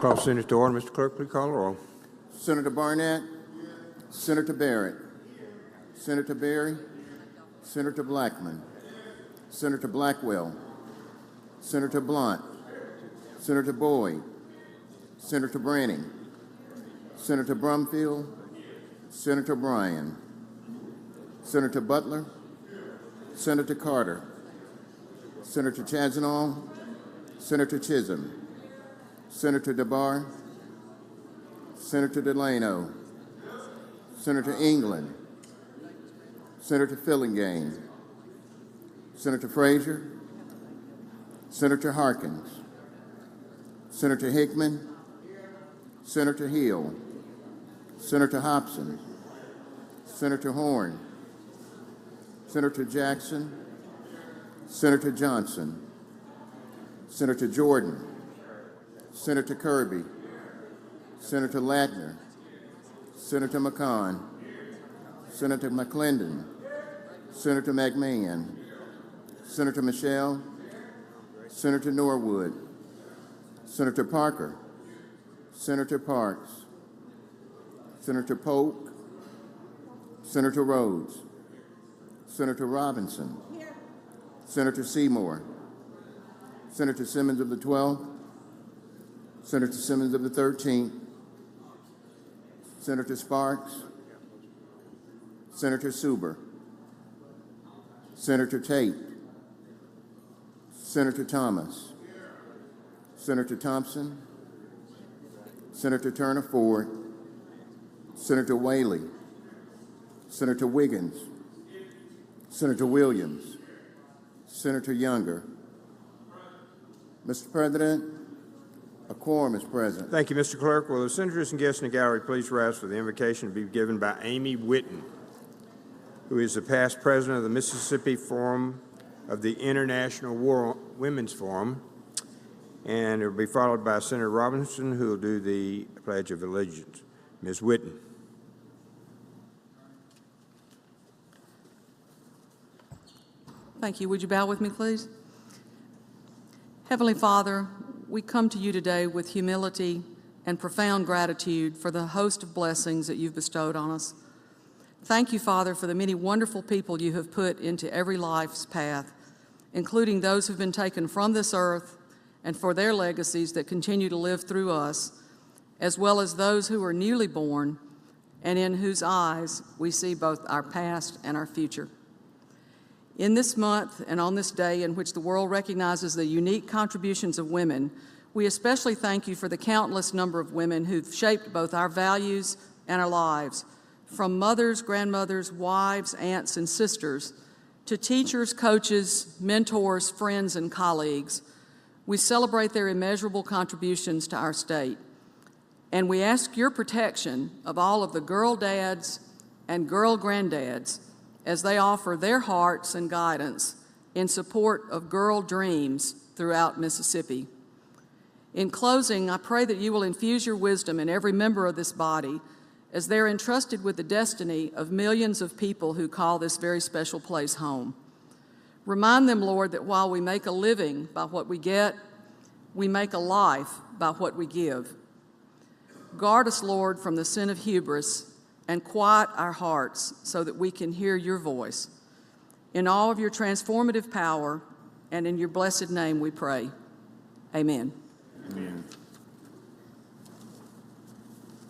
Call Senate to order. Mr. Clerk, please call the roll. Senator Barnett. Senator Barrett. Senator Berry. Senator Blackman. Senator Blackwell. Senator Blunt. Senator Boyd. Senator Branning. Senator Brumfield. Senator Bryan. Senator Butler. Senator Carter. Senator Chazanall. Senator Chisholm. Senator DeBar. Senator Delano. Senator England. Senator Fillingane. Senator Frazier. Senator Harkins. Senator Hickman. Senator Hill. Senator Hobson. Senator Horn. Senator Jackson. Senator Johnson. Senator Jordan. Senator Kirby. Senator Latner. Senator McCon. Senator McClendon. Senator McMahon. Senator Michelle. Senator Norwood. Senator Parker. Senator Parks. Senator Polk. Senator Rhodes. Senator Robinson. Senator Seymour. Senator Simmons of the 12th. Senator Simmons of the 13th. Senator Sparks. Senator Suber. Senator Tate. Senator Thomas. Senator Thompson. Senator Turner Ford. Senator Whaley. Senator Wiggins. Senator Williams. Senator Younger. Mr. President, a quorum is present. Thank you, Mr. Clerk. Will the senators and guests in the gallery please rise for the invocation to be given by Amy Whitten, who is the past president of the Mississippi Forum of the International Women's Forum, and it will be followed by Senator Robinson, who will do the Pledge of Allegiance. Ms. Whitten. Thank you. Would you bow with me, please? Heavenly Father, we come to you today with humility and profound gratitude for the host of blessings that you've bestowed on us. Thank you, Father, for the many wonderful people you have put into every life's path, including those who've been taken from this earth, and for their legacies that continue to live through us, as well as those who are newly born and in whose eyes we see both our past and our future. In this month and on this day in which the world recognizes the unique contributions of women, we especially thank you for the countless number of women who've shaped both our values and our lives, from mothers, grandmothers, wives, aunts, and sisters, to teachers, coaches, mentors, friends, and colleagues. We celebrate their immeasurable contributions to our state. And we ask your protection of all of the girl dads and girl granddads as they offer their hearts and guidance in support of girl dreams throughout Mississippi. In closing, I pray that you will infuse your wisdom in every member of this body as they're entrusted with the destiny of millions of people who call this very special place home. Remind them, Lord, that while we make a living by what we get, we make a life by what we give. Guard us, Lord, from the sin of hubris and quiet our hearts so that we can hear your voice. In all of your transformative power and in your blessed name we pray. Amen. Amen.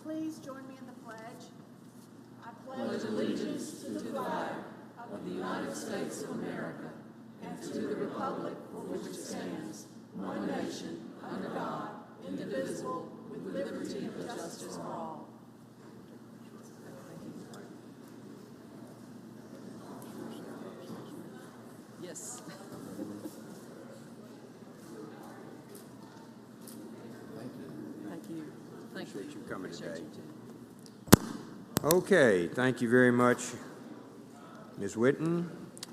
Please join me in the pledge. I Pledge allegiance to the flag of the United States of America and to the republic for which it stands, one nation, under God, indivisible, with liberty and justice for all. Yes. Thank you. Appreciate you coming today. Okay, thank you very much, Ms. Whitten.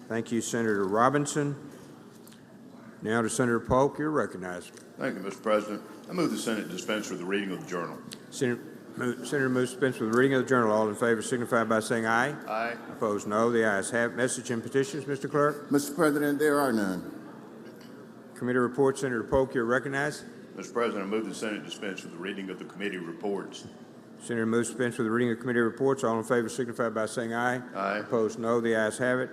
Thank you, Senator Robinson. Now to Senator Polk, you're recognized. Thank you, Mr. President. I move the Senate dispense with the reading of the journal. Senator moves dispense with the reading of the journal. All in favor signify by saying aye. Aye. Opposed, no. The ayes have it. Message and petitions, Mr. Clerk. Mr. President, there are none. Committee report, Senator Polk, you're recognized. Mr. President, I move the Senate dispense with the reading of the committee reports. Senator moves to dispense with the reading of committee reports. All in favor signify by saying aye. Aye. Opposed, no. The ayes have it.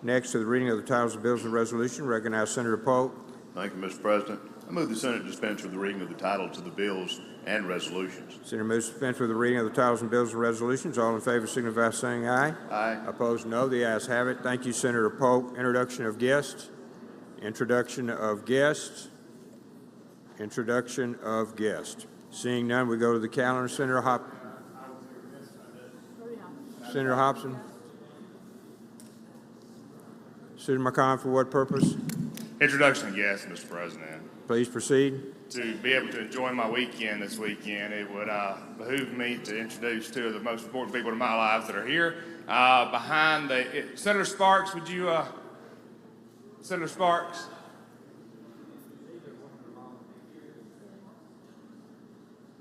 Next, to the reading of the titles of bills and resolution, recognize Senator Polk. Thank you, Mr. President. I move the Senate dispense with the reading of the titles of the bills and resolutions. Senator moves to dispense with the reading of the titles and bills and resolutions. All in favor signify by saying aye. Aye. Opposed, no. The ayes have it. Thank you, Senator Polk. Introduction of guests. Introduction of guests. Introduction of guests. Seeing none, we go to the calendar. Senator Hobson. Senator McConnell, for what purpose? Introduction of guests, Mr. President. Please proceed. To be able to enjoy my weekend this weekend, it would behoove me to introduce two of the most important people in my life that are here. Behind Senator Sparks, would you, Senator Sparks?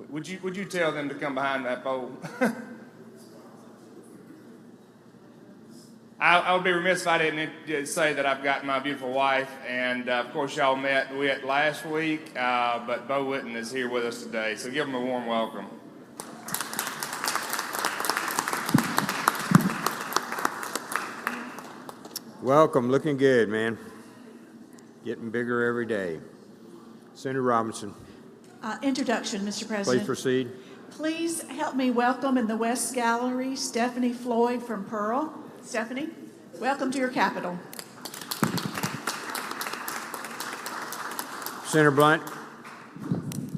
Would you tell them to come behind that pole? I would be remiss if I didn't say that I've got my beautiful wife, and of course y'all met last week, but Bo Witten is here with us today, so give him a warm welcome. Welcome. Looking good, man. Getting bigger every day. Senator Robinson, Introduction, Mr. please President. proceed. Please help me welcome in the West Gallery Stephanie Floyd from Pearl. Stephanie, welcome to your capital. Senator Blunt.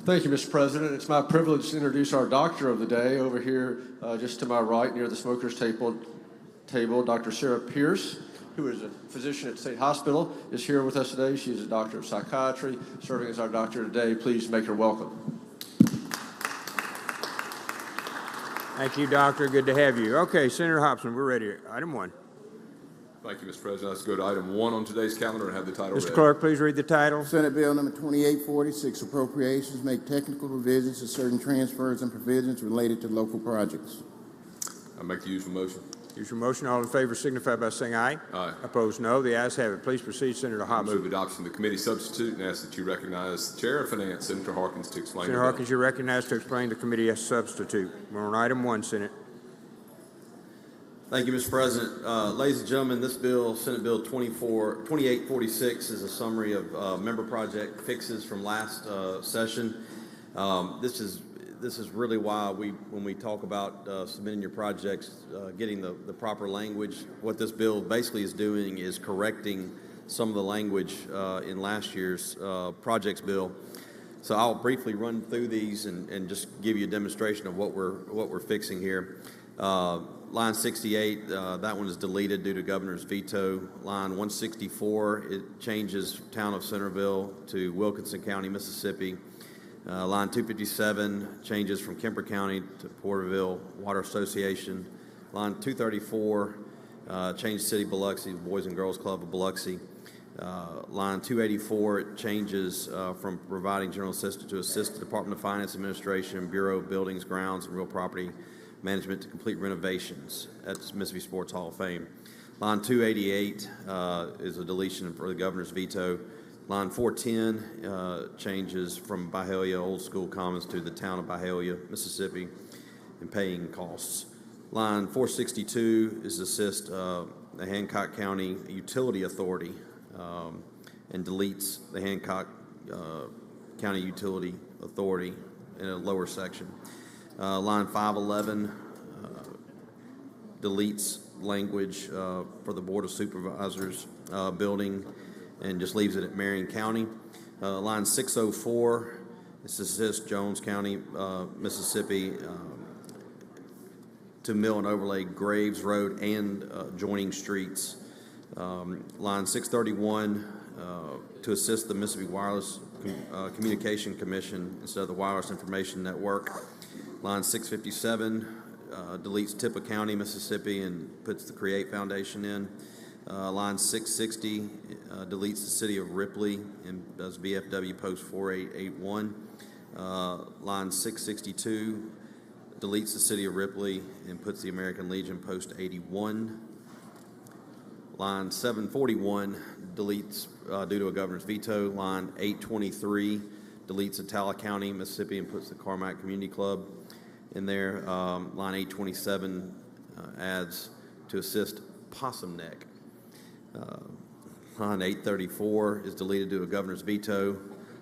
Thank you, Mr. President. It's my privilege to introduce our doctor of the day over here, just to my right, near the smoker's table. Dr. Sarah Pierce, who is a physician at State Hospital, is here with us today. She's a doctor of psychiatry, serving as our doctor today. Please make her welcome. Thank you, Doctor. Good to have you. Okay, Senator Hobson, we're ready. Item 1. Thank you, Mr. President. Let's go to item 1 on today's calendar and have the title Mr. read. Clerk, please read the title. Senate Bill number 2846, appropriations make technical revisions to certain transfers and provisions related to local projects. I make the usual motion. Use your motion. All in favor signify by saying aye. Aye. Opposed, no. The ayes have it. Please proceed, Senator I Hobson. move adoption of the committee substitute and ask that you recognize the Chair of Finance, Senator Harkins, to explain Senator the bill. Harkins, you're recognized to explain the committee as substitute. We're on item 1, Senate. Thank you, Mr. President. Ladies and gentlemen, this bill, Senate Bill 2846, is a summary of member project fixes from last session. This is really why when we talk about submitting your projects, getting the proper language. What this bill basically is doing is correcting some of the language in last year's projects bill. So I'll briefly run through these and just give you a demonstration of what we're fixing here. Line 68, that one is deleted due to governor's veto. Line 164, it changes town of Centerville to Wilkinson County, Mississippi. Line 257 changes from Kemper County to Porterville Water Association. Line 234 changed City of Biloxi to Boys and Girls Club of Biloxi. Line 284 it changes from providing general assistance to assist the Department of Finance Administration, Bureau of Buildings, Grounds, and Real Property Management to complete renovations at Mississippi Sports Hall of Fame. Line 288 is a deletion for the governor's veto. Line 410 changes from Byhalia Old School Commons to the town of Byhalia, Mississippi, and paying costs. Line 462 is assist the Hancock County Utility Authority and deletes the Hancock County Utility Authority in a lower section. Line 511 deletes language for the Board of Supervisors building and just leaves it at Marion County. Line 604 is assist Jones County, Mississippi to mill and overlay Graves Road and adjoining streets. Line 631 to assist the Mississippi Wireless Communication Commission instead of the Wireless Information Network. Line 657 deletes Tippah County, Mississippi, and puts the Create Foundation in. Line 660 deletes the City of Ripley and does VFW Post 4881. Line 662 deletes the City of Ripley and puts the American Legion Post 81. Line 741 deletes due to a governor's veto. Line 823 deletes Attala County, Mississippi, and puts the Carmack Community Club in there. Line 827 adds to assist Possum Neck. Line 834 is deleted due to a governor's veto.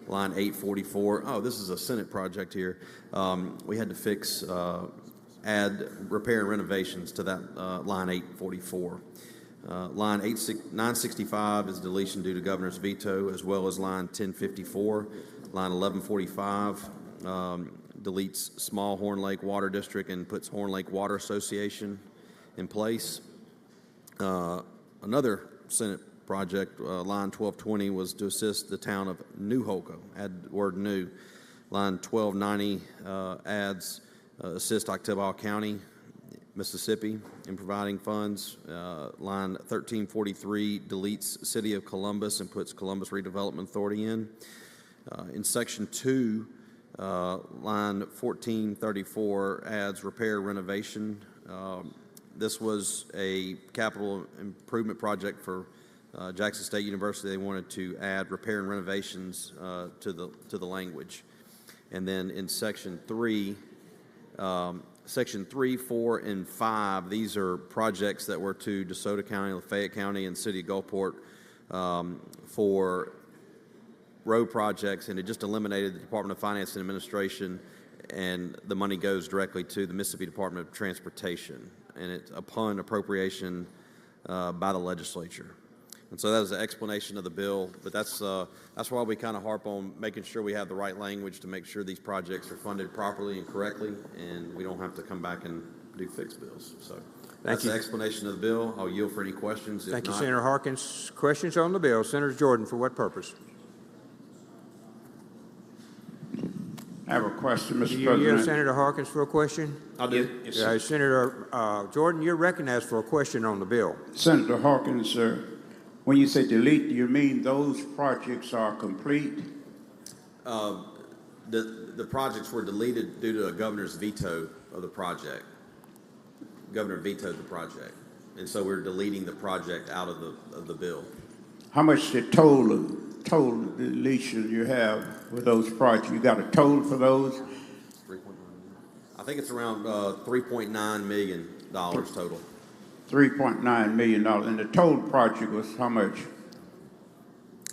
Line 844, oh, this is a Senate project here. We had to fix, add repair and renovations to that line 844. Line 965 is deletion due to governor's veto, as well as line 1054. Line 1145 deletes Small Horn Lake Water District and puts Horn Lake Water Association in place. Another Senate project, line 1220, was to assist the town of New Holco. Add the word new. Line 1290 adds assist Octavia County, Mississippi, in providing funds. Line 1343 deletes City of Columbus and puts Columbus Redevelopment Authority in. In Section 2, line 1434 adds repair renovation. This was a capital improvement project for Jackson State University. They wanted to add repair and renovations to the language. And then in Section 3, Section 3, 4, and 5, these are projects that were to DeSoto County, Lafayette County, and City of Gulfport for road projects, and it just eliminated the Department of Finance and Administration, and the money goes directly to the Mississippi Department of Transportation, and it's upon appropriation by the legislature. And so that is the explanation of the bill, but that's why we kind of harp on making sure we have the right language to make sure these projects are funded properly and correctly, and we don't have to come back and do fixed bills. So that's the explanation of the bill. I'll yield for any questions. Thank you, Senator Harkins. Questions on the bill? Senator Jordan, for what purpose? I have a question, Mr. Do you President. yield Senator Harkins for a question? I do. Yes, sir. Senator Jordan, you're recognized for a question on the bill. Senator Hawkins, sir, when you say delete, do you mean those projects are complete? The projects were deleted due to a governor's veto of the project. Governor vetoed the project, and so we're deleting the project out of the bill. How much the total deletion you have with those projects? You got a total for those? 3.9. I think it's around $3.9 million total. $3.9 million. And the total project was how much?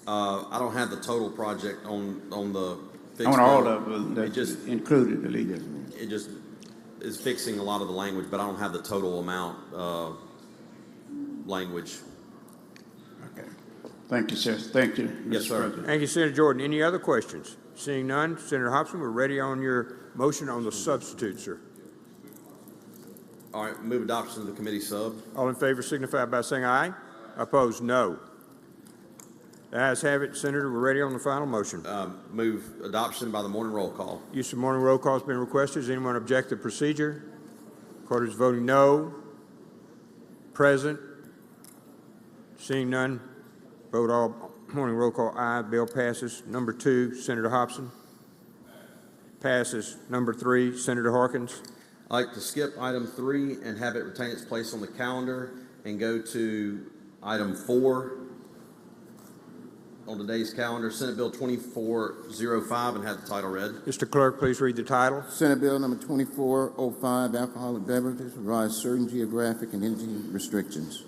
I don't have the total project on the fixed On all bill. of them that It just included deleted. it just is fixing a lot of the language, but I don't have the total amount language. Okay. Thank you, sir. Thank you, Yes, Mr. sir. President. Thank you, Senator Jordan. Any other questions? Seeing none, Senator Hobson, we're ready on your motion on the substitute, sir. All right, move adoption of the committee sub. All in favor signify by saying aye. Opposed, no. The ayes have it. Senator, we're ready on the final motion. Move adoption by the morning roll call. Use of morning roll call has been requested. Does anyone object to procedure? Recorder is voting no. Present. Seeing none, vote all. Morning roll call aye. Bill passes. Number 2, Senator Hobson. Passes. Number 3, Senator Harkins. I'd like to skip item 3 and have it retain its place on the calendar and go to item 4 on today's calendar, Senate Bill 2405, and have the title read. Mr. Clerk, please read the title. Senate Bill number 2405, alcoholic beverages, provides certain geographic and energy restrictions.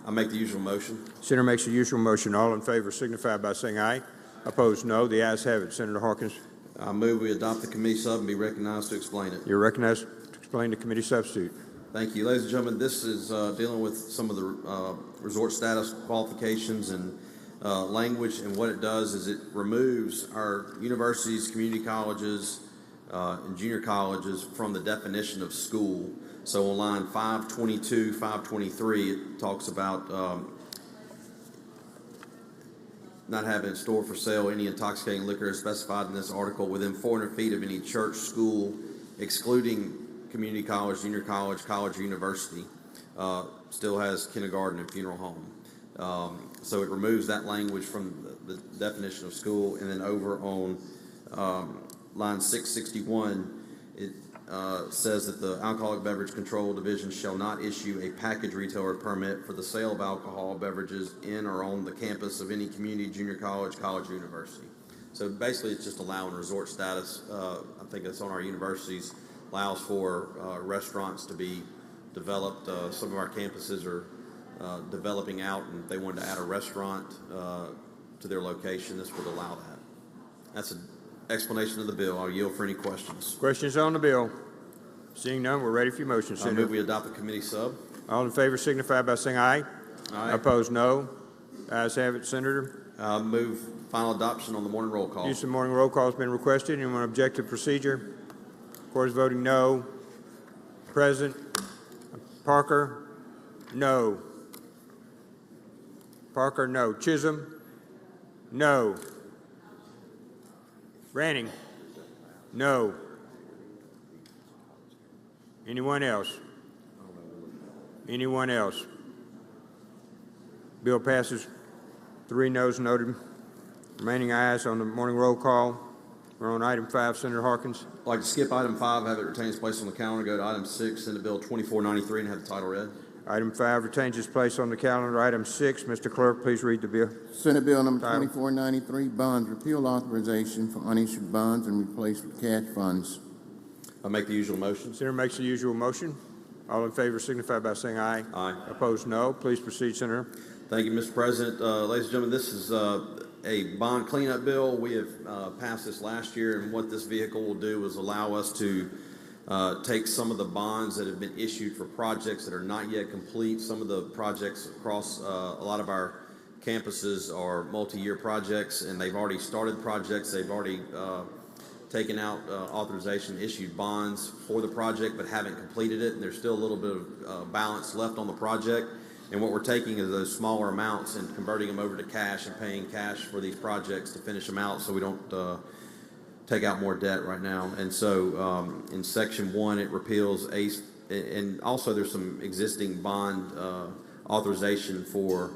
I make the usual motion. Senator makes the usual motion. All in favor signify by saying aye. Opposed, no. The ayes have it. Senator Harkins, I move we adopt the committee sub and be recognized to explain it. you're recognized to explain the committee substitute. Thank you. Ladies and gentlemen, this is dealing with some of the resort status qualifications and language, and what it does is it removes our universities, community colleges, and junior colleges from the definition of school. So on line 522, 523, it talks about not having in store for sale any intoxicating liquor as specified in this article within 400 feet of any church, school, excluding community college, junior college, college or university. Still has kindergarten and funeral home. So it removes that language from the definition of school. And then over on line 661, it says that the Alcoholic Beverage Control Division shall not issue a package retailer permit for the sale of alcohol beverages in or on the campus of any community, junior college, college, or university. So basically, it's just allowing resort status. I think it's on our universities, allows for restaurants to be developed. Some of our campuses are developing out, and if they wanted to add a restaurant to their location, this would allow that. That's an explanation of the bill. I'll yield for any questions. Questions on the bill? Seeing none, we're ready for your motion, I Senator. move we adopt the committee sub. All in favor signify by saying aye. Aye. Opposed, no. Ayes have it, Senator. Move final adoption on the morning roll call. Use of morning roll call has been requested. Anyone object to procedure? Court is voting no. President Parker, no. Parker, no. Chisholm, no. Branning, no. Anyone else? Anyone else? Bill passes. 3 noes noted. Remaining ayes on the morning roll call. We're on item 5, Senator Harkins. I'd like to skip item 5, have it retain its place on the calendar, go to item 6, Senate Bill 2493, and have the title read. Item 5 retains its place on the calendar. Item 6, Mr. Clerk, please read the bill. Senate Bill number Title. 2493, bonds repeal authorization for unissued bonds and replaced with cash funds. I make the usual motions. Senator makes the usual motion. All in favor signify by saying aye. Aye. Opposed, no. Please proceed, Senator. Thank you, Mr. President. Ladies and gentlemen, this is a bond cleanup bill. We have passed this last year, and what this vehicle will do is allow us to take some of the bonds that have been issued for projects that are not yet complete. Some of the projects across a lot of our campuses are multi-year projects, and they've already started projects. They've already taken out authorization, issued bonds for the project, but haven't completed it. And there's still a little bit of balance left on the project. And what we're taking is those smaller amounts and converting them over to cash and paying cash for these projects to finish them out, so we don't take out more debt right now. And so in Section 1, it repeals ACE, and also there's some existing bond authorization for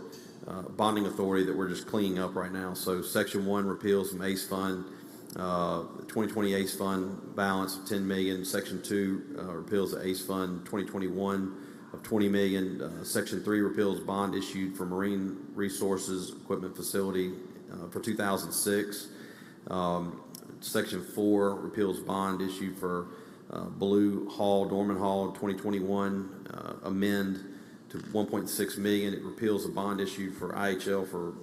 bonding authority that we're just cleaning up right now. So Section 1 repeals some ACE fund, 2020 ACE fund balance of $10 million. Section 2 repeals the ACE fund 2021 of $20 million. Section 3 repeals bond issued for Marine Resources Equipment Facility for 2006. Section 4 repeals bond issued for Blue Hall, Dorman Hall 2021, amend to $1.6 million. It repeals a bond issued for IHL for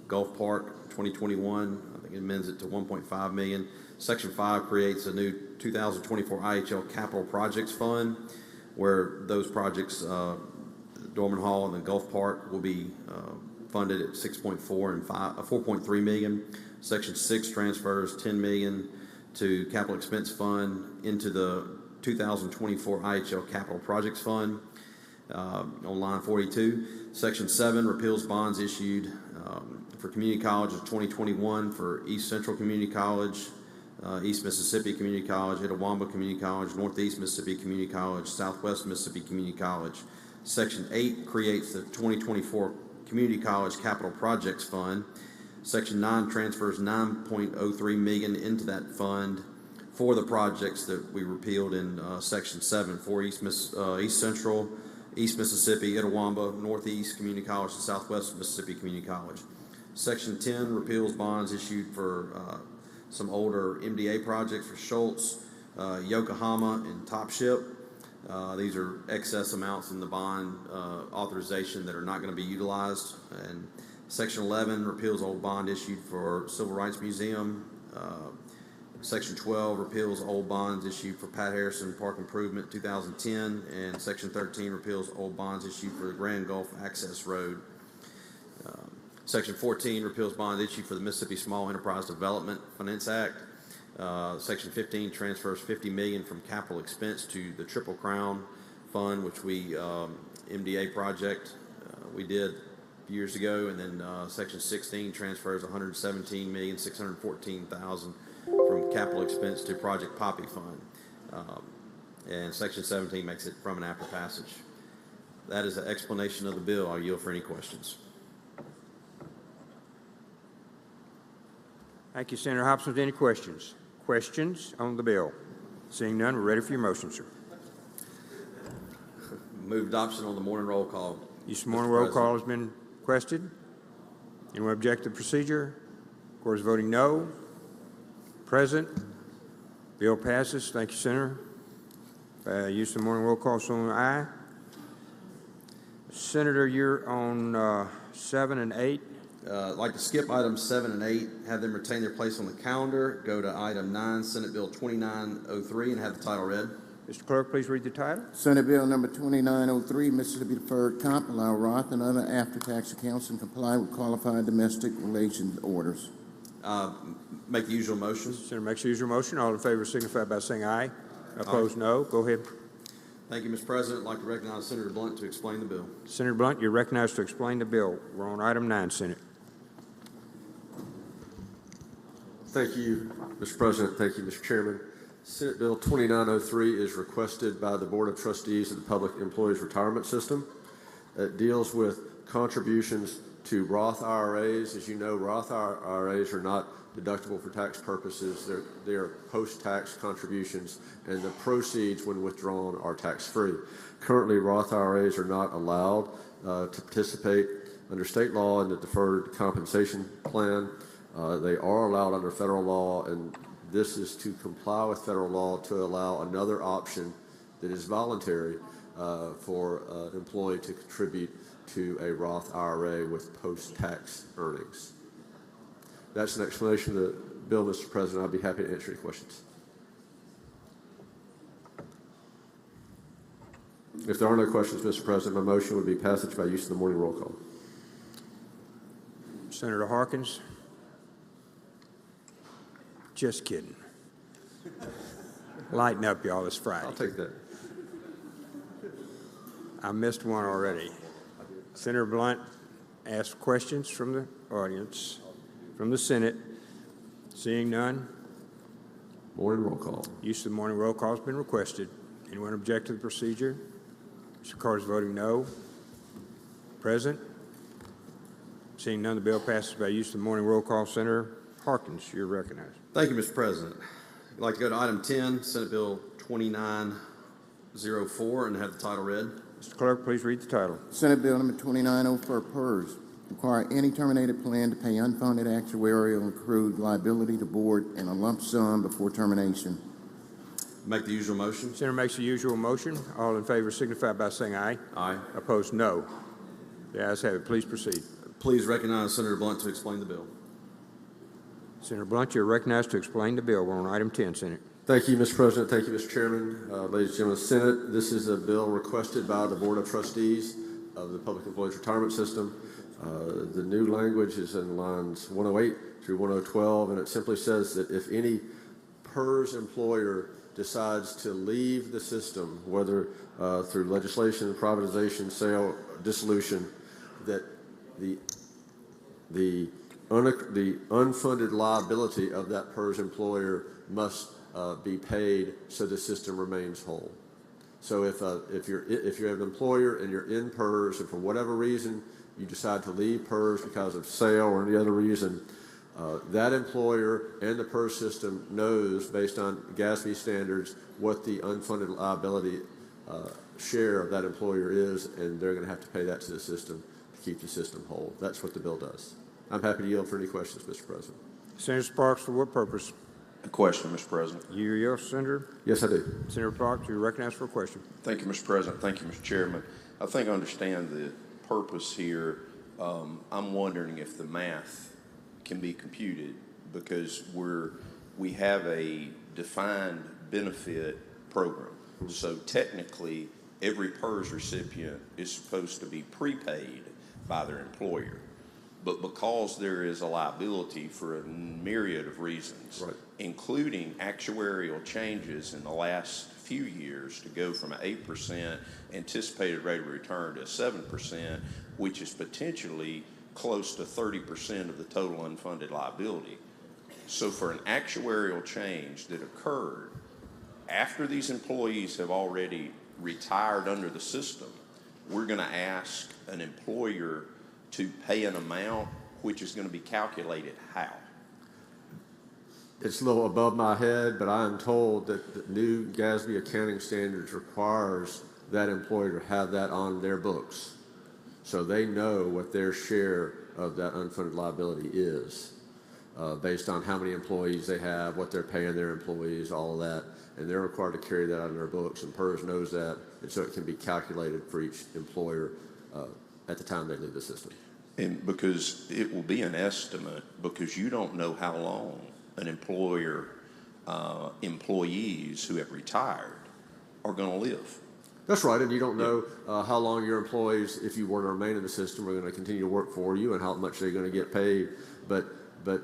Gulf Park 2021. I think it amends it to $1.5 million. Section 5 creates a new 2024 IHL Capital Projects Fund, where those projects, Dorman Hall and the Gulf Park, will be funded at 6.4 and 4.3 million. Section 6 transfers $10 million to Capital Expense Fund into the 2024 IHL Capital Projects Fund on line 42. Section 7 repeals bonds issued for community colleges 2021 for East Central Community College, East Mississippi Community College, Itawamba Community College, Northeast Mississippi Community College, Southwest Mississippi Community College. Section 8 creates the 2024 Community College Capital Projects Fund. Section 9 transfers $9.03 million into that fund for the projects that we repealed in Section 7 for East Central, East Mississippi, Itawamba, Northeast Community College, and Southwest Mississippi Community College. Section 10 repeals bonds issued for some older MDA projects for Schultz, Yokohama, and Top Ship. These are excess amounts in the bond authorization that are not going to be utilized. And Section 11 repeals old bond issued for Civil Rights Museum. Section 12 repeals old bonds issued for Pat Harrison Park Improvement 2010. And Section 13 repeals old bonds issued for the Grand Gulf Access Road. Section 14 repeals bonds issued for the Mississippi Small Enterprise Development Finance Act. Section 15 transfers $50 million from capital expense to the Triple Crown Fund, which we, MDA project, we did years ago. And then Section 16 transfers $117,614,000 from capital expense to Project Poppy Fund. And Section 17 makes it from and after passage. That is the explanation of the bill. I'll yield for any questions. Thank you, Senator Hobson. Any questions? Questions on the bill? Seeing none, we're ready for your motion, sir. Move adoption on the morning roll call. This morning roll call has been requested. Anyone object to the procedure? Of course, voting no. Present. Bill passes. Thank you, Senator. Use of the morning roll call, so aye. Senator, you're on 7 and 8. I'd like to skip items 7 and 8, have them retain their place on the calendar, go to item 9, Senate Bill 2903, and have the title read. Mr. Clerk, please read the title. Senate Bill number 2903, Mississippi Deferred Comp, allow Roth and other after-tax accounts and comply with qualified domestic relations orders. Make the usual motion. Senator makes the usual motion. All in favor signify by saying aye. Opposed, no. Go ahead. Thank you, Mr. President. I'd like to recognize Senator Blunt to explain the bill. Senator Blunt, you're recognized to explain the bill. We're on item 9, Senate. Thank you, Mr. President. Thank you, Mr. Chairman. Senate Bill 2903 is requested by the Board of Trustees of the Public Employees Retirement System. It deals with contributions to Roth IRAs. As you know, Roth IRAs are not deductible for tax purposes. They are post-tax contributions, and the proceeds, when withdrawn, are tax-free. Currently, Roth IRAs are not allowed to participate under state law in the deferred compensation plan. They are allowed under federal law, and this is to comply with federal law to allow another option that is voluntary for an employee to contribute to a Roth IRA with post-tax earnings. That's an explanation of the bill, Mr. President. I'd be happy to answer any questions. If there are no questions, Mr. President, my motion would be passage by use of the morning roll call. Senator Harkins. Just kidding. Lighten up, y'all. It's Friday. I'll take that. I missed one already. Senator Blunt asked questions from the audience, from the Senate. Seeing none. Morning roll call. Use of the morning roll call has been requested. Anyone object to the procedure? Mr. Carter's voting no. Present. Seeing none, the bill passes by use of the morning roll call. Senator Harkins, you're recognized. Thank you, Mr. President. I'd like to go to item 10, Senate Bill 2904, and have the title read. Mr. Clerk, please read the title. Senate Bill number 2904, PERS, require any terminated plan to pay unfunded actuarial and accrued liability to board in a lump sum before termination. Make the usual motion. Senator makes the usual motion. All in favor signify by saying aye. Aye. Opposed, no. The ayes have it. Please proceed. Please recognize Senator Blunt to explain the bill. Senator Blunt, you're recognized to explain the bill. We're on item 10, Senate. Thank you, Mr. President. Thank you, Mr. Chairman. Ladies and gentlemen of the Senate, this is a bill requested by the Board of Trustees of the Public Employees Retirement System. The new language is in lines 108 through 1012, and it simply says that if any PERS employer decides to leave the system, whether through legislation, privatization, sale, dissolution, that the unfunded liability of that PERS employer must be paid so the system remains whole. So if you're an employer and you're in PERS and for whatever reason you decide to leave PERS because of sale or any other reason, that employer and the PERS system knows, based on GASB standards, what the unfunded liability share of that employer is, and they're going to have to pay that to the system to keep the system whole. That's what the bill does. I'm happy to yield for any questions, Mr. President. Senator Sparks, for what purpose? A question, Mr. President. You, yes, Senator? Yes, I do. Senator Sparks, you're recognized for a question. Thank you, Mr. President. Thank you, Mr. Chairman. I think I understand the purpose here. I'm wondering if the math can be computed, because we have a defined benefit program. So technically, every PERS recipient is supposed to be prepaid by their employer. But because there is a liability for a myriad of reasons, right, including actuarial changes in the last few years to go from an 8% anticipated rate of return to a 7%, which is potentially close to 30% of the total unfunded liability. So for an actuarial change that occurred after these employees have already retired under the system, we're going to ask an employer to pay an amount which is going to be calculated how? It's a little above my head, but I am told that the new GASB accounting standards requires that employer to have that on their books, so they know what their share of that unfunded liability is. based on how many employees they have, what they're paying their employees, all of that. And they're required to carry that out in their books, and PERS knows that, and so it can be calculated for each employer at the time they leave the system. And because it will be an estimate, because you don't know how long an employer, employees who have retired are going to live. That's right, and you don't know how long your employees, if you were to remain in the system, are going to continue to work for you and how much they're going to get paid. But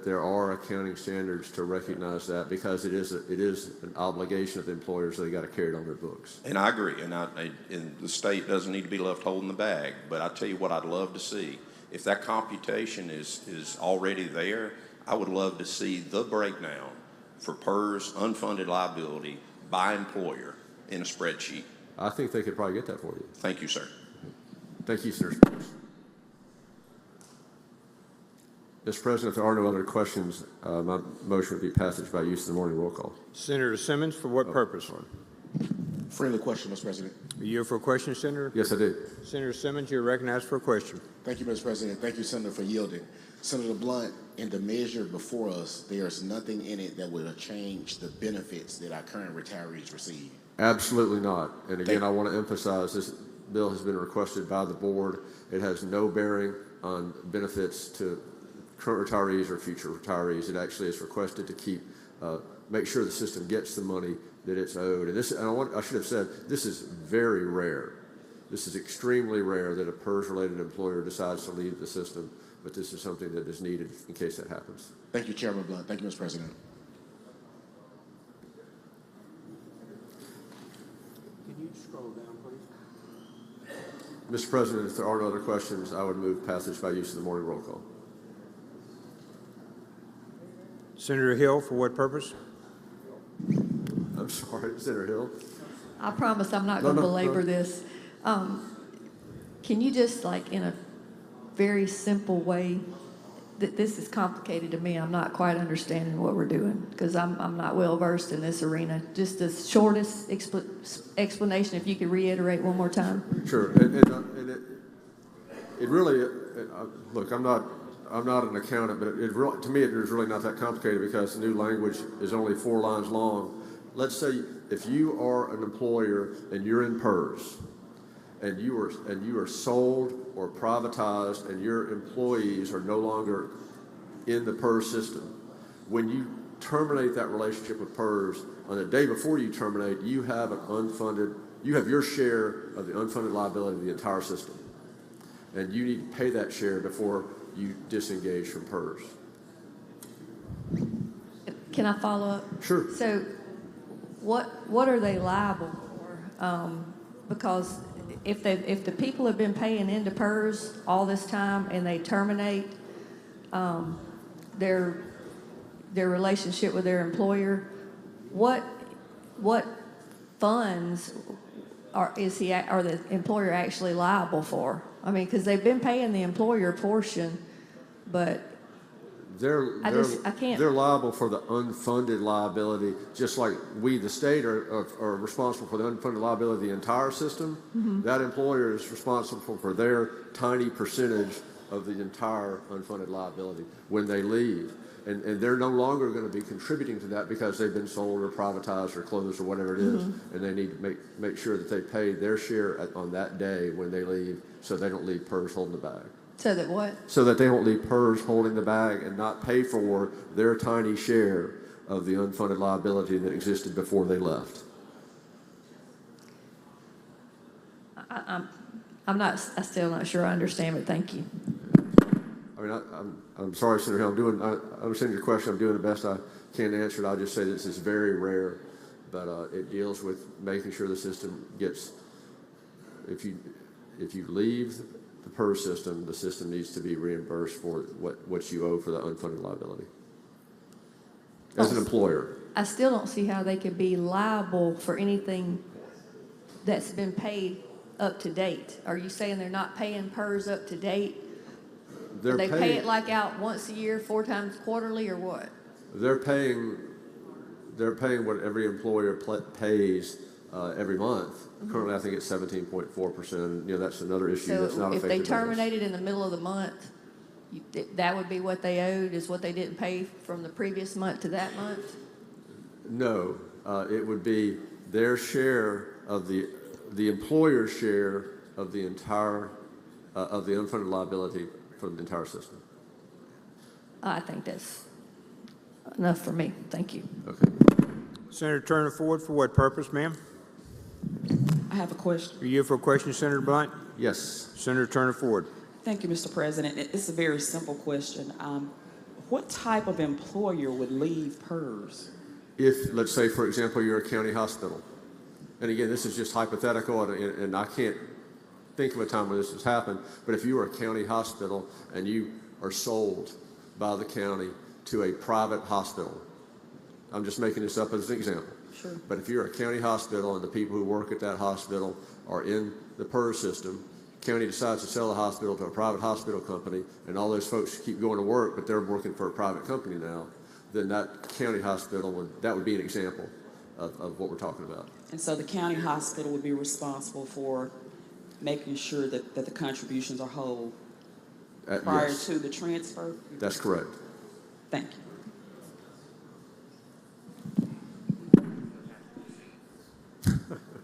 there are accounting standards to recognize that, because it is an obligation of the employers, so they got to carry it on their books. And I agree, and the state doesn't need to be left holding the bag. But I tell you what, I'd love to see, if that computation is already there, I would love to see the breakdown for PERS unfunded liability by employer in a spreadsheet. I think they could probably get that for you. Thank you, sir. Thank you, Senator. Mr. President, if there are no other questions, my motion would be passage by use of the morning roll call. Senator Simmons, for what purpose? Friendly question, Mr. President. Are you here for a question, Senator? Yes, I did. Senator Simmons, you're recognized for a question. Thank you, Mr. President. Thank you, Senator, for yielding. Senator Blunt, in the measure before us, there's nothing in it that would change the benefits that our current retirees receive. Absolutely not. And again, I want to emphasize this bill has been requested by the board. It has no bearing on benefits to current retirees or future retirees. It actually is requested to keep, make sure the system gets the money that it's owed. And this, I should have said, this is very rare. This is extremely rare that a PERS-related employer decides to leave the system, but this is something that is needed in case that happens. Thank you, Chairman Blunt. Thank you, Mr. President. Can you scroll down, please? Mr. President, if there are no other questions, I would move passage by use of the morning roll call. Senator Hill, for what purpose? I'm sorry, Senator Hill. I promise I'm not going to belabor this. Can you just, like, in a very simple way, this is complicated to me. I'm not quite understanding what we're doing because I'm not well versed in this arena. Just the shortest explanation, if you could reiterate one more time. Sure, and it really, look, I'm not an accountant, but to me it is really not that complicated because the new language is only 4 lines long. Let's say if you are an employer and you're in PERS, and you are sold or privatized, and your employees are no longer in the PERS system, when you terminate that relationship with PERS, on the day before you terminate, you have your share of the unfunded liability of the entire system, and you need to pay that share before you disengage from PERS. Can I follow up? Sure. So, what are they liable for? Because if the people have been paying into PERS all this time and they terminate their relationship with their employer, what funds are the employer actually liable for? I mean, because they've been paying the employer portion, but I can't. They're liable for the unfunded liability, just like we, the state, are responsible for the unfunded liability of the entire system. Mm-hmm. That employer is responsible for their tiny percentage of the entire unfunded liability when they leave. And they're no longer going to be contributing to that because they've been sold or privatized or closed or whatever it is. Mm-hmm. And they need to make sure that they pay their share on that day when they leave, so they don't leave PERS holding the bag. So that what? So that they don't leave PERS holding the bag and not pay for their tiny share of the unfunded liability that existed before they left. I'm still not sure I understand, but thank you. I mean, I'm sorry, Senator Hill. I understand your question. I'm doing the best I can to answer it. I'll just say this is very rare, but it deals with making sure the system gets. If you leave the PERS system, the system needs to be reimbursed for what you owe for the unfunded liability as an employer. I still don't see how they could be liable for anything that's been paid up to date. Are you saying they're not paying PERS up to date? They pay it like out once a year, 4 times quarterly, or what? They're paying what every employer pays every month. Mm-hmm. Currently, I think it's 17.4%. That's another issue that's not affected. So if they terminate it in the middle of the month, That would be what they owed, is what they didn't pay from the previous month to that month? No, it would be their share of the employer's share of the entire, of the unfunded liability for the entire system. I think that's enough for me. Thank you. Okay. Senator Turner Ford, for what purpose, ma'am? I have a question. Are you for a question, Senator Blunt? Yes. Senator Turner Ford. Thank you, Mr. President. It's a very simple question. What type of employer would leave PERS? If, let's say, for example, you're a county hospital, and again, this is just hypothetical, and I can't think of a time where this has happened, but if you are a county hospital and you are sold by the county to a private hospital, I'm just making this up as an example. Sure. But if you're a county hospital and the people who work at that hospital are in the PERS system, county decides to sell the hospital to a private hospital company, and all those folks keep going to work, but they're working for a private company now, then that county hospital that would be an example of what we're talking about. And so the county hospital would be responsible for making sure that the contributions are whole prior yes. to the transfer? That's correct. Thank you.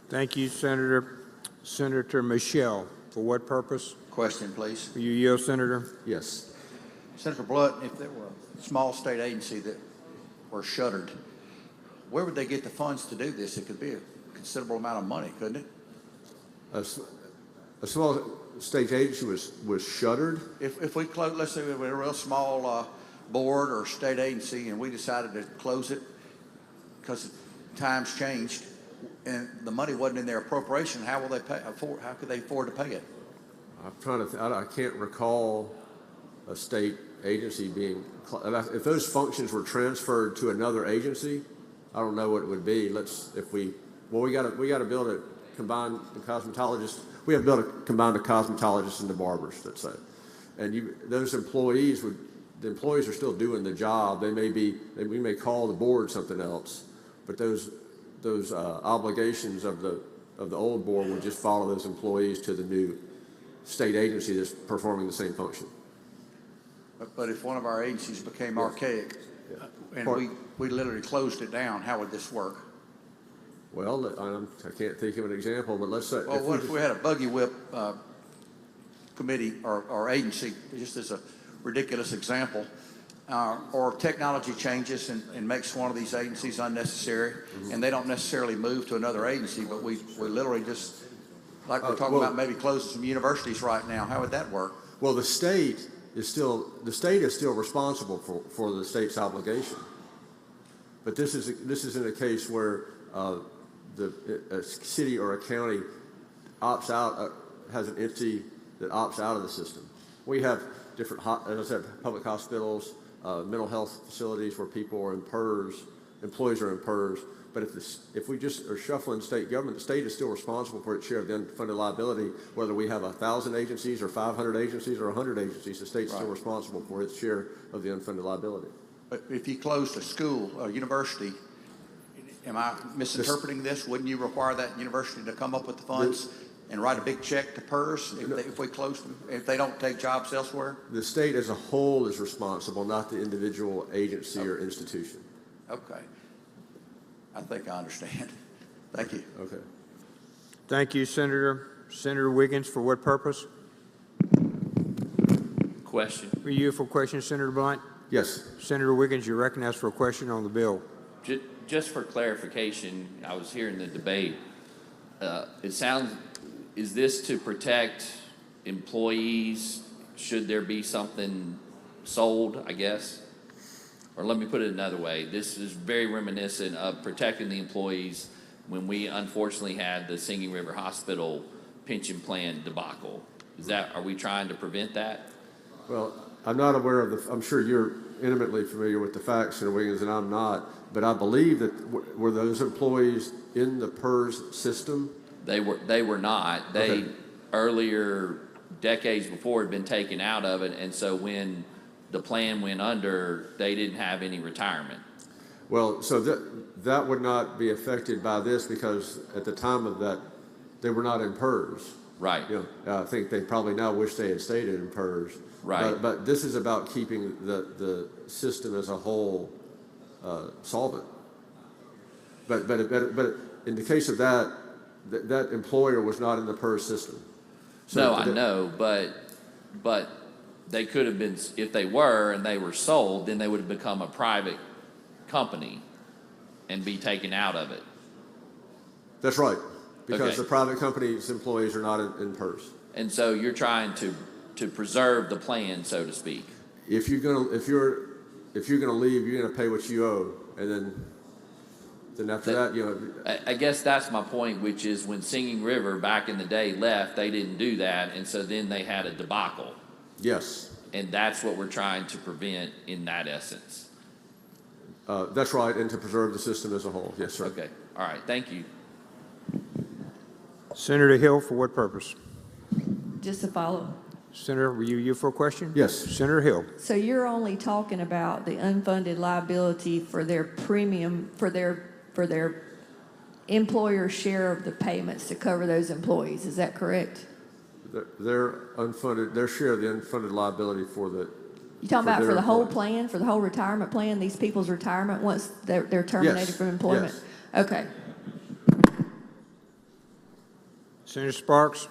Thank you, Senator. Senator Michelle, for what purpose? Question, please. Will you yield, Senator? Yes. Senator Blunt, if there were a small state agency that were shuttered, where would they get the funds to do this? It could be a considerable amount of money, couldn't it? A small state agency was shuttered. If we close, let's say we were a real small board or state agency and we decided to close it because times changed and the money wasn't in their appropriation, how will they pay? How could they afford to pay it? I'm trying to. I can't recall a state agency being. If those functions were transferred to another agency, I don't know what it would be. We got to build a combined cosmetologist. We have built a combined cosmetologist and the barbers, let's say, and those employees the employees are still doing the job. We may call the board something else, but those obligations of the old board would just follow those employees to the new state agency that's performing the same function. But if one of our agencies became archaic and we literally closed it down, how would this work? Well, I can't think of an example, but let's say. Well, what if we had a buggy whip committee or agency, just as a ridiculous example, or technology changes and makes one of these agencies unnecessary, and they don't necessarily move to another agency, but we literally just, like we're talking about maybe closing some universities right now, how would that work? Well, the state is still responsible for the state's obligation. But this isn't a case where a city or a county opts out, has an entity that opts out of the system. We have different, as I said, public hospitals, mental health facilities where people are in PERS, employees are in PERS. But if we just are shuffling state government, the state is still responsible for its share of the unfunded liability. Whether we have 1,000 agencies or 500 agencies or 100 agencies, the state's still responsible for its share of the unfunded liability. But if you closed a school, a university, am I misinterpreting this? Wouldn't you require that university to come up with the funds and write a big check to PERS if we close them, if they don't take jobs elsewhere? The state as a whole is responsible, not the individual agency or institution. Okay. I think I understand. Thank you. Okay. Thank you, Senator. Senator Wiggins, for what purpose? Question. Were you for a question, Senator Blunt? Yes. Senator Wiggins, you're recognized for a question on the bill. Just for clarification, I was hearing the debate. Is this to protect employees should there be something sold, I guess? Or let me put it another way. This is very reminiscent of protecting the employees when we unfortunately had the Singing River Hospital pension plan debacle. Are we trying to prevent that? Well, I'm not aware of I'm sure you're intimately familiar with the facts, Senator Wiggins, and I'm not, but I believe that were those employees in the PERS system? They were not. They earlier decades before had been taken out of it, and so when the plan went under, they didn't have any retirement. Well, so that would not be affected by this because at the time of that, they were not in PERS. Right. I think they probably now wish they had stayed in PERS. Right. But this is about keeping the system as a whole solvent. But in the case of that employer was not in the PERS system. So No, I know, but they could have been, if they were and they were sold, then they would have become a private company and be taken out of it. That's right, because Okay. the private company's employees are not in PERS. And so you're trying to preserve the plan, so to speak. If you're gonna leave, you're gonna pay what you owe, and then after that, I guess that's my point, which is when Singing River back in the day left, they didn't do that, and so then they had a debacle. Yes. And that's what we're trying to prevent in that essence. That's right, and to preserve the system as a whole. Yes, sir. Okay, all right, thank you. Senator Hill, for what purpose? Just to follow. Senator, were you for a question? Yes. Senator Hill. So you're only talking about the unfunded liability for their premium, for their employer share of the payments to cover those employees. Is that correct? Their share of the unfunded liability for the. You talking about for the whole employees. plan, for the whole retirement plan, these people's retirement once they're terminated Yes. from employment? Yes. Okay. Senator Sparks.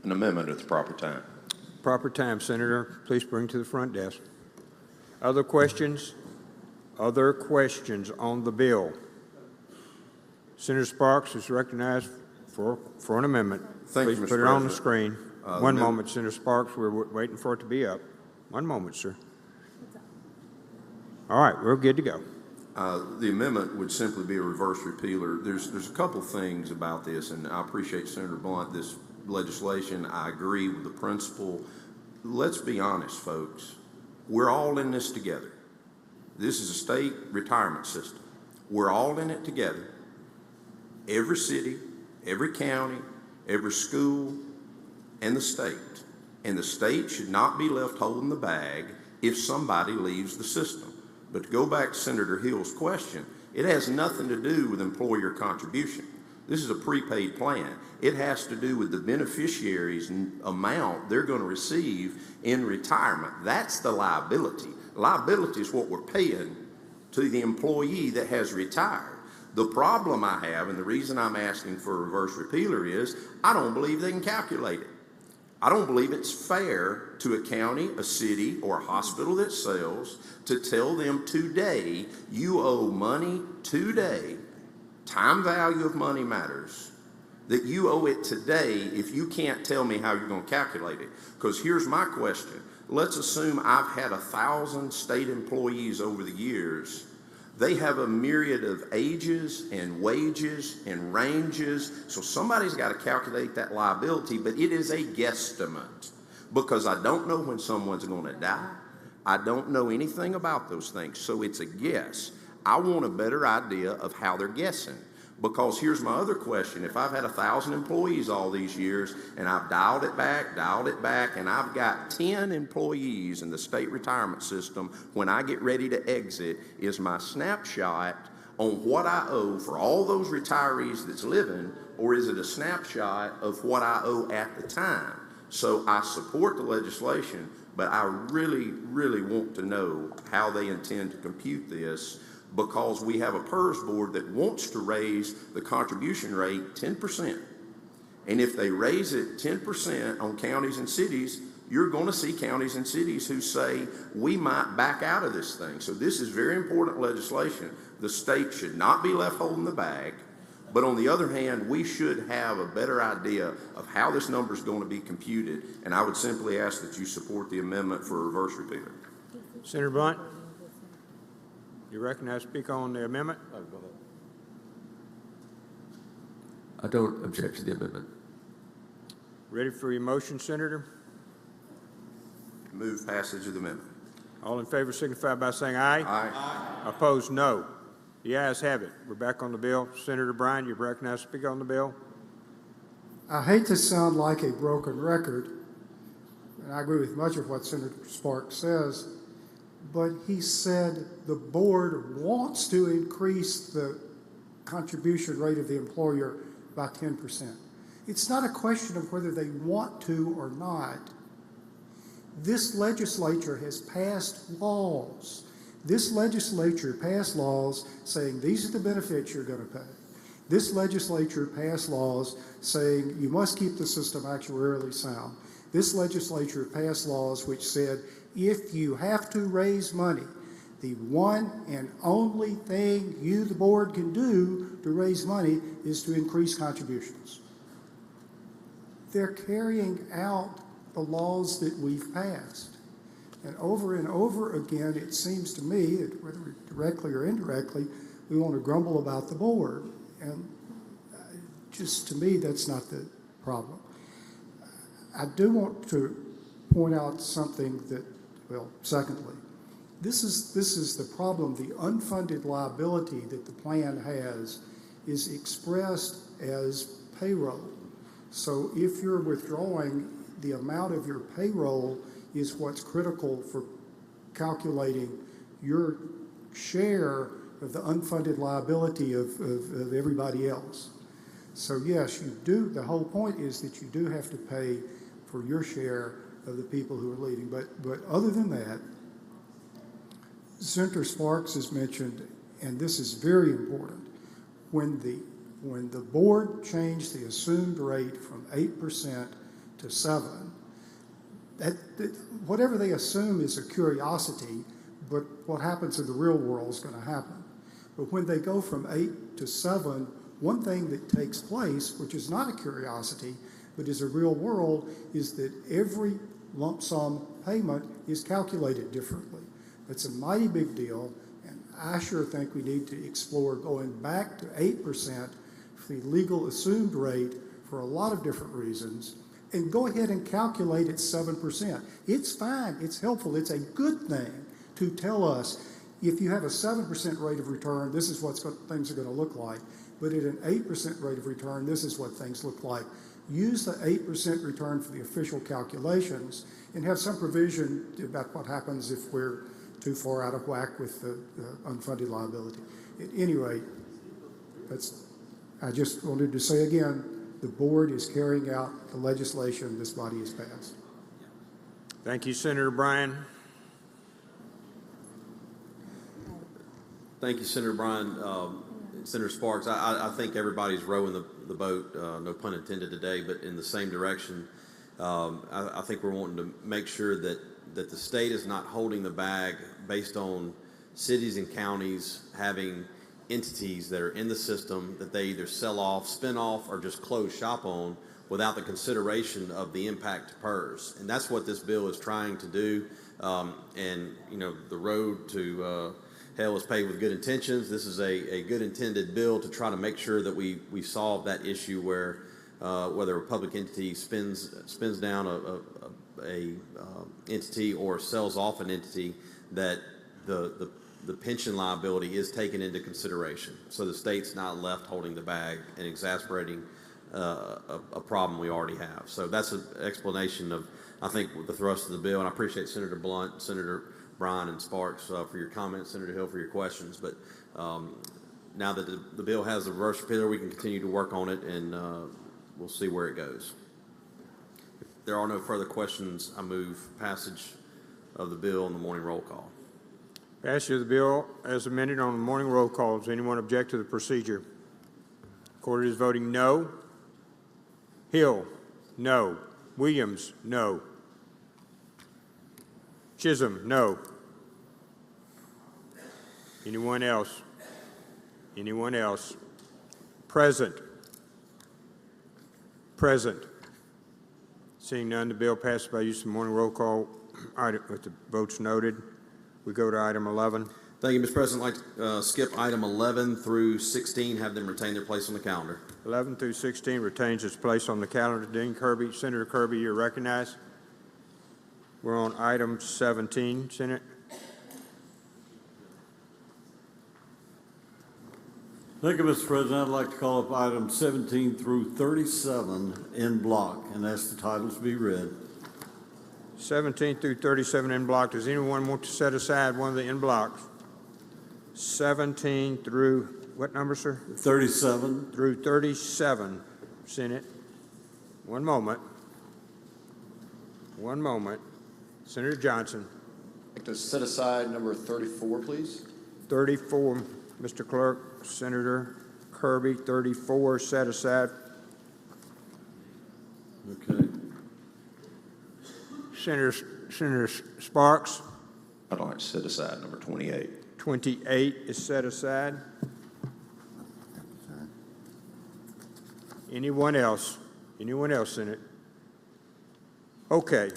An amendment at the proper time. Proper time, Senator. Please bring to the front desk. Other questions? Other questions on the bill? Senator Sparks is recognized for an amendment. Thank you, Please Mr. put it on the President. screen. One moment, Senator Sparks. We're waiting for it to be up. One moment, sir. All right, we're good to go. The amendment would simply be a reverse repealer. There's a couple things about this, and I appreciate Senator Blunt, this legislation. I agree with the principle. Let's be honest, folks. We're all in this together. This is a state retirement system. We're all in it together. Every city, every county, every school, and the state. And the state should not be left holding the bag if somebody leaves the system. But to go back to Senator Hill's question, it has nothing to do with employer contribution. This is a prepaid plan. It has to do with the beneficiaries' amount they're going to receive in retirement. That's the liability. Liability is what we're paying to the employee that has retired. The problem I have, and the reason I'm asking for a reverse repealer, is I don't believe they can calculate it. I don't believe it's fair to a county, a city, or a hospital that sells to tell them today, you owe money today. Time value of money matters. That you owe it today if you can't tell me how you're going to calculate it. Because here's my question. Let's assume I've had 1,000 state employees over the years. They have a myriad of ages and wages and ranges. So somebody's got to calculate that liability, but it is a guesstimate because I don't know when someone's going to die. I don't know anything about those things. So it's a guess. I want a better idea of how they're guessing. Because here's my other question. If I've had 1,000 employees all these years and I've dialed it back, and I've got 10 employees in the state retirement system, when I get ready to exit, is my snapshot on what I owe for all those retirees that's living, or is it a snapshot of what I owe at the time? So I support the legislation, but I really, really want to know how they intend to compute this, because we have a PERS board that wants to raise the contribution rate 10%. And if they raise it 10% on counties and cities, you're going to see counties and cities who say, we might back out of this thing. So this is very important legislation. The state should not be left holding the bag. But on the other hand, we should have a better idea of how this number is going to be computed. And I would simply ask that you support the amendment for a reverse repealer. Senator Blunt, you recognize to speak on the amendment? I don't object to the amendment. Ready for your motion, Senator? Move passage of the amendment. All in favor signify by saying aye. Aye. Opposed, no. The ayes have it. We're back on the bill. Senator Bryan, you recognize to speak on the bill? I hate to sound like a broken record, and I agree with much of what Senator Sparks says, but he said the board wants to increase the contribution rate of the employer by 10%. It's not a question of whether they want to or not. This legislature has passed laws. This legislature passed laws saying these are the benefits you're going to pay. This legislature passed laws saying you must keep the system actuarially sound. This legislature passed laws which said if you have to raise money, the one and only thing you, the board, can do to raise money is to increase contributions. They're carrying out the laws that we've passed. And over again, it seems to me that whether directly or indirectly, we want to grumble about the board. And just to me, that's not the problem. I do want to point out something that, well, secondly, this is the problem. The unfunded liability that the plan has is expressed as payroll. So if you're withdrawing, the amount of your payroll is what's critical for calculating your share of the unfunded liability of everybody else. So yes, you do, the whole point is that you do have to pay for your share of the people who are leaving. But other than that, Senator Sparks has mentioned, and this is very important, when the board changed the assumed rate from 8% to 7%, whatever they assume is a curiosity, but what happens in the real world is going to happen. But when they go from 8 to 7, one thing that takes place, which is not a curiosity, but is a real world, is that every lump sum payment is calculated differently. It's a mighty big deal, and I sure think we need to explore going back to 8% for the legal assumed rate for a lot of different reasons, and go ahead and calculate at 7%. It's fine, it's helpful, it's a good thing to tell us if you have a 7% rate of return, this is what things are going to look like. But at an 8% rate of return, this is what things look like. Use the 8% return for the official calculations and have some provision about what happens if we're too far out of whack with the unfunded liability. At any rate, I just wanted to say again, the board is carrying out the legislation this body has passed. Thank you, Senator Bryan. Thank you, Senator Bryan. Senator Sparks, I think everybody's rowing the boat, no pun intended today, but in the same direction. I think we're wanting to make sure that the state is not holding the bag based on cities and counties having entities that are in the system that they either sell off, spin off, or just close shop on without the consideration of the impact to PERS. And that's what this bill is trying to do. And, you know, the road to hell is paved with good intentions. This is a good intended bill to try to make sure that we solve that issue where whether a public entity spins down a entity or sells off an entity, that the pension liability is taken into consideration. So the state's not left holding the bag and exasperating a problem we already have. So that's an explanation of, I think, the thrust of the bill. And I appreciate Senator Blunt, Senator Bryan, and Sparks for your comments, Senator Hill for your questions. But now that the bill has the reverse repealer, we can continue to work on it, and we'll see where it goes. If there are no further questions, I move passage of the bill on the morning roll call. Passage of the bill as amended on the morning roll call. Does anyone object to the procedure? Court is voting no. Hill, no. Williams, no. Chisholm, no. Anyone else? Anyone else? Present. Present. Seeing none, the bill passes by use of the morning roll call. Item with the votes noted. We go to item 11. Thank you, Mr. President. I'd like to skip item 11 through 16, have them retain their place on the calendar. 11 through 16 retains its place on the calendar. Dean Kirby, Senator Kirby, you're recognized. We're on item 17, Senate. Thank you, Mr. President. I'd like to call up items 17 through 37 in block and ask the titles to be read. 17 through 37 in block. Does anyone want to set aside one of the in blocks? 17 through, what number, sir? 37. Through 37, Senate. One moment. One moment. Senator Johnson. I'd like to set aside number 34, please. 34, Mr. Clerk. Senator Kirby, 34, set aside. Okay. Senator Sparks. I'd like to set aside number 28. 28 is set aside. Anyone else? Anyone else in it? Okay.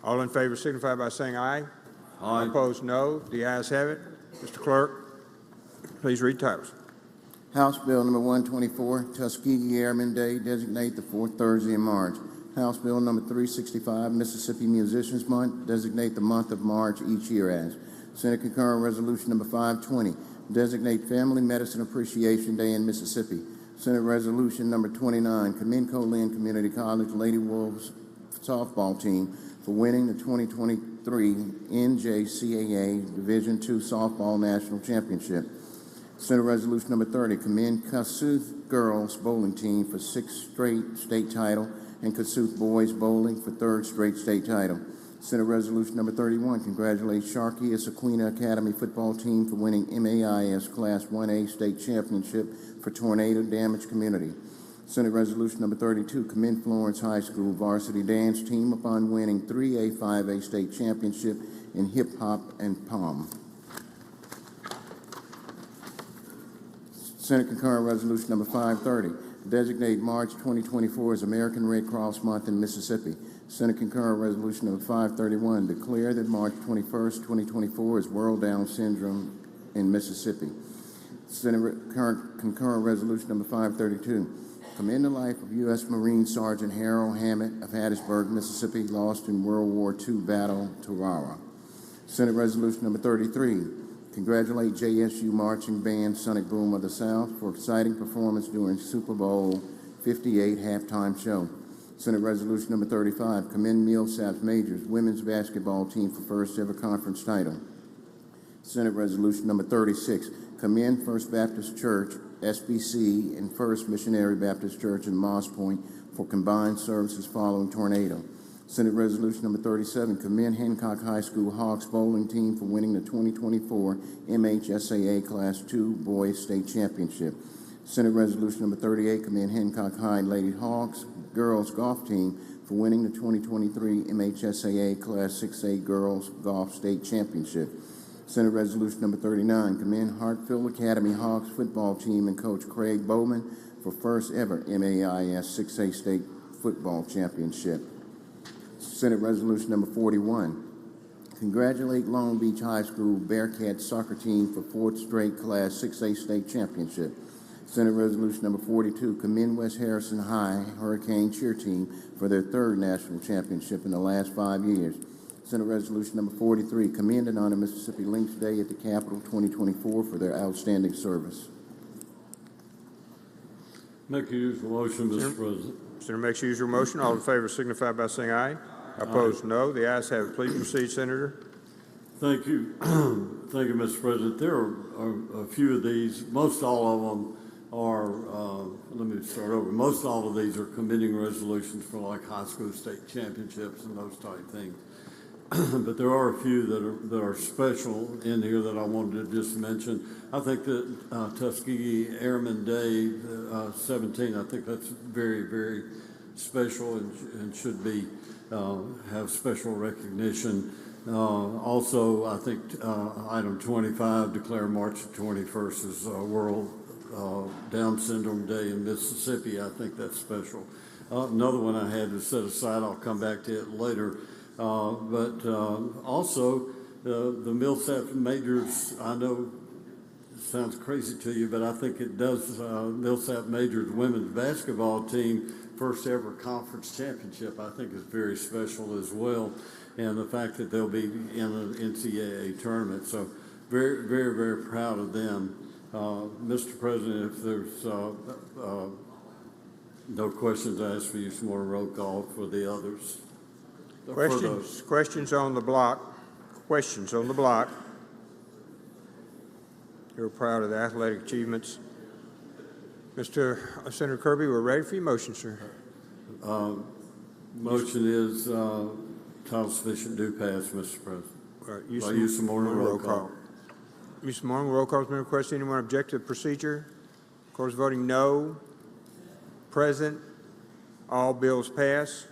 All in favor signify by saying aye. Aye. Opposed, no. The ayes have it. Mr. Clerk, please read titles. House Bill number 124, Tuskegee Airmen Day, designate the fourth Thursday in March. House Bill number 365, Mississippi Musicians Month, designate the month of March each year as. Senate Concurrent Resolution number 520, designate Family Medicine Appreciation Day in Mississippi. Senate Resolution number 29, commend Colin Community College Lady Wolves softball team for winning the 2023 NJCAA Division II Softball National Championship. Senate Resolution number 30, commend Kossuth Girls Bowling Team for 6th straight state title and Kossuth Boys Bowling for 3rd straight state title. Senate Resolution number 31, congratulate Sharkey Essequina Academy Football Team for winning MAIS Class 1A State Championship for Tornado Damaged Community. Senate Resolution number 32, commend Florence High School Varsity Dance Team upon winning 3A, 5A State Championship in Hip Hop and Pom. Senate Concurrent Resolution number 530, designate March 2024 as American Red Cross Month in Mississippi. Senate Concurrent Resolution number 531, declare that March 21st, 2024 is World Down Syndrome in Mississippi. Senate Concurrent Resolution number 532, commend the life of U.S. Marine Sergeant Harold Hammett of Hattiesburg, Mississippi, lost in World War II Battle Tarawa. Senate Resolution number 33, congratulate JSU Marching Band Sonic Boom of the South for exciting performance during Super Bowl 58 halftime show. Senate Resolution number 35, commend Millsaps Majors Women's Basketball Team for first ever conference title. Senate Resolution number 36, commend First Baptist Church, SBC, and First Missionary Baptist Church in Moss Point for combined services following tornado. Senate Resolution number 37, commend Hancock High School Hawks Bowling Team for winning the 2024 MHSAA Class II Boys State Championship. Senate Resolution number 38, commend Hancock High Lady Hawks Girls Golf Team for winning the 2023 MHSAA Class 6A Girls Golf State Championship. Senate Resolution number 39, commend Hartfield Academy Hawks Football Team and Coach Craig Bowman for first ever MAIS 6A State Football Championship. Senate Resolution number 41, congratulate Long Beach High School Bearcats Soccer Team for 4th straight Class 6A State Championship. Senate Resolution number 42, commend West Harrison High Hurricane Cheer Team for their 3rd national championship in the last 5 years. Senate Resolution number 43, commend and honor Mississippi Links Day at the Capitol 2024 for their outstanding service. Make a usual motion, Mr. President. Senator makes usual motion. All in favor signify by saying aye. Opposed, no. The ayes have it. Please proceed, Senator. Thank you. Thank you, Mr. President. There are a few of these. Most all of them are, let me start over. Most all of these are commending resolutions for like high school state championships and those type things. But there are a few that are special in here that I wanted to just mention. I think that Tuskegee Airmen Day 17, I think that's very, very special and should be have special recognition. Also, I think item 25, declare March 21st as World Down Syndrome Day in Mississippi. I think that's special. Another one I had to set aside, I'll come back to it later. But also, the Millsap Majors, I know it sounds crazy to you, but I think it does. Millsap Majors women's basketball team, first ever conference championship, I think is very special as well. And the fact that they'll be in an NCAA tournament. So very, very, very proud of them. Mr. President, if there's no questions, I ask for you some more roll call for the others. Questions on the block. Questions on the block. You're proud of the athletic achievements. Senator Kirby, we're ready for your motion, sir. Motion is title sufficient do pass, Mr. President. By use of morning roll call. Use of morning roll call has been requested. Anyone object to the procedure? Court is voting no. Present. All bills pass.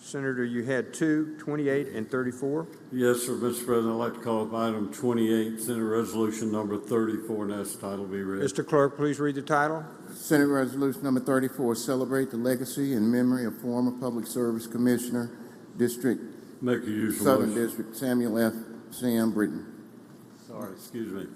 Senator, you had 2, 28, and 34. Yes, sir, Mr. President. I'd like to call up item 28, Senate Resolution number 34, and ask the title be read. Mr. Clerk, please read the title. Senate Resolution number 34, celebrate the legacy and memory of former Public Service Commissioner, District Make a usual Southern motion. District, Samuel F. Sam Britton. Sorry, excuse me.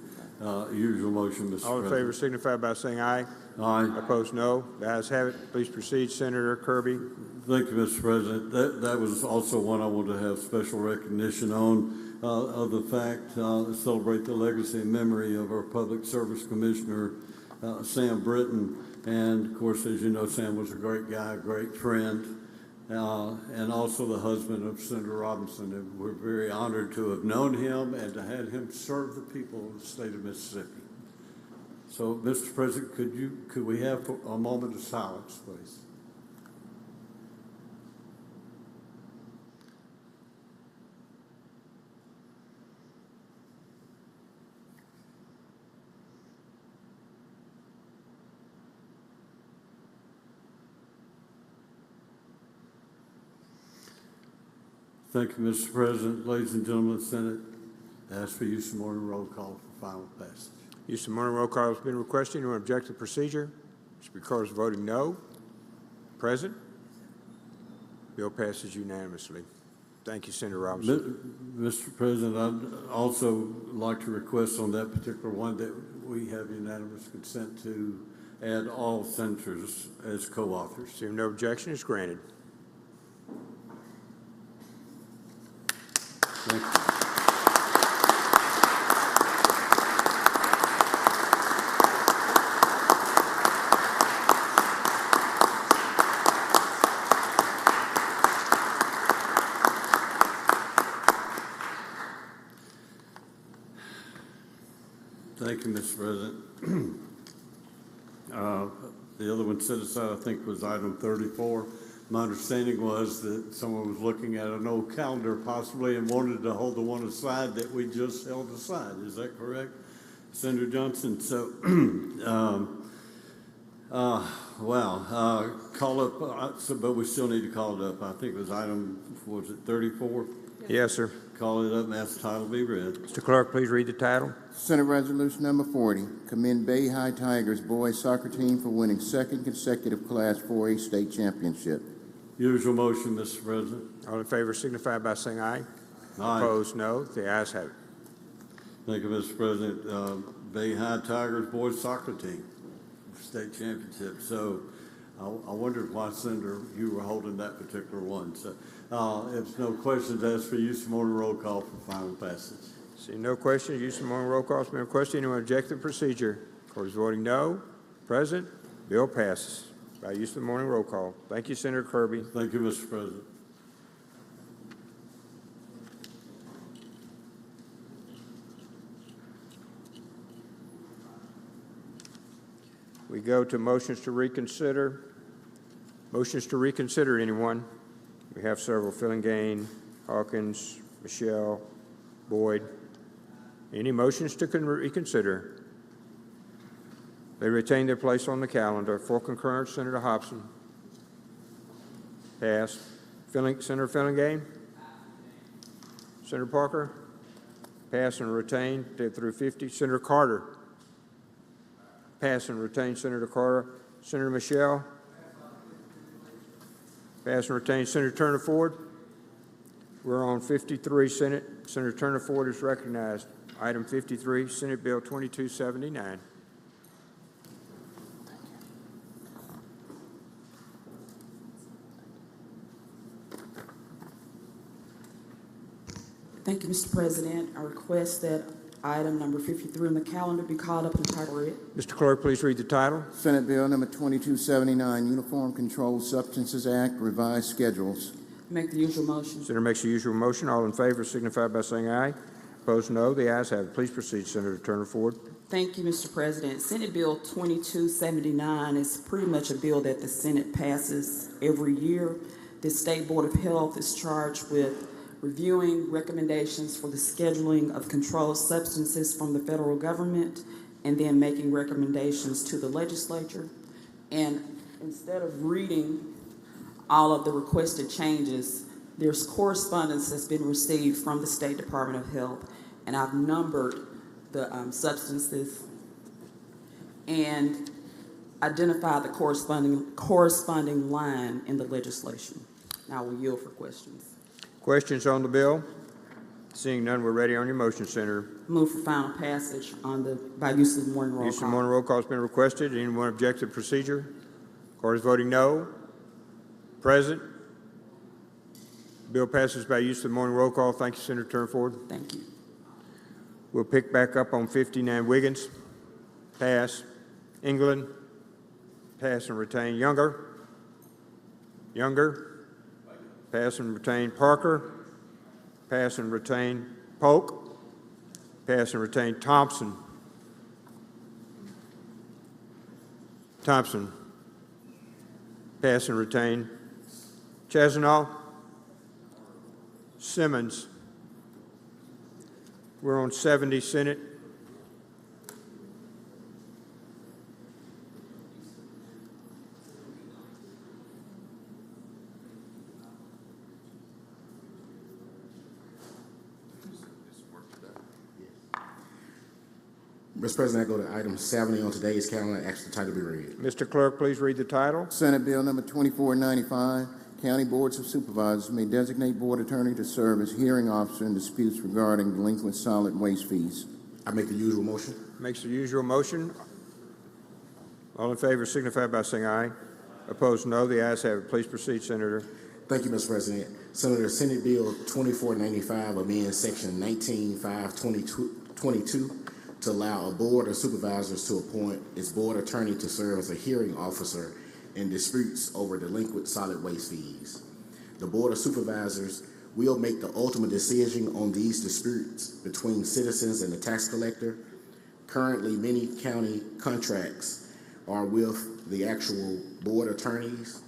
Usual motion, Mr. President. All in favor signify by saying aye. Aye. Opposed, no. The ayes have it. Please proceed, Senator Kirby. Thank you, Mr. President. That was also one I wanted to have special recognition on, of the fact, to celebrate the legacy and memory of our Public Service Commissioner, Sam Britton. And of course, as you know, Sam was a great guy, a great friend, and also the husband of Senator Robinson. And we're very honored to have known him and to have him serve the people of the state of Mississippi. So, Mr. President, could we have a moment of silence, please? Thank you, Mr. President. Ladies and gentlemen of the Senate, I ask for use of morning roll call for final passage. Use of morning roll call has been requested. Anyone object to the procedure? Mr. Carter is voting no. Present. Bill passes unanimously. Thank you, Senator Robinson. Mr. President, I'd also like to request on that particular one that we have unanimous consent to add all senators as co-authors. Seeing no objection, is granted. Thank you. Thank you, Mr. President. The other one set aside, I think, was item 34. My understanding was that someone was looking at an old calendar possibly and wanted to hold the one aside that we just held aside. Is that correct, Senator Johnson? So, call up, but we still need to call it up. I think it was item, was it 34? Yes, sir. Call it up and ask the title be read. Mr. Clerk, please read the title. Senate Resolution number 40, commend Bay High Tigers boys soccer team for winning second consecutive Class 4A state championship. Usual motion, Mr. President. All in favor signify by saying aye. Aye. Opposed, no. The ayes have it. Thank you, Mr. President. Bay High Tigers boys soccer team, state championship. So I wondered why, Senator, you were holding that particular one. So if no questions, ask for use of morning roll call for final passage. See no questions. Use of morning roll call has been requested. Anyone object to the procedure? Court is voting no. Present. Bill passes by use of the morning roll call. Thank you, Senator Kirby. Thank you, Mr. President. We go to motions to reconsider. Motions to reconsider, anyone? We have several. Fillingain, Hawkins, Michelle, Boyd. Any motions to reconsider? They retain their place on the calendar. For concurrence, Senator Hobson. Passed. Senator Fillingain? Senator Parker? Pass and retain through 50. Senator Carter? Pass and retain Senator Carter. Senator Michelle? Pass and retain Senator Turner Ford. We're on 53, Senate. Senator Turner Ford is recognized. Item 53, Senate Bill 2279. Thank you, Mr. President. I request that item number 53 on the calendar be called up and title read. Mr. Clerk, please read the title. Senate Bill number 2279, Uniform Controlled Substances Act, revised schedules. Make the usual motion. Senator makes the usual motion. All in favor signify by saying aye. Opposed, no. The ayes have it. Please proceed, Senator Turner Ford. Thank you, Mr. President. Senate Bill 2279 is pretty much a bill that the Senate passes every year. The State Board of Health is charged with reviewing recommendations for the scheduling of controlled substances from the federal government and then making recommendations to the legislature. And instead of reading all of the requested changes, there's correspondence that's been received from the State Department of Health, and I've numbered the substances and identify the corresponding line in the legislation. Now we'll yield for questions. Questions on the bill? Seeing none, we're ready on your motion, Senator. Move for final passage by use of the morning roll Use of call. morning roll call has been requested. Anyone object to the procedure? Court is voting no. Present. Bill passes by use of the morning roll call. Thank you, Senator Turnford. Thank you. We'll pick back up on 59 Wiggins. Pass. England. Pass and retain. Younger. Pass and retain. Parker. Pass and retain. Polk. Pass and retain. Thompson. Pass and retain. Chazanal. Simmons. We're on 70, Senate. Mr. President, I go to item 70 on today's calendar and ask the title be read. Mr. Clerk, please read the title. Senate Bill number 2495, county boards of supervisors may designate board attorney to serve as hearing officer in disputes regarding delinquent solid waste fees. I make the usual motion. Makes the usual motion. All in favor signify by saying aye. Opposed, no. The ayes have it. Please proceed, Senator. Thank you, Mr. President. Senator, Senate Bill 2495 amends Section 19.522 to allow a board of supervisors to appoint its board attorney to serve as a hearing officer in disputes over delinquent solid waste fees. The Board of Supervisors will make the ultimate decision on these disputes between citizens and the tax collector. Currently, many county contracts are with the actual board attorneys.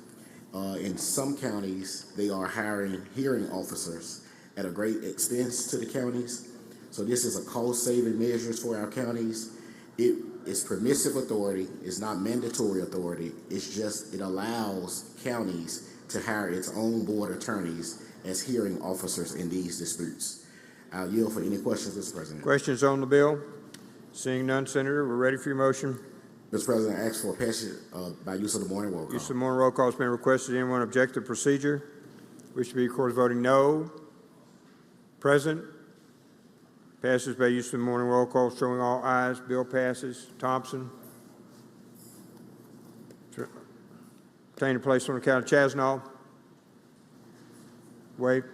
In some counties, they are hiring hearing officers at a great expense to the counties. So this is a cost-saving measures for our counties. It is permissive authority. It's not mandatory authority. It's just it allows counties to hire its own board attorneys as hearing officers in these disputes. I'll yield for any questions, Mr. President. Questions on the bill? Seeing none, Senator, we're ready for your motion. Mr. President, I ask for passage by use of the morning roll call. Use of the morning roll call has been requested. Anyone object to procedure? Wish to be recorded as voting no. Present. Passes by use of the morning roll call, showing all ayes. Bill passes. Thompson. Obtain a place on the count of Chazanal. Wade.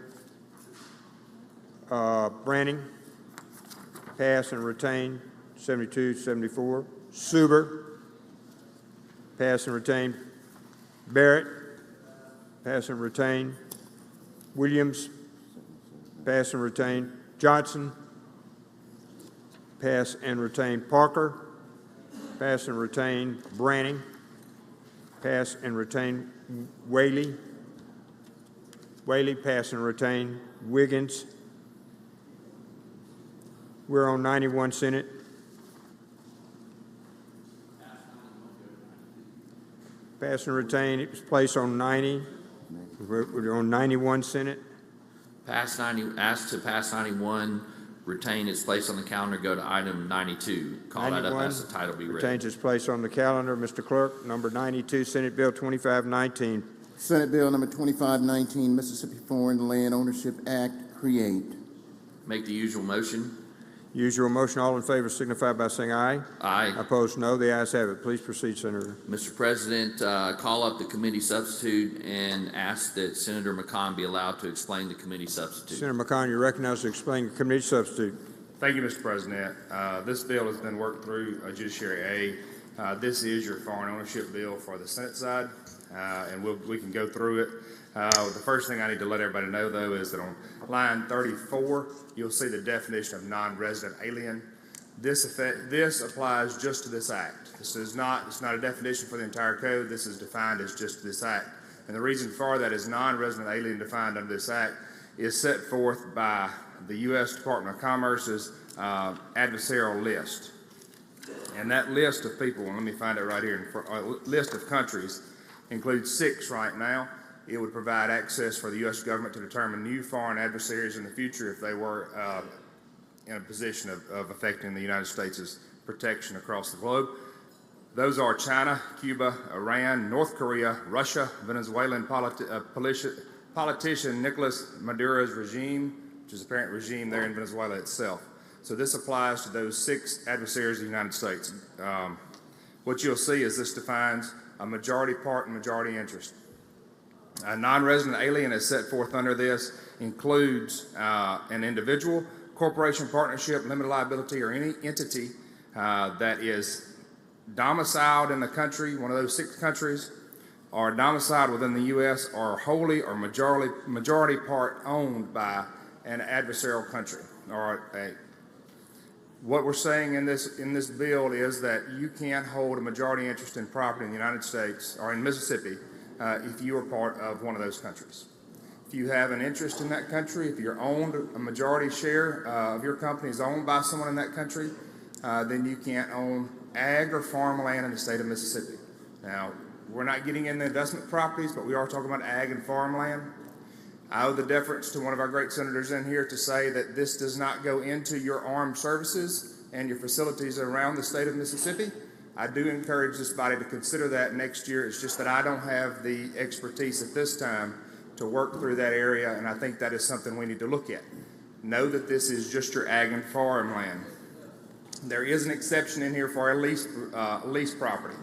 Branning. Pass and retain. 72, 74. Suber. Pass and retain. Barrett. Pass and retain. Williams. Pass and retain. Johnson. Pass and retain. Parker. Pass and retain. Branning. Pass and retain. Whaley. Pass and retain. Wiggins. We're on 91, Senate. Pass and retain. It was placed on 90. We're on 91, Senate. Ask to pass 91, retain its place on the calendar, go to item 92. Call that up as the title be read. Retains its place on the calendar. Mr. Clerk, number 92, Senate Bill 2519. Senate Bill number 2519, Mississippi Foreign Land Ownership Act, create. Make the usual motion. Usual motion. All in favor signify by saying aye. Aye. Opposed, no. The ayes have it. Please proceed, Senator. Mr. President, call up the committee substitute and ask that Senator McCon be allowed to explain the committee substitute. Senator McCon, you're recognized to explain the committee substitute. Thank you, Mr. President. This bill has been worked through Judiciary A. This is your foreign ownership bill for the Senate side, and we can go through it. The first thing I need to let everybody know, though, is that on line 34, you'll see the definition of non-resident alien. This applies just to this act. This is not, it's not a definition for the entire code. This is defined as just this act. And the reason for that is non-resident alien defined under this act is set forth by the U.S. Department of Commerce's adversarial list. And that list of people, let me find it right here, list of countries includes 6 right now. It would provide access for the U.S. government to determine new foreign adversaries in the future if they were in a position of affecting the United States' protection across the globe. Those are China, Cuba, Iran, North Korea, Russia, Venezuelan politician Nicolas Maduro's regime, which is a parent regime there in Venezuela itself. So this applies to those 6 adversaries of the United States. What you'll see is this defines a majority part and majority interest. A non-resident alien as set forth under this includes an individual, corporation, partnership, limited liability, or any entity that is domiciled in the country, one of those 6 countries, or domiciled within the U.S., or wholly or majority part owned by an adversarial country. What we're saying in this bill is that you can't hold a majority interest in property in the United States or in Mississippi if you are part of one of those countries. If you have an interest in that country, if you're owned, a majority share of your company is owned by someone in that country, then you can't own ag or farmland in the state of Mississippi. Now, we're not getting into investment properties, but we are talking about ag and farmland. I owe the deference to one of our great senators in here to say that this does not go into your armed services and your facilities around the state of Mississippi. I do encourage this body to consider that next year. It's just that I don't have the expertise at this time to work through that area, and I think that is something we need to look at. Know that this is just your ag and farmland. There is an exception in here for a lease property.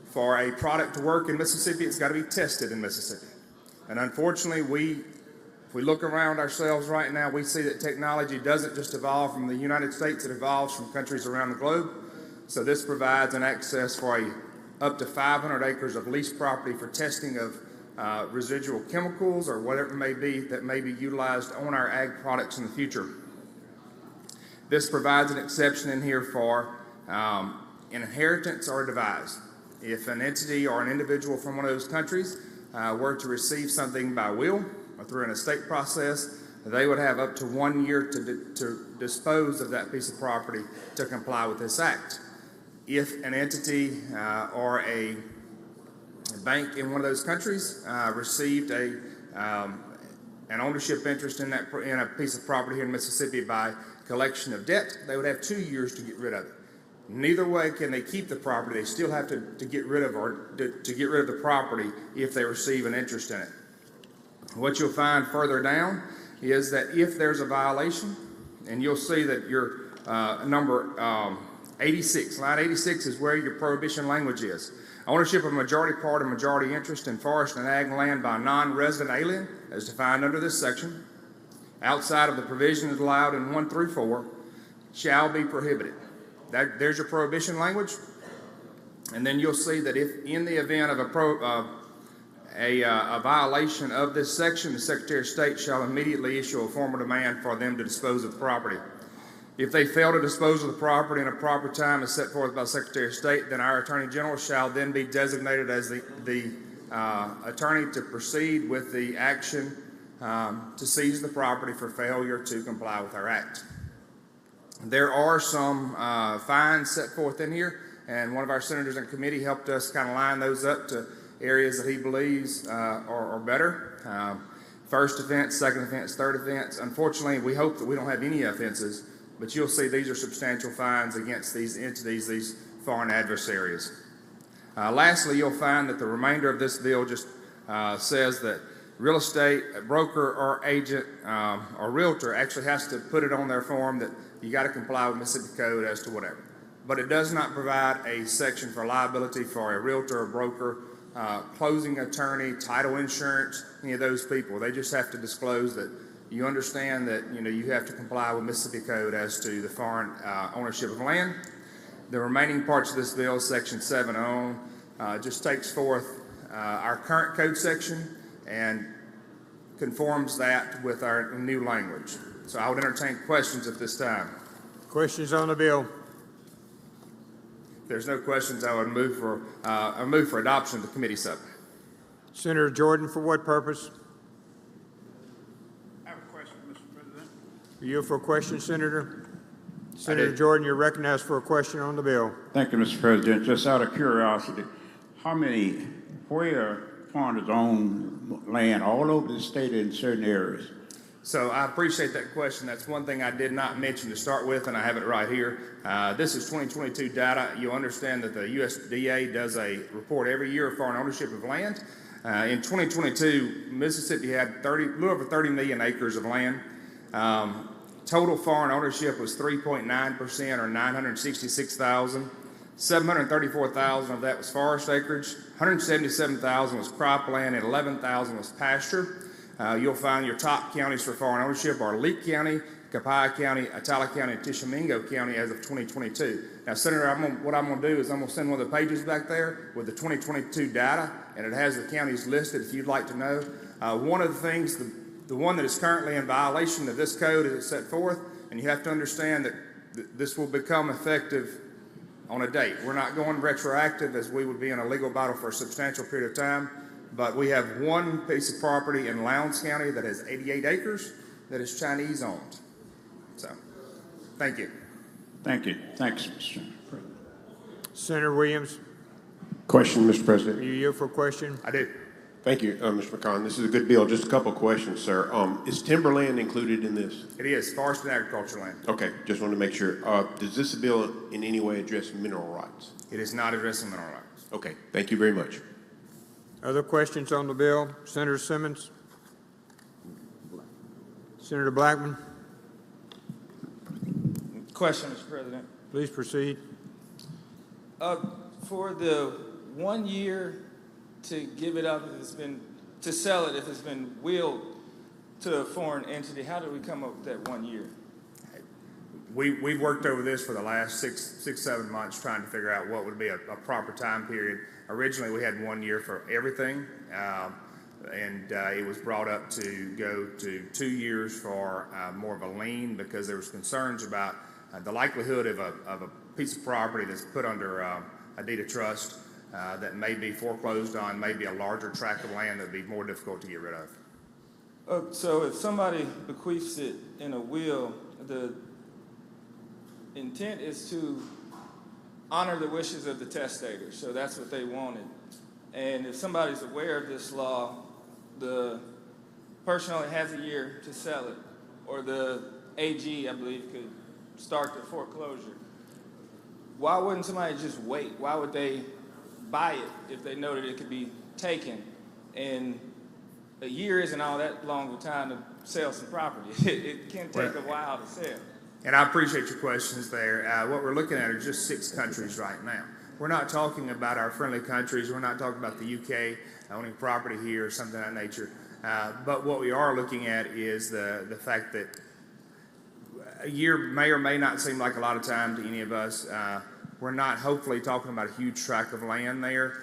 For a product to work in Mississippi, it's got to be tested in Mississippi. And unfortunately, if we look around ourselves right now, we see that technology doesn't just evolve from the United States, it evolves from countries around the globe. So this provides an access for up to 500 acres of leased property for testing of residual chemicals or whatever it may be that may be utilized on our ag products in the future. This provides an exception in here for inheritance or devise. If an entity or an individual from one of those countries were to receive something by will or through an estate process, they would have up to 1 year to dispose of that piece of property to comply with this act. If an entity or a bank in one of those countries received an ownership interest in a piece of property here in Mississippi by collection of debt, they would have 2 years to get rid of it. Neither way can they keep the property. They still have to get rid of the property if they receive an interest in it. What you'll find further down is that if there's a violation, and you'll see that your number 86, line 86 is where your prohibition language is. Ownership of majority part or majority interest in forest and ag land by a non-resident alien, as defined under this section, outside of the provisions allowed in 1 through 4, shall be prohibited. There's your prohibition language. And then you'll see that if in the event of a violation of this section, the Secretary of State shall immediately issue a formal demand for them to dispose of the property. If they fail to dispose of the property in a proper time as set forth by the Secretary of State, then our Attorney General shall then be designated as the attorney to proceed with the action to seize the property for failure to comply with our act. There are some fines set forth in here, and one of our senators in committee helped us kind of line those up to areas that he believes are better. First offense, second offense, third offense. Unfortunately, we hope that we don't have any offenses, but you'll see these are substantial fines against these entities, these foreign adversaries. Lastly, you'll find that the remainder of this bill just says that real estate broker or agent or realtor actually has to put it on their form that you got to comply with Mississippi Code as to whatever. But it does not provide a section for liability for a realtor or broker, closing attorney, title insurance, any of those people. They just have to disclose that you understand that you have to comply with Mississippi Code as to the foreign ownership of land. The remaining parts of this bill, Section 7 on, just takes forth our current code section and conforms that with our new language. So I would entertain questions at this time. Questions on the bill? there's no questions, I would move for adoption of the committee sub. Senator Jordan, for what purpose? I have a question, Mr. President. Are you for a question, Senator? Senator Jordan, you're recognized for a question on the bill. Thank you, Mr. President. Just out of curiosity, where foreigners own land all over the state in certain areas? So I appreciate that question. That's one thing I did not mention to start with, and I have it right here. This is 2022 data. You'll understand that the USDA does a report every year of foreign ownership of land. In 2022, Mississippi had a little over 30 million acres of land. Total foreign ownership was 3.9%, or 966,000. 734,000 of that was forest acreage. 177,000 was cropland, and 11,000 was pasture. You'll find your top counties for foreign ownership are Leake County, Copiah County, Atala County, and Tishomingo County as of 2022. Now, Senator, what I'm going to do is I'm going to send one of the pages back there with the 2022 data, and it has the counties listed if you'd like to know. One of the things, the one that is currently in violation of this code is set forth, and you have to understand that this will become effective on a date. We're not going retroactive, as we would be in a legal battle for a substantial period of time, but we have one piece of property in Lowndes County that has 88 acres that is Chinese owned. So, thank you. Thank you. Thanks, Mr. President. Senator Williams, Question, Mr. President. are you here for a question? I do. Thank you, Mr. McCon. This is a good bill. Just a couple of questions, sir. Is timberland included in this? It is forest and agriculture land. Okay, just wanted to make sure. Does this bill in any way address mineral rights? It is not addressing mineral rights. Okay, thank you very much. Other questions on the bill? Senator Simmons? Senator Blackman? Question, Mr. President. Please proceed. For the 1 year to give it up, to sell it if it's been willed to a foreign entity, how did we come up with that 1 year? We've worked over this for the last six, 7 months trying to figure out what would be a proper time period. Originally, we had 1 year for everything, and it was brought up to go to 2 years for more of a lien because there was concerns about the likelihood of a piece of property that's put under a deed of trust that may be foreclosed on, may be a larger tract of land that would be more difficult to get rid of. So if somebody bequeaths it in a will, the intent is to honor the wishes of the testator, so that's what they wanted. And if somebody's aware of this law, the person only has a year to sell it, or the AG, I believe, could start the foreclosure. Why wouldn't somebody just wait? Why would they buy it if they know that it could be taken? And a year isn't all that long of a time to sell some property. It can take a while to sell. And I appreciate your questions there. What we're looking at are just 6 countries right now. We're not talking about our friendly countries. We're not talking about the UK owning property here or something of that nature. But what we are looking at is the fact that a year may or may not seem like a lot of time to any of us. We're not hopefully talking about a huge tract of land there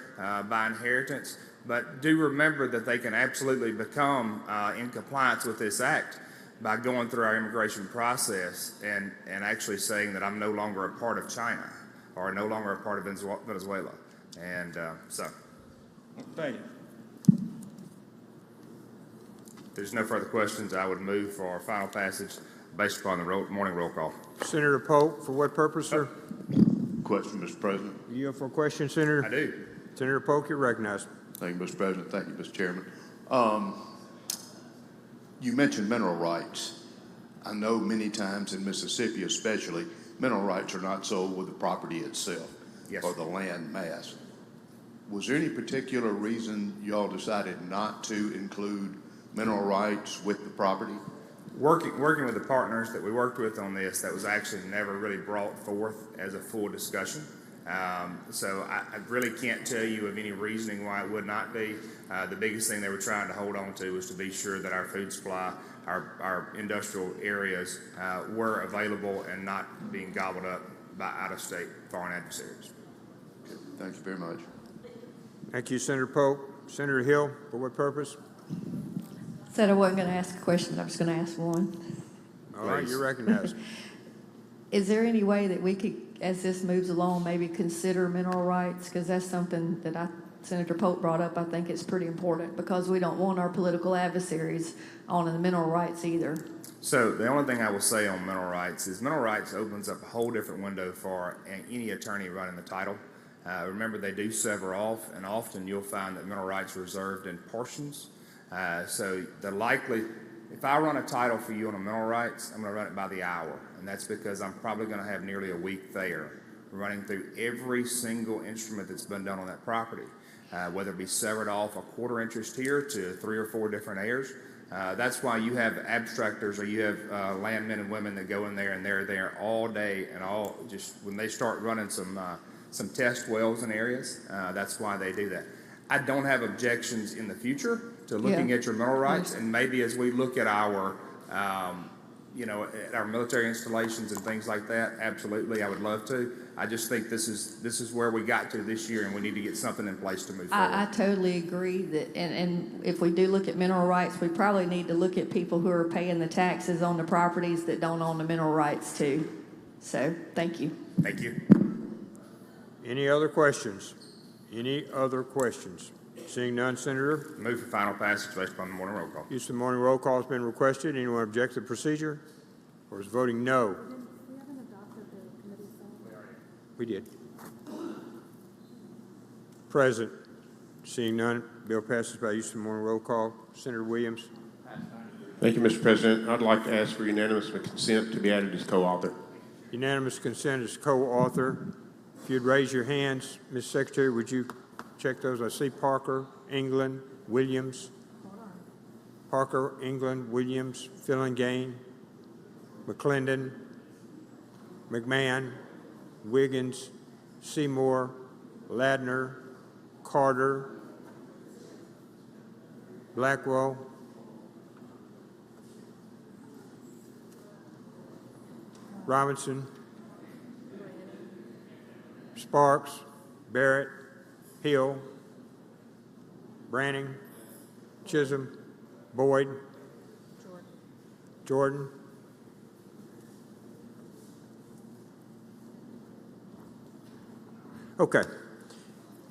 by inheritance. But do remember that they can absolutely become in compliance with this act by going through our immigration process and actually saying that I'm no longer a part of China or no longer a part of Venezuela. And so. Thank you. If there's no further questions, I would move for our final passage based upon the morning roll call. Senator Polk, for what purpose, sir? Question, Mr. President. Are you here for a question, Senator? I do. Senator Polk, you're recognized. Thank you, Mr. President. Thank you, Mr. Chairman. You mentioned mineral rights. I know many times in Mississippi especially, mineral rights are not sold with the property itself or the land mass. Was there any particular reason y'all decided not to include mineral rights with the property? Working with the partners that we worked with on this, that was actually never really brought forth as a full discussion. So I really can't tell you of any reasoning why it would not be. The biggest thing they were trying to hold on to was to be sure that our food supply, our industrial areas were available and not being gobbled up by out-of-state foreign adversaries. Thank you very much. Thank you, Senator Polk. Senator Hill, for what purpose? Said I wasn't going to ask a question. I was going to ask one. All right, you're recognized. Is there any way that we could as this moves along, maybe consider mineral rights? Because that's something that Senator Pope brought up. I think it's pretty important because we don't want our political adversaries on the mineral rights either. So the only thing I will say on mineral rights is mineral rights opens up a whole different window for any attorney running the title. Remember, they do sever off, and often you'll find that mineral rights are reserved in portions. So if I run a title for you on a mineral rights, I'm going to run it by the hour, and that's because I'm probably going to have nearly a week there running through every single instrument that's been done on that property, whether it be severed off a quarter interest here to 3 or 4 different heirs. That's why you have abstractors or you have landmen and women that go in there and they're there all day and just when they start running some test wells in areas, that's why they do that. I don't have objections in the future to looking at your mineral rights, and maybe as we look at our, at our military installations and things like that, absolutely, I would love to. I just think this is where we got to this year, and we need to get something in place to move forward. I totally agree that, and if we do look at mineral rights, we probably need to look at people who are paying the taxes on the properties that don't own the mineral rights too. So, thank you. Thank you. Any other questions? Any other questions? Seeing none, Senator. Move for final passage based upon the morning roll call. Use of the morning roll call has been requested. Anyone object to the procedure? Or is voting no? We did. Present. Seeing none, bill passes by use of the morning roll call. Senator Williams. Thank you, Mr. President. I'd like to ask for unanimous consent to be added as co-author. Unanimous consent as co-author. If you'd raise your hands, Ms. Secretary, would you check those? I see Parker, England, Williams. Parker, England, Williams, Fillingain, McClendon, McMahon, Wiggins, Seymour, Ladner, Carter, Blackwell, Robinson, Sparks, Barrett, Hill, Branning, Chisholm, Boyd, Jordan. Okay.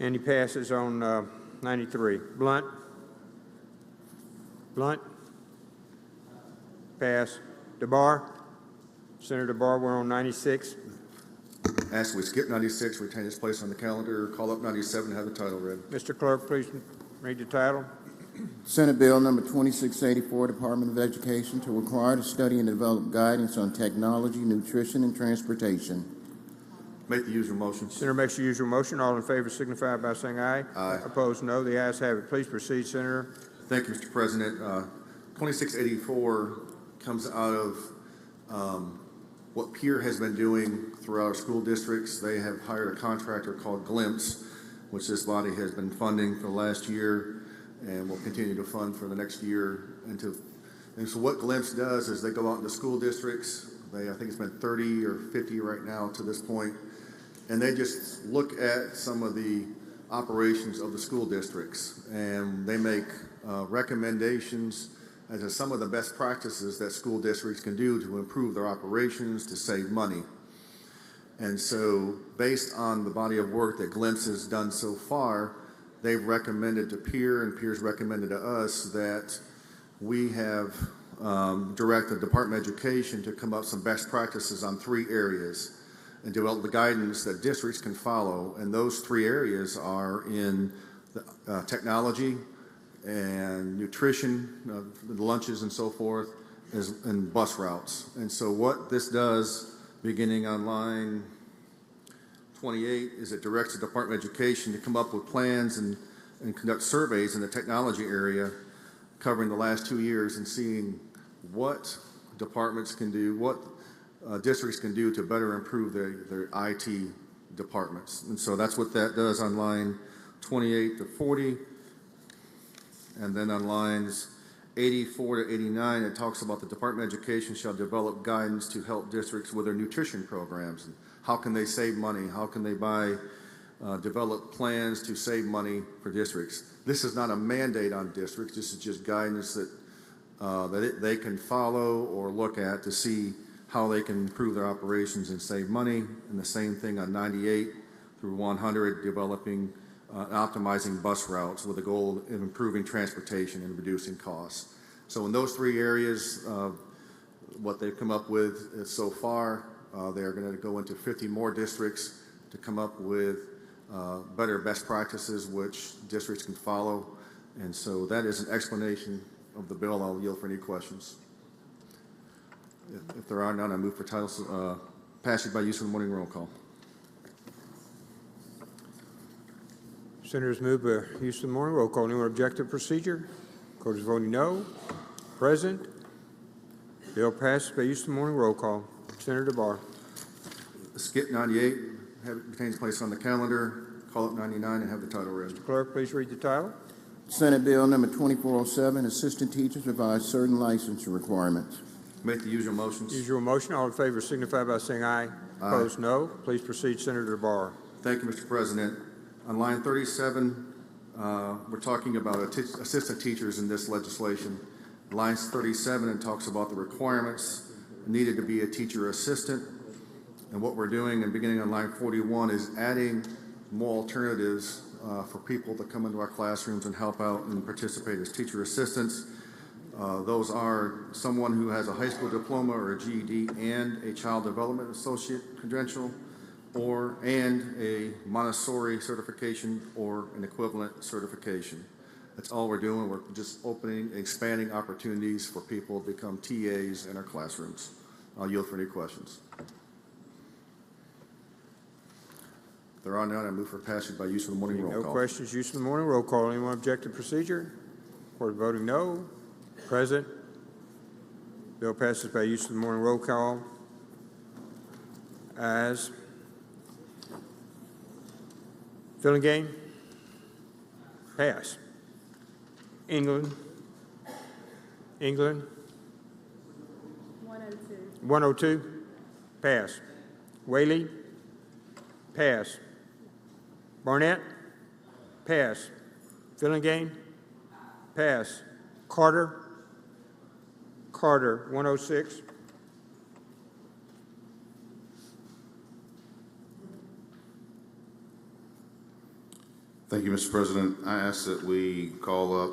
And he passes on 93. Blunt. Blunt. Pass. DeBar. Senator DeBar, we're on 96. Ask we skip 96, retain its place on the calendar, call up 97, have the title read. Mr. Clerk, please read the title. Senate Bill number 2684, Department of Education to require to study and develop guidance on technology, nutrition, and transportation. Make the usual motion. Senator makes the usual motion. All in favor signify by saying aye. Aye. Opposed, no. The ayes have it. Please proceed, Senator. Thank you, Mr. President. 2684 comes out of what PEER has been doing throughout our school districts. They have hired a contractor called Glimpse, which this body has been funding for the last year and will continue to fund for the next year. And so what Glimpse does is they go out into school districts. I think it's been 30 or 50 right now to this point, and they just look at some of the operations of the school districts, and they make recommendations as to some of the best practices that school districts can do to improve their operations, to save money. And so based on the body of work that Glimpse has done so far, they've recommended to PEER, and PEER's recommended to us that we have direct the Department of Education to come up with some best practices on 3 areas and develop the guidance that districts can follow. And those 3 areas are in technology and nutrition, lunches and so forth, and bus routes. And so what this does, beginning on line 28, is it directs the Department of Education to come up with plans and conduct surveys in the technology area covering the last 2 years and seeing what departments can do, what districts can do to better improve their IT departments. And so that's what that does on line 28 to 40. And then on lines 84 to 89, it talks about the Department of Education shall develop guidance to help districts with their nutrition programs. And how can they save money? How can they develop plans to save money for districts? This is not a mandate on districts. This is just guidance that they can follow or look at to see how they can improve their operations and save money. And the same thing on 98 through 100, developing optimizing bus routes with the goal of improving transportation and reducing costs. So in those three areas, what they've come up with is so far, they're going to go into 50 more districts to come up with better best practices which districts can follow. And so that is an explanation of the bill. I'll yield for any questions. If there are none, I move for title passage by use of the morning roll call. Senators move by use of the morning roll call. Anyone object to procedure? Court is voting no. Present. Bill passes by use of the morning roll call. Senator DeBar. Skip 98, have it retains place on the calendar. Call up 99 and have the title read. Mr. Clerk, please read the title. Senate Bill number 2407, Assistant Teachers Revise Certain Licensure Requirements. Make the usual motions. Usual motion. All in favor signify by saying aye. Aye. Opposed, no. Please proceed, Senator DeBar. Thank you, Mr. President. On line 37, we're talking about assistant teachers in this legislation. Line 37 and talks about the requirements needed to be a teacher assistant. And what we're doing, and beginning on line 41, is adding more alternatives for people to come into our classrooms and help out and participate as teacher assistants. Those are someone who has a high school diploma or a GED and a child development associate credential, and a Montessori certification or an equivalent certification. That's all we're doing. We're just opening, expanding opportunities for people to become TAs in our classrooms. I'll yield for any questions. If there are none, I move for passage by use of the morning roll call. No questions. Use of the morning roll call. Anyone object to procedure? Court voting no. Present. Bill passes by use of the morning roll call. As Fillingane, pass. England, 102, pass. Whaley, pass. Barnett, pass. Fillingane, pass. Carter, 106. Thank you, Mr. President. I ask that we call up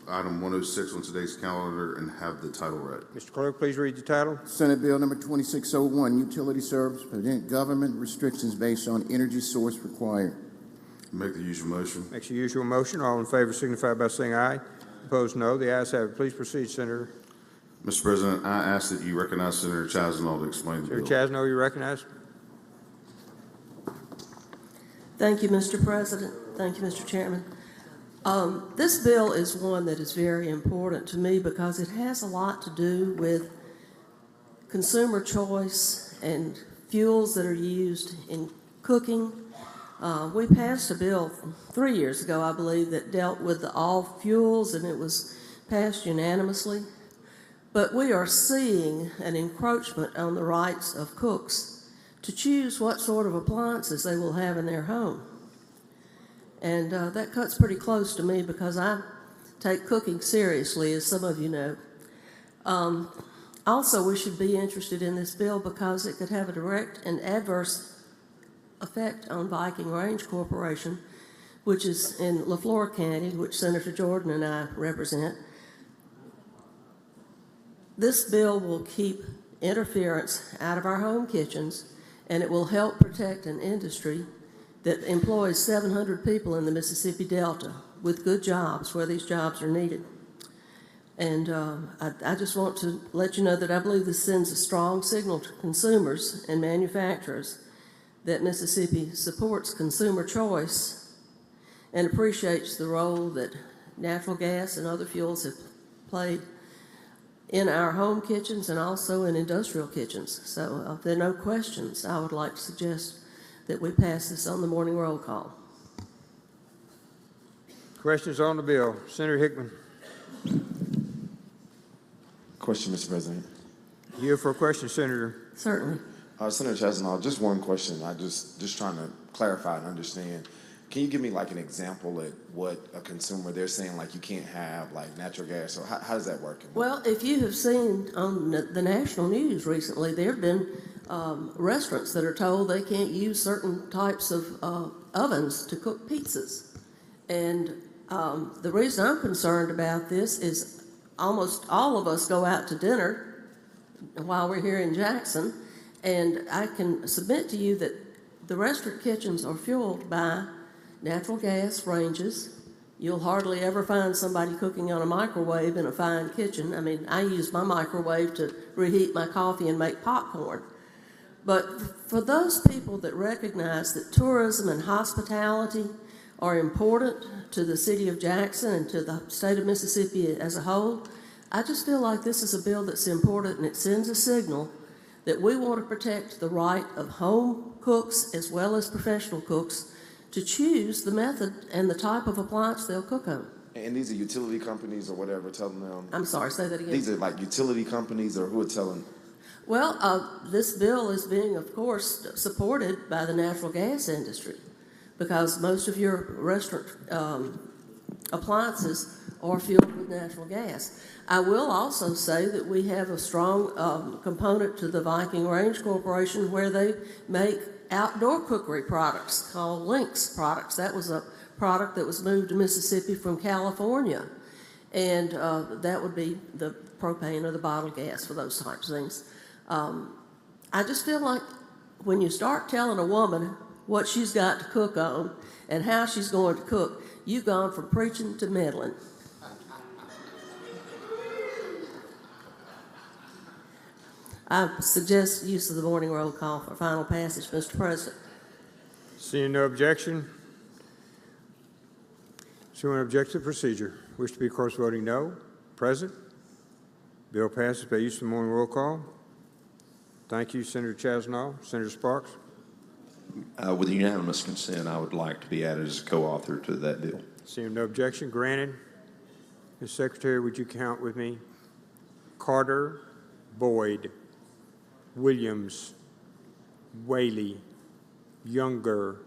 item 106 on today's calendar and have the title read. Mr. Clerk, please read the title. Senate Bill number 2601, Utility Service Prevent Government Restrictions Based on Energy Source Required. Make the usual motion. Makes the usual motion. All in favor signify by saying aye. Opposed, no. The ayes have it. Please proceed, Senator. Mr. President, I ask that you recognize Senator Chasnow to explain the bill. Senator Chasnow, you recognize? Thank you, Mr. President. Thank you, Mr. Chairman. This bill is one that is very important to me because it has a lot to do with consumer choice and fuels that are used in cooking. We passed a bill 3 years ago, I believe, that dealt with the all fuels, and it was passed unanimously. But we are seeing an encroachment on the rights of cooks to choose what sort of appliances they will have in their home. And that cuts pretty close to me because I take cooking seriously, as some of you know. Also, we should be interested in this bill because it could have a direct and adverse effect on Viking Range Corporation, which is in LaFleur County, which Senator Jordan and I represent. This bill will keep interference out of our home kitchens, and it will help protect an industry that employs 700 people in the Mississippi Delta with good jobs where these jobs are needed. And I just want to let you know that I believe this sends a strong signal to consumers and manufacturers that Mississippi supports consumer choice and appreciates the role that natural gas and other fuels have played in our home kitchens and also in industrial kitchens. So if there are no questions, I would like to suggest that we pass this on the morning roll call. Questions on the bill. Senator Hickman. Question, Mr. President. You for a question, Senator. Certainly. Senator Chasnow, just one question. I just trying to clarify and understand. Can you give me like an example of what a consumer, they're saying like you can't have like natural gas? So how does that work? Well, if you have seen on the national news recently, there have been restaurants that are told they can't use certain types of ovens to cook pizzas. And the reason I'm concerned about this is almost all of us go out to dinner while we're here in Jackson, and I can submit to you that the restaurant kitchens are fueled by natural gas ranges. You'll hardly ever find somebody cooking on a microwave in a fine kitchen. I mean, I use my microwave to reheat my coffee and make popcorn. But for those people that recognize that tourism and hospitality are important to the city of Jackson and to the state of Mississippi as a whole, I just feel like this is a bill that's important, and it sends a signal that we want to protect the right of home cooks as well as professional cooks to choose the method and the type of appliance they'll cook on. And these are utility companies or whatever telling them? I'm sorry, say that again. These are like utility companies or who are telling? Well, this bill is being, of course, supported by the natural gas industry because most of your restaurant appliances are fueled with natural gas. I will also say that we have a strong component to the Viking Range Corporation where they make outdoor cookery products called Lynx products. That was a product that was moved to Mississippi from California. And that would be the propane or the bottled gas for those types of things. I just feel like when you start telling a woman what she's got to cook on and how she's going to cook, you've gone from preaching to meddling. I suggest use of the morning roll call for final passage, Mr. President. Seeing no objection, seeing no objection to procedure, wish to be, of course, voting no. Present. Bill passes by use of the morning roll call. Thank you, Senator Chasnow. Senator Sparks. With unanimous consent, I would like to be added as a co-author to that bill. Seeing no objection, granted. Ms. Secretary, would you count with me? Carter, Boyd, Williams, Whaley, Younger,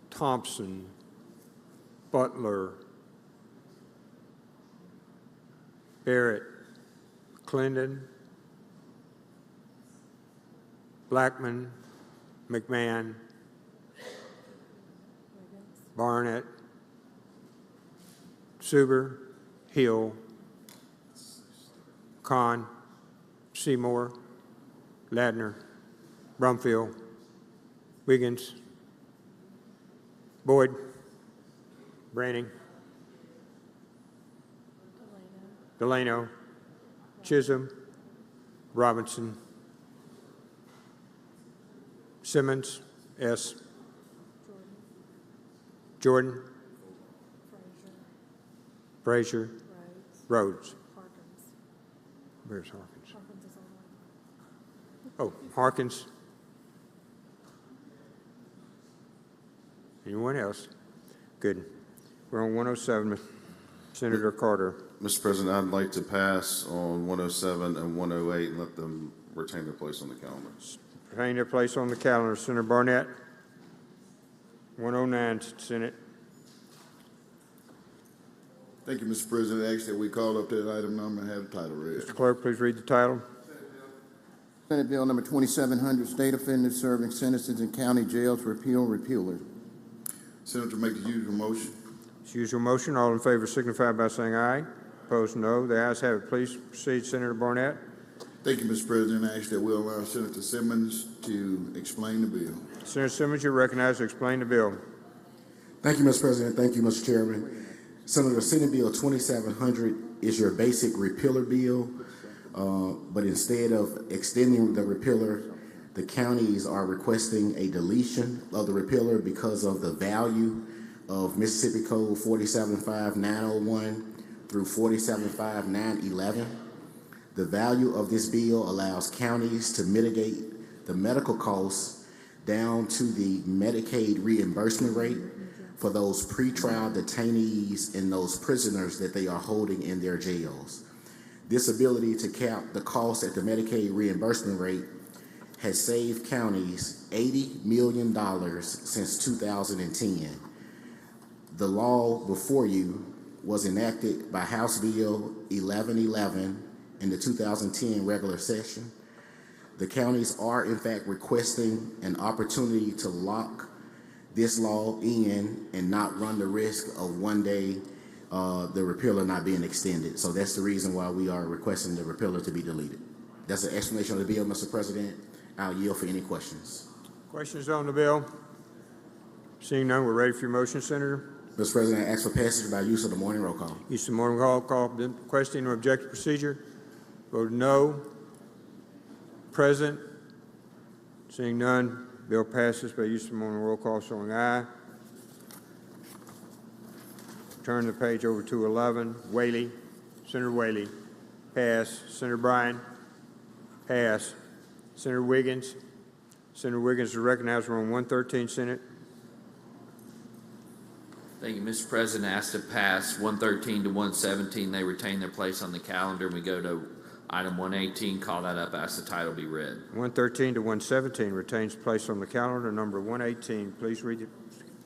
Thompson, Butler, Barrett, Clendon, Blackman, McMahon, Barnett, Suber, Hill, Kahn, Seymour, Ladner, Brumfield, Wiggins, Boyd, Branning, Delano, Chisholm, Robinson, Simmons, S. Jordan, Frazier, Rhodes. Where's Harkins? Oh, Harkins. Anyone else? Good. We're on 107, Senator Carter. Mr. President, I'd like to pass on 107 and 108 and let them retain their place on the calendar. Retain their place on the calendar. Senator Barnett. 109, Senate. Thank you, Mr. President. I ask that we call up that item number and have the title read. Mr. Clerk, please read the title. Senate Bill number 2700, State Offenders Serving Sentences in County Jails, repeal, repealer. Senator, make the usual motion. As usual motion, all in favor signify by saying aye. Opposed, no. The ayes have it. Please proceed, Senator Barnett. Thank you, Mr. President. I ask that we allow Senator Simmons to explain the bill. Senator Simmons, you're recognized to explain the bill. Thank you, Mr. President. Thank you, Mr. Chairman. Senator, Senate Bill 2700 is your basic repealer bill, but instead of extending the repealer, the counties are requesting a deletion of the repealer because of the value of Mississippi Code 475901 through 475911. The value of this bill allows counties to mitigate the medical costs down to the Medicaid reimbursement rate for those pretrial detainees and those prisoners that they are holding in their jails. This ability to cap the cost at the Medicaid reimbursement rate has saved counties $80 million since 2010. The law before you was enacted by House Bill 1111 in the 2010 regular session. The counties are in fact requesting an opportunity to lock this law in and not run the risk of one day the repealer not being extended. So that's the reason why we are requesting the repealer to be deleted. That's an explanation of the bill, Mr. President. I'll yield for any questions. Questions on the bill? Seeing none, we're ready for your motion, Senator. Mr. President, I ask for passage by use of the morning roll call. Use the morning roll call. Question or objective procedure? Voted no. Present. Seeing none, bill passes by use of the morning roll call, showing aye. Turn the page over to 11. Whaley. Senator Whaley. Pass. Senator Bryan. Pass. Senator Wiggins. Senator Wiggins is recognized. We're on 113, Senate. Thank you, Mr. President. Asked to pass 113 to 117. They retain their place on the calendar. We go to item 118. Call that up. Ask the title be read. 113 to 117 retains place on the calendar. Number 118. Please read it,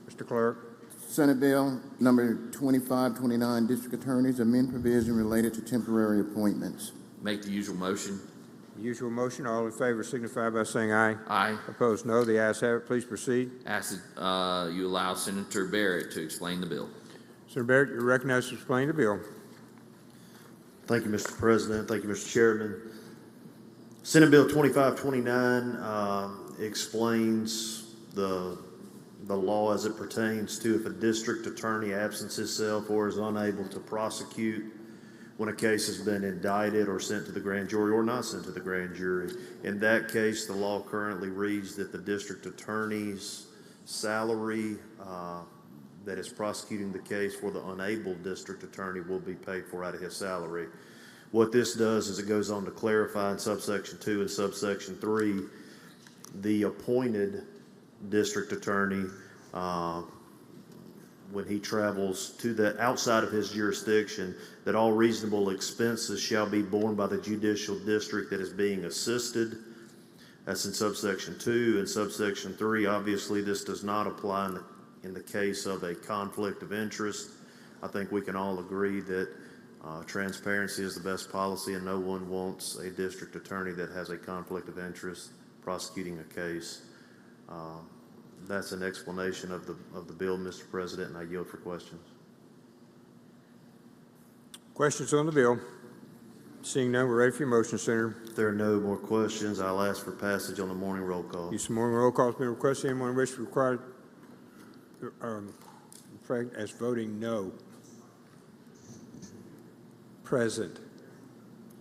Mr. Clerk. Senate Bill number 2529, District Attorneys, amend provision related to temporary appointments. Make the usual motion. Usual motion. All in favor signify by saying aye. Aye. Opposed, no. The ayes have it. Please proceed. Ask that you allow Senator Barrett to explain the bill. Senator Barrett, you're recognized to explain the bill. Thank you, Mr. President. Thank you, Mr. Chairman. Senate Bill 2529 explains the law as it pertains to if a district attorney absents himself or is unable to prosecute when a case has been indicted or sent to the grand jury or not sent to the grand jury. In that case, the law currently reads that the district attorney's salary that is prosecuting the case for the unable district attorney will be paid for out of his salary. What this does is it goes on to clarify in subsection 2 and subsection 3 the appointed district attorney when he travels to the outside of his jurisdiction, that all reasonable expenses shall be borne by the judicial district that is being assisted. That's in subsection 2. In subsection 3, obviously this does not apply in the case of a conflict of interest. I think we can all agree that transparency is the best policy, and no one wants a district attorney that has a conflict of interest prosecuting a case. That's an explanation of the bill, Mr. President, and I yield for questions. Questions on the bill? Seeing none, we're ready for your motion, Senator. If there are no more questions, I'll ask for passage on the morning roll call. Use the morning roll call has been requested. Anyone wish to require as voting no? Present.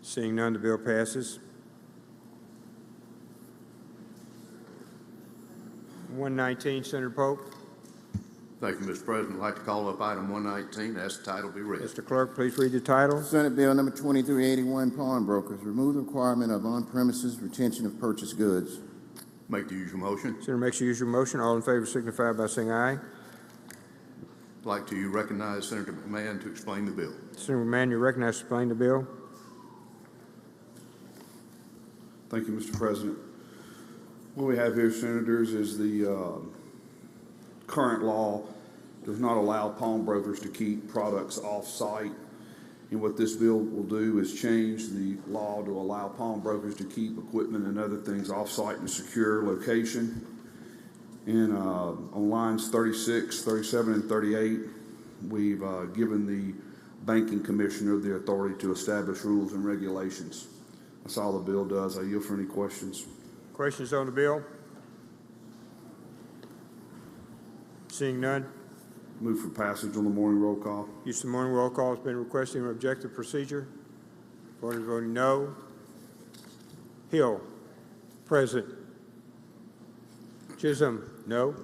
Seeing none, the bill passes. 119, Senator Pope. Thank you, Mr. President. I'd like to call up item 119. Ask the title be read. Mr. Clerk, please read the title. Senate Bill number 2381, pawnbrokers, remove the requirement of on-premises retention of purchased goods. Make the usual motion. Senator makes the usual motion. All in favor signify by saying aye. I'd like to recognize Senator McMahon to explain the bill. Senator McMahon, you're recognized to explain the bill. Thank you, Mr. President. What we have here, Senators, is the current law does not allow pawnbrokers to keep products off-site. And what this bill will do is change the law to allow pawnbrokers to keep equipment and other things off-site in a secure location. And on lines 36, 37, and 38, we've given the banking commissioner the authority to establish rules and regulations. That's all the bill does. I yield for any questions. Questions on the bill? Seeing none. Move for passage on the morning roll call. Use of the morning roll call has been requested. Objective procedure. Voters voting no. Hill. Present. Chisholm, no.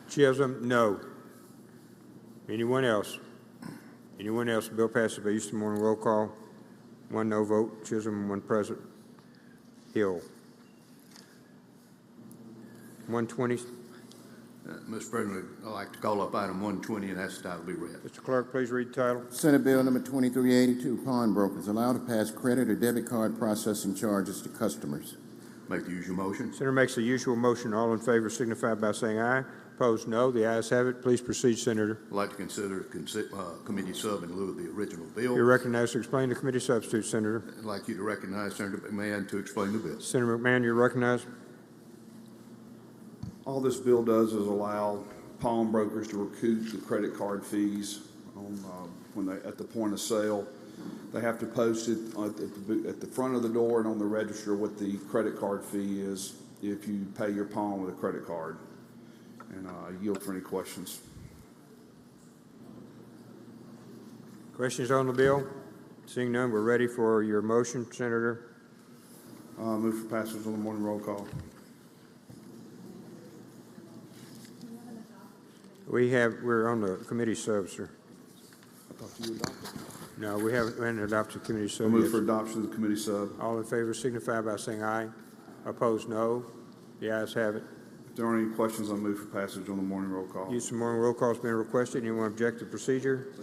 Chisholm, no. Anyone else? Anyone else? The bill passes by use of the morning roll call. 1 no vote. Chisholm, 1 present. Hill. 120. Mr. President, I'd like to call up item 120 and ask the title be read. Mr. Clerk, please read the title. Senate Bill number 2382, pawnbrokers, allow to pass credit or debit card processing charges to customers. Make the usual motion. Senator makes the usual motion. All in favor signify by saying aye. Opposed, no. The ayes have it. Please proceed, Senator. I'd like to consider committee sub in lieu of the original bill. You're recognized to explain the committee substitute, Senator. I'd like you to recognize Senator McMahon to explain the bill. Senator McMahon, you're recognized. All this bill does is allow pawnbrokers to recoup the credit card fees when they at the point of sale. They have to post it at the front of the door and on the register what the credit card fee is if you pay your pawn with a credit card. And I yield for any questions. Questions on the bill? Seeing none, we're ready for your motion, Senator. Move for passage on the morning roll call. We're on the committee sub, sir. I thought you adopted. No, we haven't adopted committee sub. I move yet. for adoption of the committee sub. All in favor signify by saying aye. Opposed, no. The ayes have it. If there aren't any questions, I'll move for passage on the morning roll call. Use of morning roll call has been requested. Anyone object to procedure?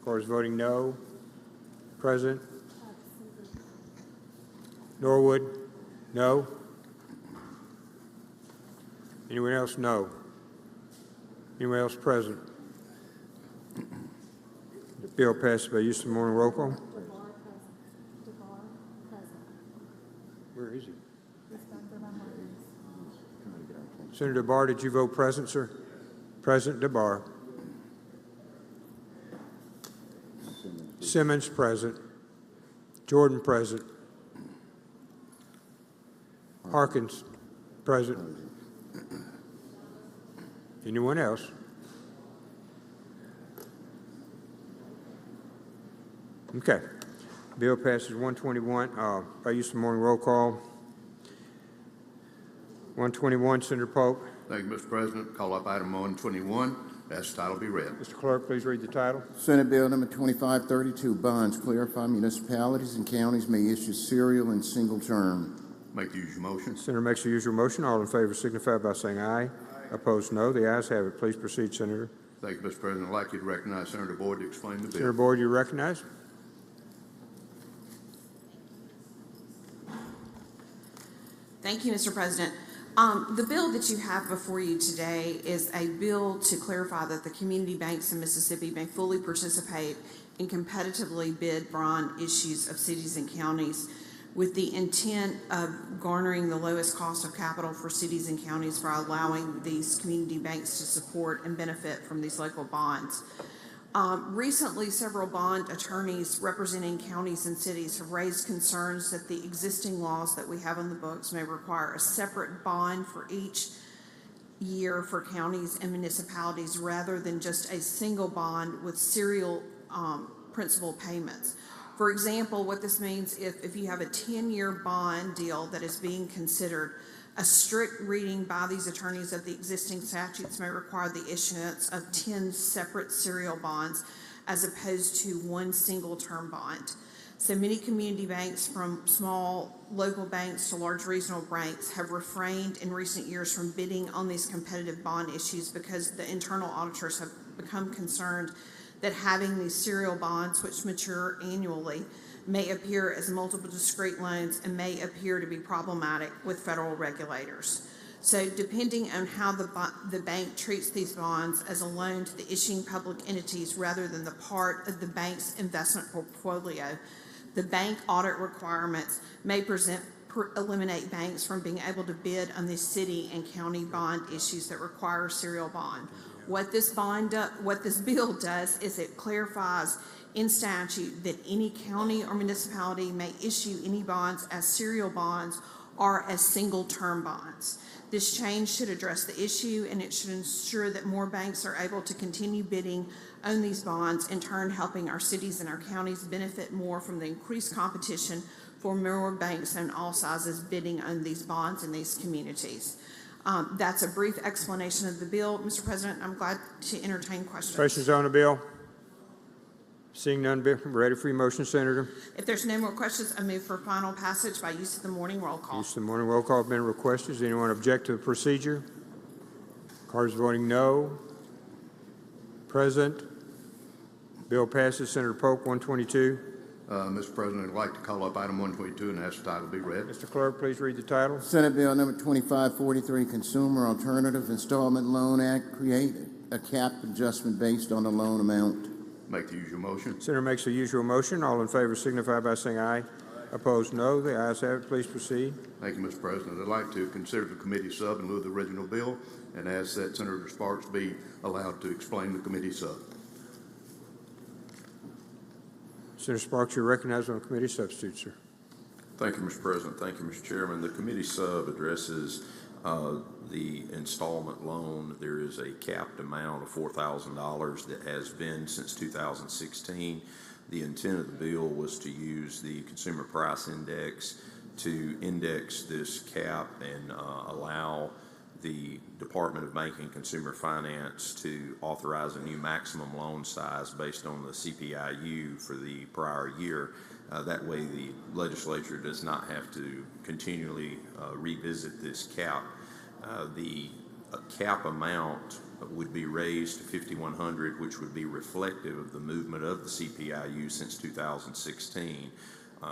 Card is voting no. Present? Norwood? No. Anyone else? No. Anyone else present? The bill passes by use of morning roll call. Where is he? Senator DeBar, did you vote present, sir? Present, DeBar. Simmons, present. Jordan, present. Harkins, present. Anyone else? Okay. Bill passes 121 by use of morning roll call. 121, Senator Polk. Thank you, Mr. President. Call up item 121. Ask the title be read. Mr. Clerk, please read the title. Senate Bill number 2532, bonds clarify municipalities and counties may issue serial and single term. Make the usual motion. Senator makes the usual motion. All in favor signify by saying aye. Opposed, no. The ayes have it. Please proceed, Senator. Thank you, Mr. President. I'd like you to recognize Senator Boyd to explain the bill. Senator Boyd, you recognize. Thank you, Mr. President. The bill that you have before you today is a bill to clarify that the community banks in Mississippi may fully participate in competitively bid bond issues of cities and counties with the intent of garnering the lowest cost of capital for cities and counties by allowing these community banks to support and benefit from these local bonds. Recently, several bond attorneys representing counties and cities have raised concerns that the existing laws that we have on the books may require a separate bond for each year for counties and municipalities rather than just a single bond with serial principal payments. For example, what this means, if you have a 10-year bond deal that is being considered, a strict reading by these attorneys of the existing statutes may require the issuance of 10 separate serial bonds as opposed to one single term bond. So many community banks, from small local banks to large regional banks, have refrained in recent years from bidding on these competitive bond issues because the internal auditors have become concerned that having these serial bonds, which mature annually, may appear as multiple discrete loans and may appear to be problematic with federal regulators. So depending on how the bank treats these bonds as a loan to the issuing public entities rather than the part of the bank's investment portfolio, the bank audit requirements may eliminate banks from being able to bid on these city and county bond issues that require a serial bond. What this bill does is it clarifies in statute that any county or municipality may issue any bonds as serial bonds or as single term bonds. This change should address the issue, and it should ensure that more banks are able to continue bidding on these bonds, in turn helping our cities and our counties benefit more from the increased competition for more banks in all sizes bidding on these bonds in these communities. That's a brief explanation of the bill. Mr. President, I'm glad to entertain questions. Questions on the bill? Seeing none, ready for your motion, Senator. If there's no more questions, I move for final passage by use of the morning roll call. Use of the morning roll call has been requested. Does anyone object to the procedure? Cards voting no. Present. Bill passes. Senator Polk, 122. Mr. President, I'd like to call up item 122 and ask the title be read. Mr. Clerk, please read the title. Senate Bill number 2543, Consumer Alternative Installment Loan Act, create a cap adjustment based on the loan amount. Make the usual motion. Senator makes the usual motion. All in favor signify by saying aye. Opposed, no. The ayes have it. Please proceed. Thank you, Mr. President. I'd like to consider the committee sub in lieu of the original bill and ask that Senator Sparks be allowed to explain the committee sub. Senator Sparks, you're recognized on the committee substitute, sir. Thank you, Mr. President. Thank you, Mr. Chairman. The committee sub addresses the installment loan. There is a capped amount of $4,000 that has been since 2016. The intent of the bill was to use the Consumer Price Index to index this cap and allow the Department of Banking and Consumer Finance to authorize a new maximum loan size based on the CPIU for the prior year. That way the legislature does not have to continually revisit this cap. The cap amount would be raised to $5,100, which would be reflective of the movement of the CPIU since 2016.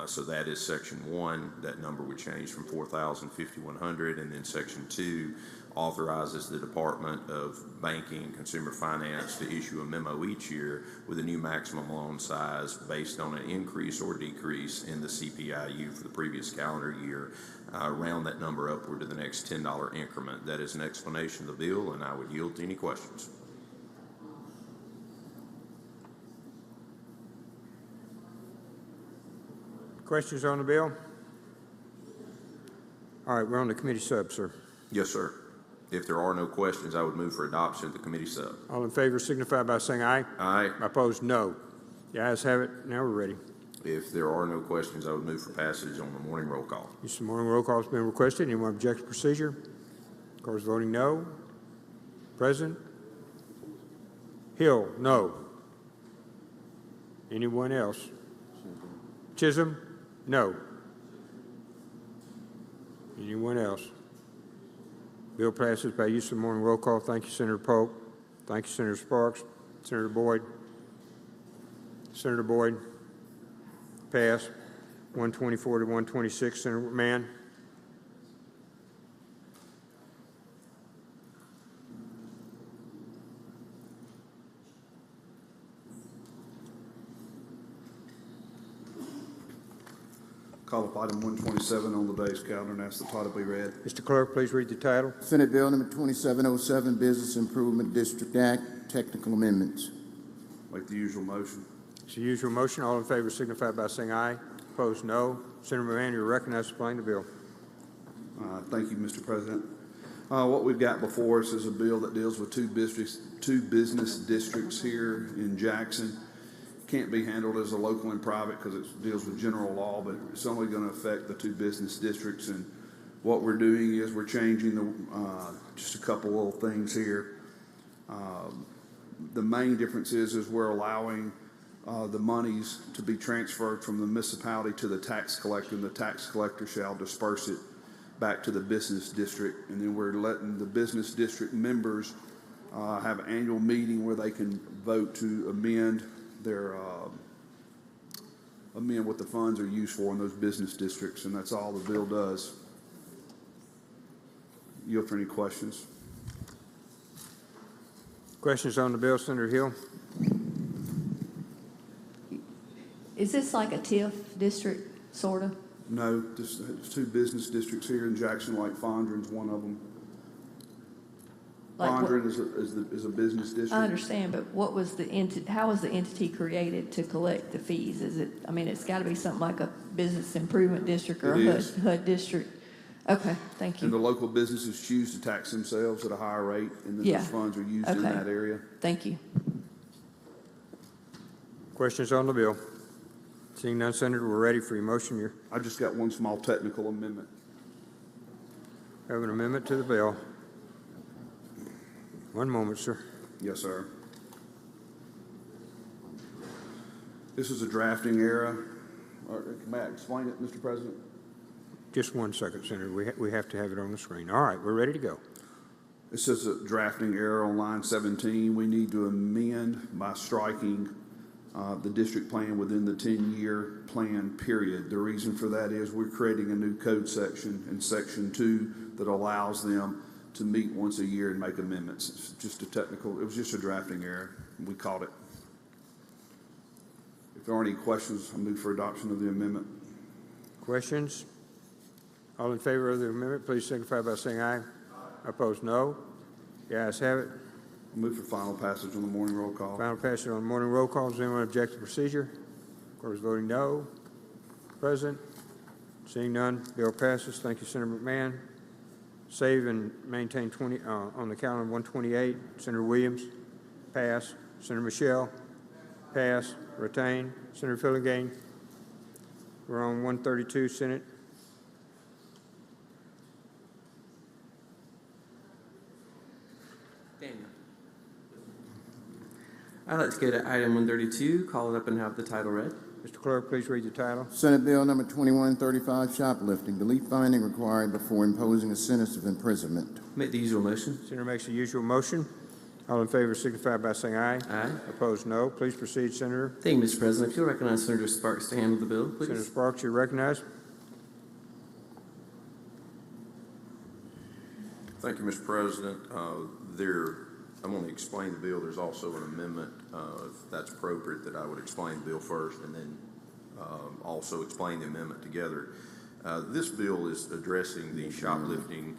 So that is Section 1. That number would change from $4,000 to $5,100, and then Section 2 authorizes the Department of Banking and Consumer Finance to issue a memo each year with a new maximum loan size based on an increase or decrease in the CPIU for the previous calendar year. Round that number upward to the next $10 increment. That is an explanation of the bill, and I would yield to any questions. Questions on the bill? All right, we're on the committee sub, sir. Yes, sir. If there are no questions, I would move for adoption of the committee sub. All in favor signify by saying aye. Aye. Opposed, no. The ayes have it. Now we're ready. If there are no questions, I would move for passage on the morning roll call. Use of morning roll call has been requested. Anyone object to procedure? Of course, voting no. Present? Hill, no. Anyone else? Chisholm? No. Anyone else? Bill passes by use of morning roll call. Thank you, Senator Polk. Thank you, Senator Sparks. Senator Boyd. Senator Boyd. Pass. 124 to 126. Senator Mann. Call up item 127 on the day's calendar and ask the title be read. Mr. Clerk, please read the title. Senate Bill number 2707, Business Improvement District Act, technical amendments. Make the usual motion. It's the usual motion. All in favor signify by saying aye. Opposed, no. Senator Mann, you're recognized to explain the bill. Thank you, Mr. President. What we've got before us is a bill that deals with two business districts here in Jackson. Can't be handled as a local and private because it deals with general law, but it's only going to affect the two business districts. And what we're doing is we're changing just a couple little things here. The main difference is we're allowing the monies to be transferred from the municipality to the tax collector, and the tax collector shall disperse it back to the business district. And then we're letting the business district members have an annual meeting where they can vote to amend what the funds are used for in those business districts, and that's all the bill does. Yield for any questions. Questions on the bill, Senator Hill? Is this like a TIF district, sort of? No, there's two business districts here in Jackson, like Fondren's one of them. Like Fondren is a business district. I understand, but what was how was the entity created to collect the fees? Is it, I mean, it's got to be something like a business improvement district or a HUD district. Okay, thank you. And the local businesses choose to tax themselves at a higher rate, and then those funds are used in that area. Thank you. Questions on the bill? Seeing none, Senator, we're ready for your motion. I just got one small technical amendment. We have an amendment to the bill. One moment, sir. Yes, sir. This is a drafting error. May I explain it, Mr. President? Just 1 second, Senator. We have to have it on the screen. All right, we're ready to go. It says a drafting error on line 17. We need to amend by striking the district plan within the 10-year plan period. The reason for that is we're creating a new code section in Section 2 that allows them to meet once a year and make amendments. It's just it was just a drafting error. We caught it. If there aren't any questions, I move for adoption of the amendment. Questions? All in favor of the amendment, please signify by saying aye. Opposed, no. The ayes have it. I move for final passage on the morning roll call. Final passage on the morning roll call. Does anyone object to procedure? Court is voting no. President? Seeing none, bill passes. Thank you, Senator McMahon. Save and maintain 20 on the calendar 128. Senator Williams? Pass. Senator Michelle? Pass. Retain. Senator Fillingham? We're on 132, Senate. Daniel. I'd like to go to item 132, call it up and have the title read. Mr. Clerk, please read the title. Senate Bill number 2135, shoplifting, delete finding required before imposing a sentence of imprisonment. Make the usual motion. Senator makes the usual motion. All in favor signify by saying aye. Aye. Opposed, no. Please proceed, Senator. Thank you, Mr. President. If you'll recognize Senator Sparks to handle the bill, please. Senator Sparks, you're recognized. Thank you, Mr. President. I'm going to explain the bill. There's also an amendment, if that's appropriate, that I would explain the bill first and then also explain the amendment together. This bill is addressing the shoplifting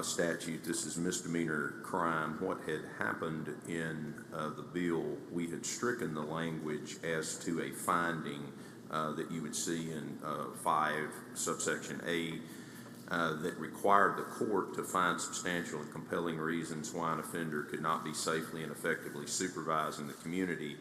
statute. This is misdemeanor crime. What had happened in the bill, we had stricken the language as to a finding that you would see in 5 subsection A that required the court to find substantial and compelling reasons why an offender could not be safely and effectively supervised in the community.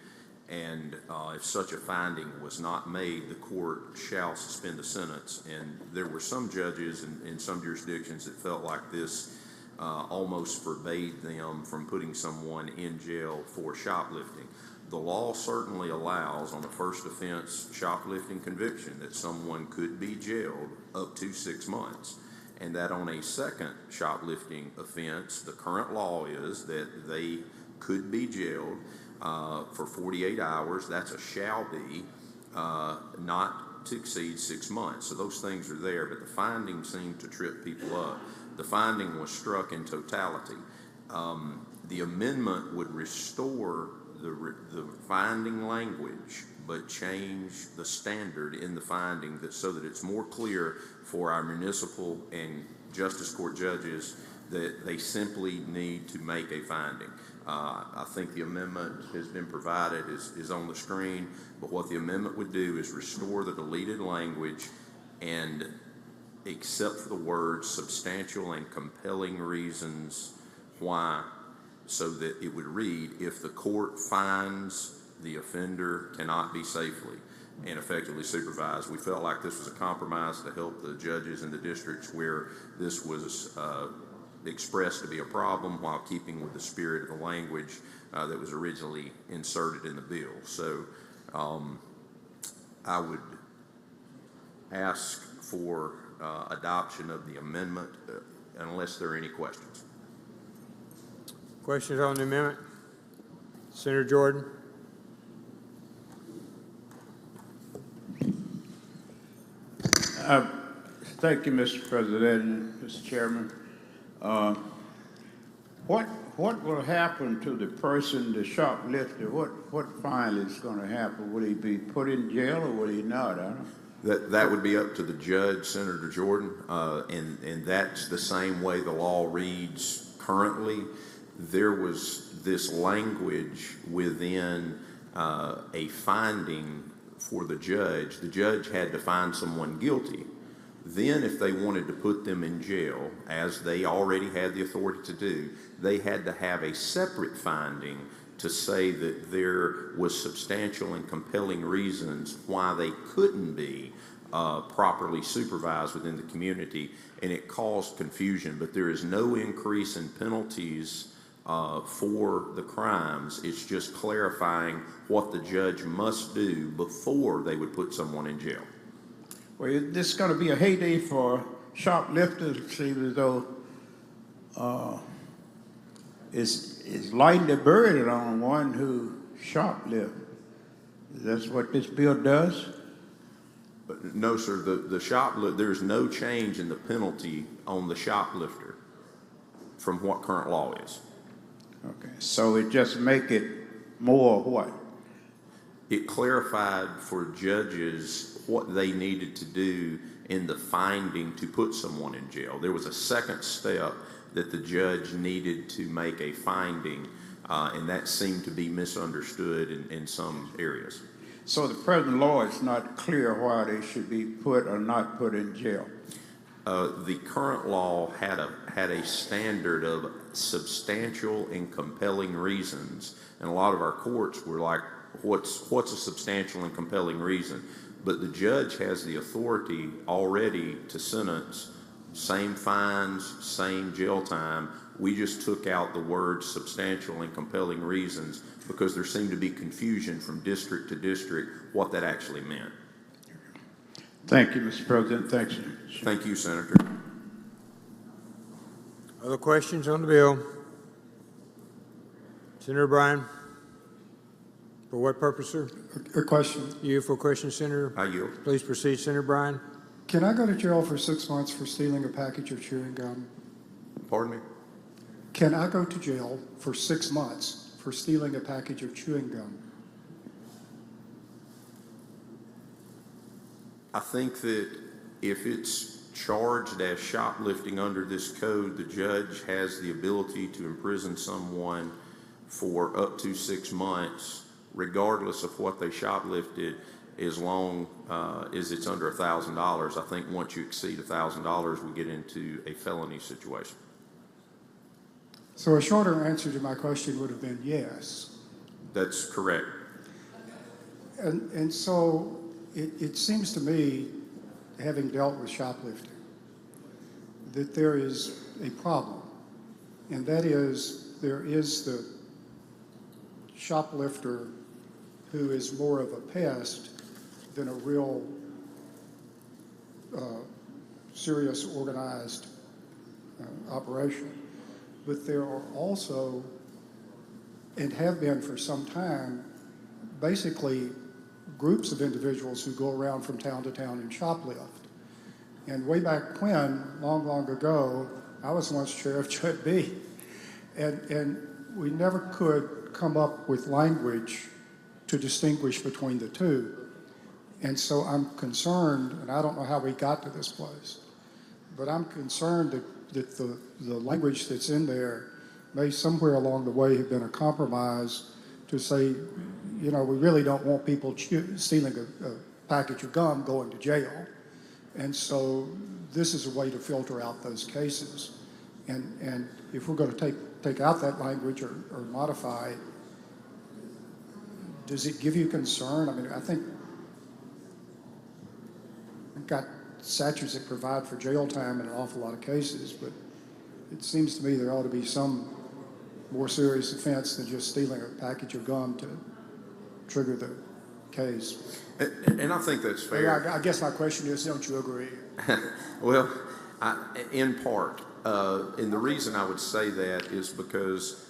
And if such a finding was not made, the court shall suspend the sentence. And there were some judges in some jurisdictions that felt like this almost forbade them from putting someone in jail for shoplifting. The law certainly allows on a first offense shoplifting conviction that someone could be jailed up to 6 months. And that on a second shoplifting offense, the current law is that they could be jailed for 48 hours. That's a shall be, not to exceed 6 months. So those things are there, but the finding seemed to trip people up. The finding was struck in totality. The amendment would restore the finding language, but change the standard in the finding so that it's more clear for our municipal and justice court judges that they simply need to make a finding. I think the amendment has been provided, is on the screen, but what the amendment would do is restore the deleted language and except for the words substantial and compelling reasons why, so that it would read, if the court finds the offender cannot be safely and effectively supervised. We felt like this was a compromise to help the judges in the districts where this was expressed to be a problem while keeping with the spirit of the language that was originally inserted in the bill. So I would ask for adoption of the amendment unless there are any questions. Questions on the amendment? Senator Jordan. Thank you, Mr. President, Mr. Chairman. What will happen to the person, the shoplifter? What fine is going to happen? Will he be put in jail or will he not? I don't know. That would be up to the judge, Senator Jordan, and that's the same way the law reads currently. There was this language within a finding for the judge. The judge had to find someone guilty. Then if they wanted to put them in jail, as they already had the authority to do, they had to have a separate finding to say that there was substantial and compelling reasons why they couldn't be properly supervised within the community, and it caused confusion. But there is no increase in penalties for the crimes. It's just clarifying what the judge must do before they would put someone in jail. Well, this is going to be a heyday for shoplifters. It seems as though it's lighting the burden on one who shoplifts. That's what this bill does? No, sir, there's no change in the penalty on the shoplifter from what current law is. Okay, so it just make it more what? It clarified for judges what they needed to do in the finding to put someone in jail. There was a second step that the judge needed to make a finding, and that seemed to be misunderstood in some areas. So the present law is not clear why they should be put or not put in jail? The current law had a standard of substantial and compelling reasons, and a lot of our courts were like, what's a substantial and compelling reason? But the judge has the authority already to sentence same fines, same jail time. We just took out the words substantial and compelling reasons because there seemed to be confusion from district to district what that actually meant. Thank you, Mr. President. Thanks. Thank you, Senator. Other questions on the bill? Senator Bryan? For what purpose, sir? A question. You for a question, Senator? I yield. Please proceed, Senator Bryan. Can I go to jail for 6 months for stealing a package of chewing gum? Pardon me? Can I go to jail for 6 months for stealing a package of chewing gum? I think that if it's charged as shoplifting under this code, the judge has the ability to imprison someone for up to 6 months, regardless of what they shoplifted, as long as it's under $1,000. I think once you exceed $1,000, we get into a felony situation. So a shorter answer to my question would have been yes. That's correct. And so it seems to me, having dealt with shoplifting, that there is a problem. And that is, there is the shoplifter who is more of a pest than a real serious organized operation. But there are also, and have been for some time, basically groups of individuals who go around from town to town and shoplift. And way back when, long, long ago, I was once chair of Jud B. And we never could come up with language to distinguish between the two. And so I'm concerned, and I don't know how we got to this place, but I'm concerned that the language that's in there may somewhere along the way have been a compromise to say, you know, we really don't want people stealing a package of gum going to jail. And so this is a way to filter out those cases. And if we're going to take out that language or modify it, does it give you concern? I mean, I think we've got statutes that provide for jail time in an awful lot of cases, but it seems to me there ought to be some more serious offense than just stealing a package of gum to trigger the case. And I think that's fair. I guess my question is, don't you agree? Well, in part. And the reason I would say that is because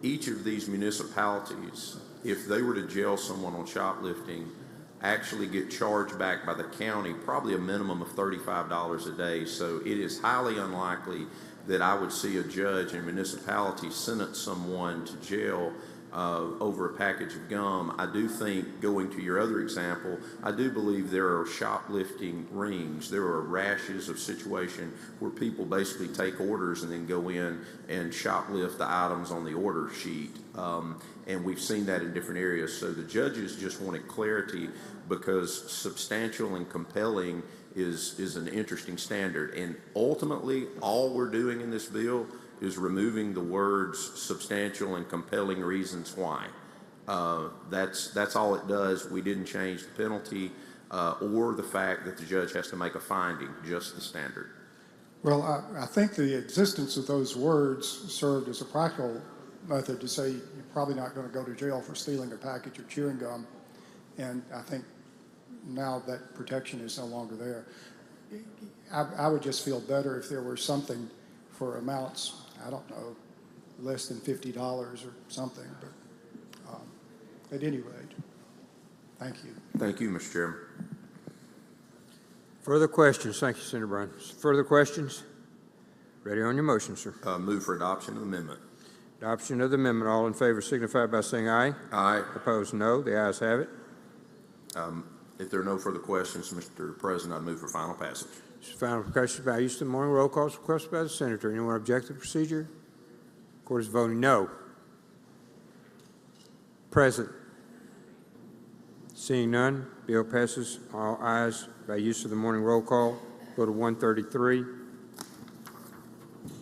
each of these municipalities, if they were to jail someone on shoplifting, actually get charged back by the county probably a minimum of $35 a day. So it is highly unlikely that I would see a judge in a municipality sentence someone to jail over a package of gum. I do think, going to your other example, I do believe there are shoplifting rings. There are rashes of situation where people basically take orders and then go in and shoplift the items on the order sheet. And we've seen that in different areas. So the judges just wanted clarity because substantial and compelling is an interesting standard. And ultimately, all we're doing in this bill is removing the words substantial and compelling reasons why. That's all it does. We didn't change the penalty or the fact that the judge has to make a finding, just the standard. Well, I think the existence of those words served as a practical method to say you're probably not going to go to jail for stealing a package of chewing gum. And I think now that protection is no longer there. I would just feel better if there were something for amounts, I don't know, less than $50 or something, but at any rate. Thank you. Thank you, Mr. Chairman. Further questions? Thank you, Senator Brown. Further questions? Ready on your motion, sir. Move for adoption of the amendment. Adoption of the amendment. All in favor signify by saying aye. Aye. Opposed, no. The ayes have it. If there are no further questions, Mr. President, I move for final passage. Final question by use of the morning roll call is requested by the senator. Anyone object to the procedure? Court is voting no. Present. Seeing none, bill passes. All ayes by use of the morning roll call. Go to 133.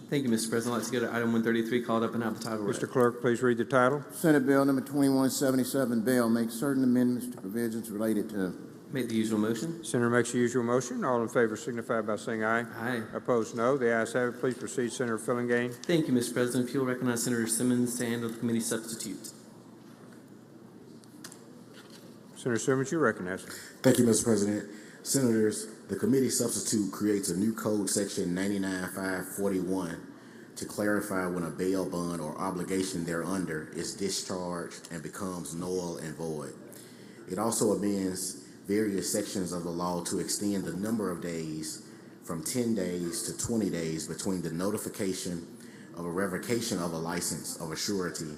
Thank you, Mr. President. Let's go to item 133, called up and have the title read. Mr. Clerk, please read the title. Senate Bill number 2177, bail, make certain amendments to provisions related to. Make the usual motion. Senator makes the usual motion. All in favor signify by saying aye. Aye. Opposed, no. The ayes have it. Please proceed, Senator Fillingane. Thank you, Mr. President. If you'll recognize Senator Simmons to handle the committee substitute. Senator Simmons, you recognize. Thank you, Mr. President. Senators, the committee substitute creates a new code section 99541 to clarify when a bail bond or obligation thereunder is discharged and becomes null and void. It also amends various sections of the law to extend the number of days from 10 days to 20 days between the notification of a revocation of a license of a surety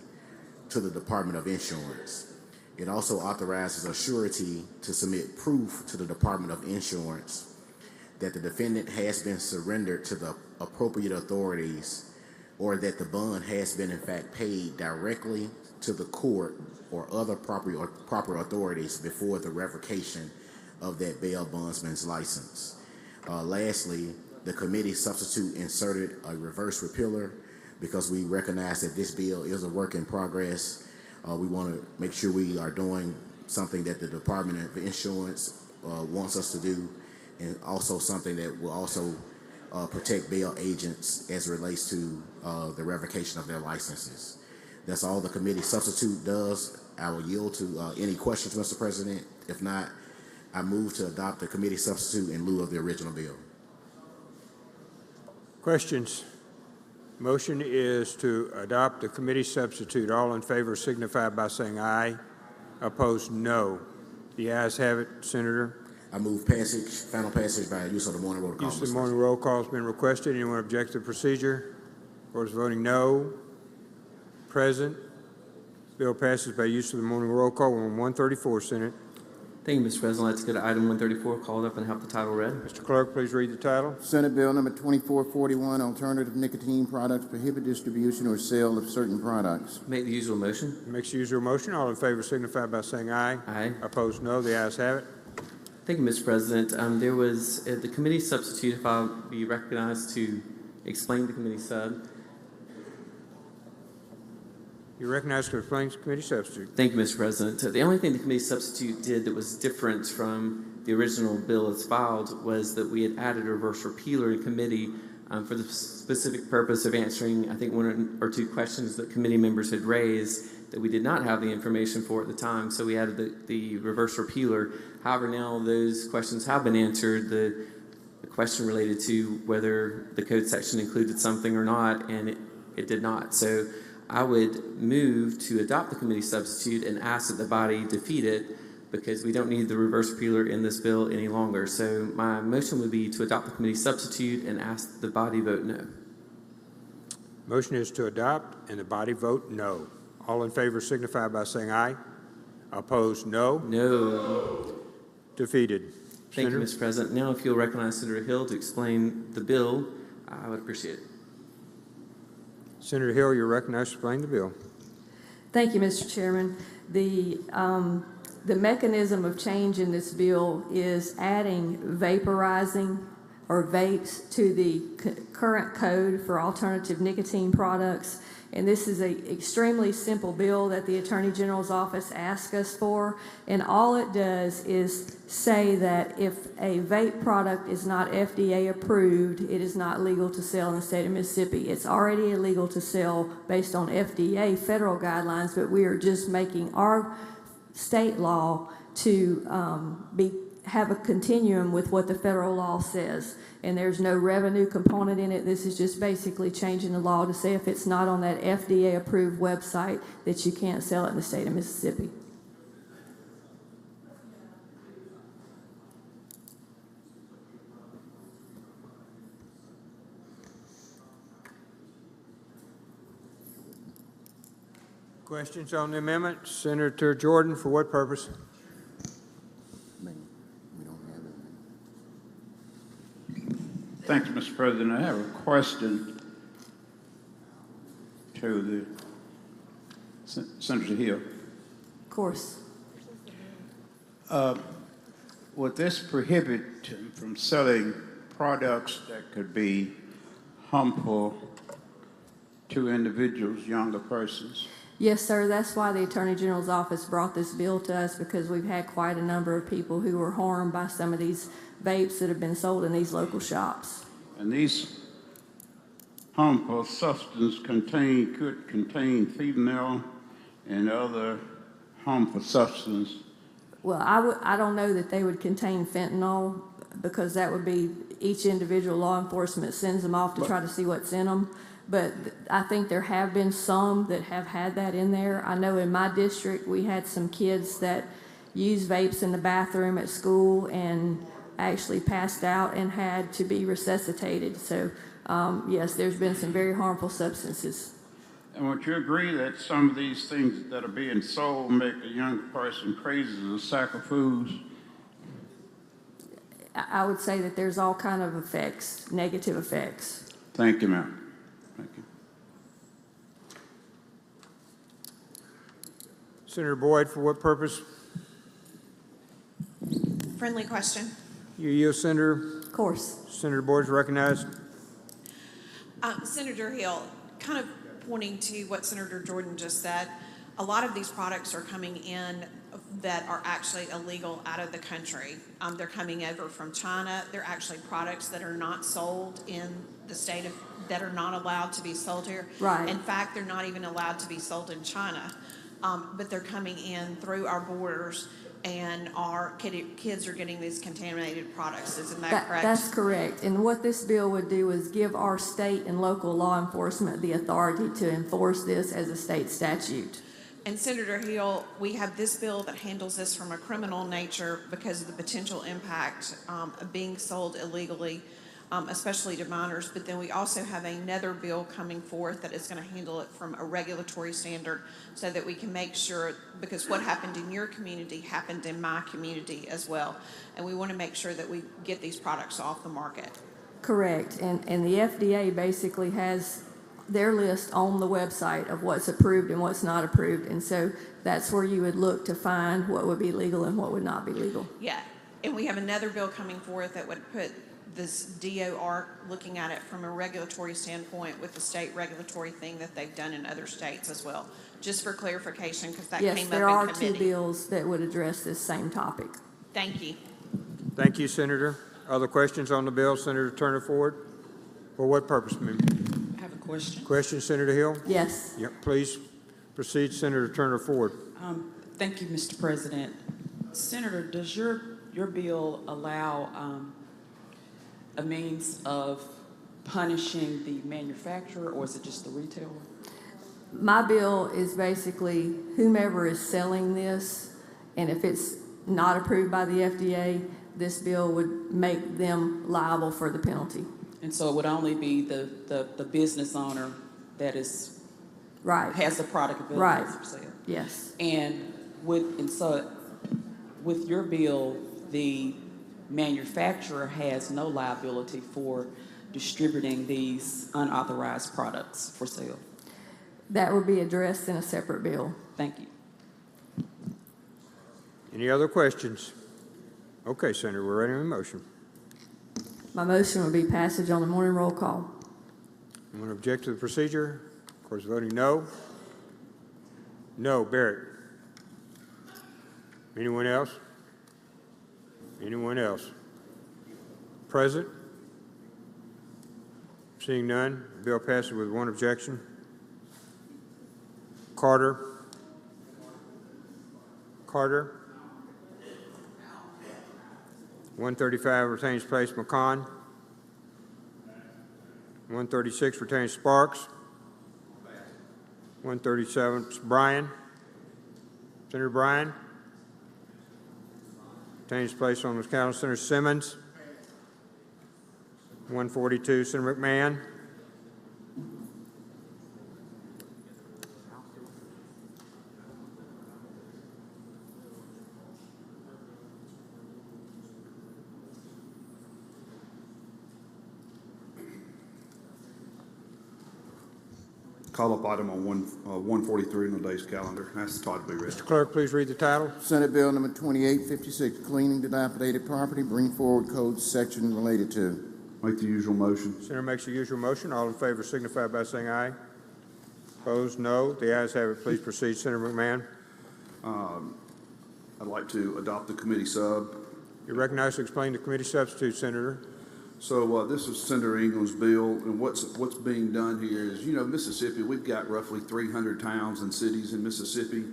to the Department of Insurance. It also authorizes a surety to submit proof to the Department of Insurance that the defendant has been surrendered to the appropriate authorities or that the bond has been in fact paid directly to the court or other proper authorities before the revocation of that bail bondsman's license. Lastly, the committee substitute inserted a reverse repealer because we recognize that this bill is a work in progress. We want to make sure we are doing something that the Department of Insurance wants us to do, and also something that will also protect bail agents as it relates to the revocation of their licenses. That's all the committee substitute does. I will yield to any questions, Mr. President. If not, I move to adopt the committee substitute in lieu of the original bill. Questions? Motion is to adopt the committee substitute. All in favor signify by saying aye. Opposed, no. The ayes have it, Senator. I move passage, final passage by use of the morning roll call. Use of the morning roll call has been requested. Anyone object to the procedure? Court is voting no. Present. Bill passes by use of the morning roll call. We're on 134, Senate. Thank you, Mr. President. Let's go to item 134, called up and have the title read. Mr. Clerk, please read the title. Senate Bill number 2441, alternative nicotine products, prohibit distribution or sale of certain products. Make the usual motion. Makes the usual motion. All in favor signify by saying aye. Aye. Opposed, no. The ayes have it. Thank you, Mr. President. There was the committee substitute, if I'll be recognized to explain the committee sub. You recognize to explain the committee substitute. Thank you, Mr. President. The only thing the committee substitute did that was different from the original bill as filed was that we had added a reverse repealer in committee for the specific purpose of answering, I think, one or two questions that committee members had raised that we did not have the information for at the time. So we added the reverse repealer. However, now those questions have been answered. The question related to whether the code section included something or not, and it did not. So I would move to adopt the committee substitute and ask that the body defeat it because we don't need the reverse repealer in this bill any longer. So my motion would be to adopt the committee substitute and ask that the body vote no. Motion is to adopt and the body vote no. All in favor signify by saying aye. Opposed, no. No. Defeated. Thank Senator? you, Mr. President. Now, if you'll recognize Senator Hill to explain the bill, I would appreciate it. Senator Hill, you're recognized to explain the bill. Thank you, Mr. Chairman. The mechanism of change in this bill is adding vaporizing or vapes to the current code for alternative nicotine products. And this is an extremely simple bill that the Attorney General's office asked us for. And all it does is say that if a vape product is not FDA approved, it is not legal to sell in the state of Mississippi. It's already illegal to sell based on FDA federal guidelines, but we are just making our state law to have a continuum with what the federal law says. And there's no revenue component in it. This is just basically changing the law to say if it's not on that FDA-approved website that you can't sell it in the state of Mississippi. Questions on the amendment? Senator Jordan, for what purpose? We don't have it. Thank you, Mr. President. I have a question to Senator Hill. Of course. Would this prohibit him from selling products that could be harmful to individuals, younger persons? Yes, sir. That's why the Attorney General's office brought this bill to us, because we've had quite a number of people who were harmed by some of these vapes that have been sold in these local shops. And these harmful substances could contain fentanyl and other harmful substances. Well, I don't know that they would contain fentanyl, because that would be each individual law enforcement sends them off to try to see what's in them. But I think there have been some that have had that in there. I know in my district, we had some kids that used vapes in the bathroom at school and actually passed out and had to be resuscitated. So, yes, there's been some very harmful substances. And would you agree that some of these things that are being sold make a young person crazy as a sack of foods? I would say that there's all kind of effects, negative effects. Thank you, ma'am. Thank you. Senator Boyd, for what purpose? Friendly question. You yield, Senator. Of course. Senator Boyd is recognized. Senator Hill, kind of pointing to what Senator Jordan just said, a lot of these products are coming in that are actually illegal out of the country. They're coming over from China. They're actually products that are not sold in the state of, that are not allowed to be sold here. Right. In fact, they're not even allowed to be sold in China. But they're coming in through our borders, and our kids are getting these contaminated products. Isn't that correct? That's correct. And what this bill would do is give our state and local law enforcement the authority to enforce this as a state statute. And Senator Hill, we have this bill that handles this from a criminal nature because of the potential impact of being sold illegally, especially to minors. But then we also have another bill coming forth that is going to handle it from a regulatory standard, so that we can make sure, because what happened in your community happened in my community as well. And we want to make sure that we get these products off the market. Correct. And the FDA basically has their list on the website of what's approved and what's not approved. And so that's where you would look to find what would be legal and what would not be legal. Yeah. And we have another bill coming forth that would put this DOR looking at it from a regulatory standpoint with the state regulatory thing that they've done in other states as well. Just for clarification, because that Yes, came there up are in committee. two bills that would address this same topic. Thank you. Thank you, Senator. Other questions on the bill? Senator Turner Ford. For what purpose, ma'am? I have a question. Question, Senator Hill? Yes. Yep, please proceed, Senator Turner Ford. Thank you, Mr. President. Senator, does your bill allow a means of punishing the manufacturer, or is it just the retailer? My bill is basically whomever is selling this, and if it's not approved by the FDA, this bill would make them liable for the penalty. And so it would only be the business owner that is Right. has the product available Right. for sale. Yes. And so with your bill, the manufacturer has no liability for distributing these unauthorized products for sale. That would be addressed in a separate bill. Thank you. Any other questions? Okay, Senator, we're ready for a motion. My motion would be passage on the morning roll call. Anyone object to the procedure? Of course, voting no. No. Barrett. Anyone else? Anyone else? Present? Seeing none, bill passes with one objection. Carter? Carter? 135 retains place. McCon? 136 retains Sparks. 137 Bryan. Senator Bryan? Retains place on this council. Senator Simmons. 142 Senator McMahon. Call up item on 143 on today's calendar. Ask the title to be read. Mr. Clerk, please read the title. Senate Bill number 2856, cleaning dilapidated property, bring forward code section related to. Make the usual motion. Senator makes the usual motion. All in favor signify by saying aye. Opposed, no. The ayes have it. Please proceed, Senator McMahon. I'd like to adopt the committee sub. You're recognized to explain the committee substitute, Senator. So this is Senator England's bill, and what's being done here is, Mississippi, we've got roughly 300 towns and cities in Mississippi,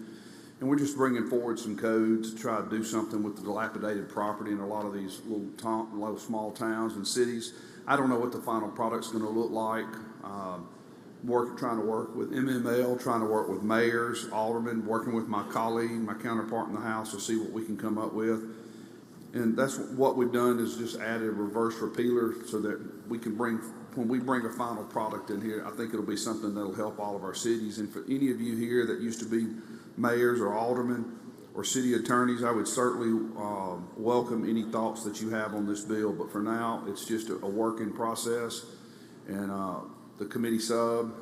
and we're just bringing forward some codes to try to do something with the dilapidated property in a lot of these little small towns and cities. I don't know what the final product's going to look like. Trying to work with MML, trying to work with mayors, aldermen, working with my colleague, my counterpart in the House to see what we can come up with. And that's what we've done, is just added a reverse repealer so that we can when we bring a final product in here, I think it'll be something that'll help all of our cities. And for any of you here that used to be mayors or aldermen or city attorneys, I would certainly welcome any thoughts that you have on this bill. But for now, it's just a working process. And the committee sub,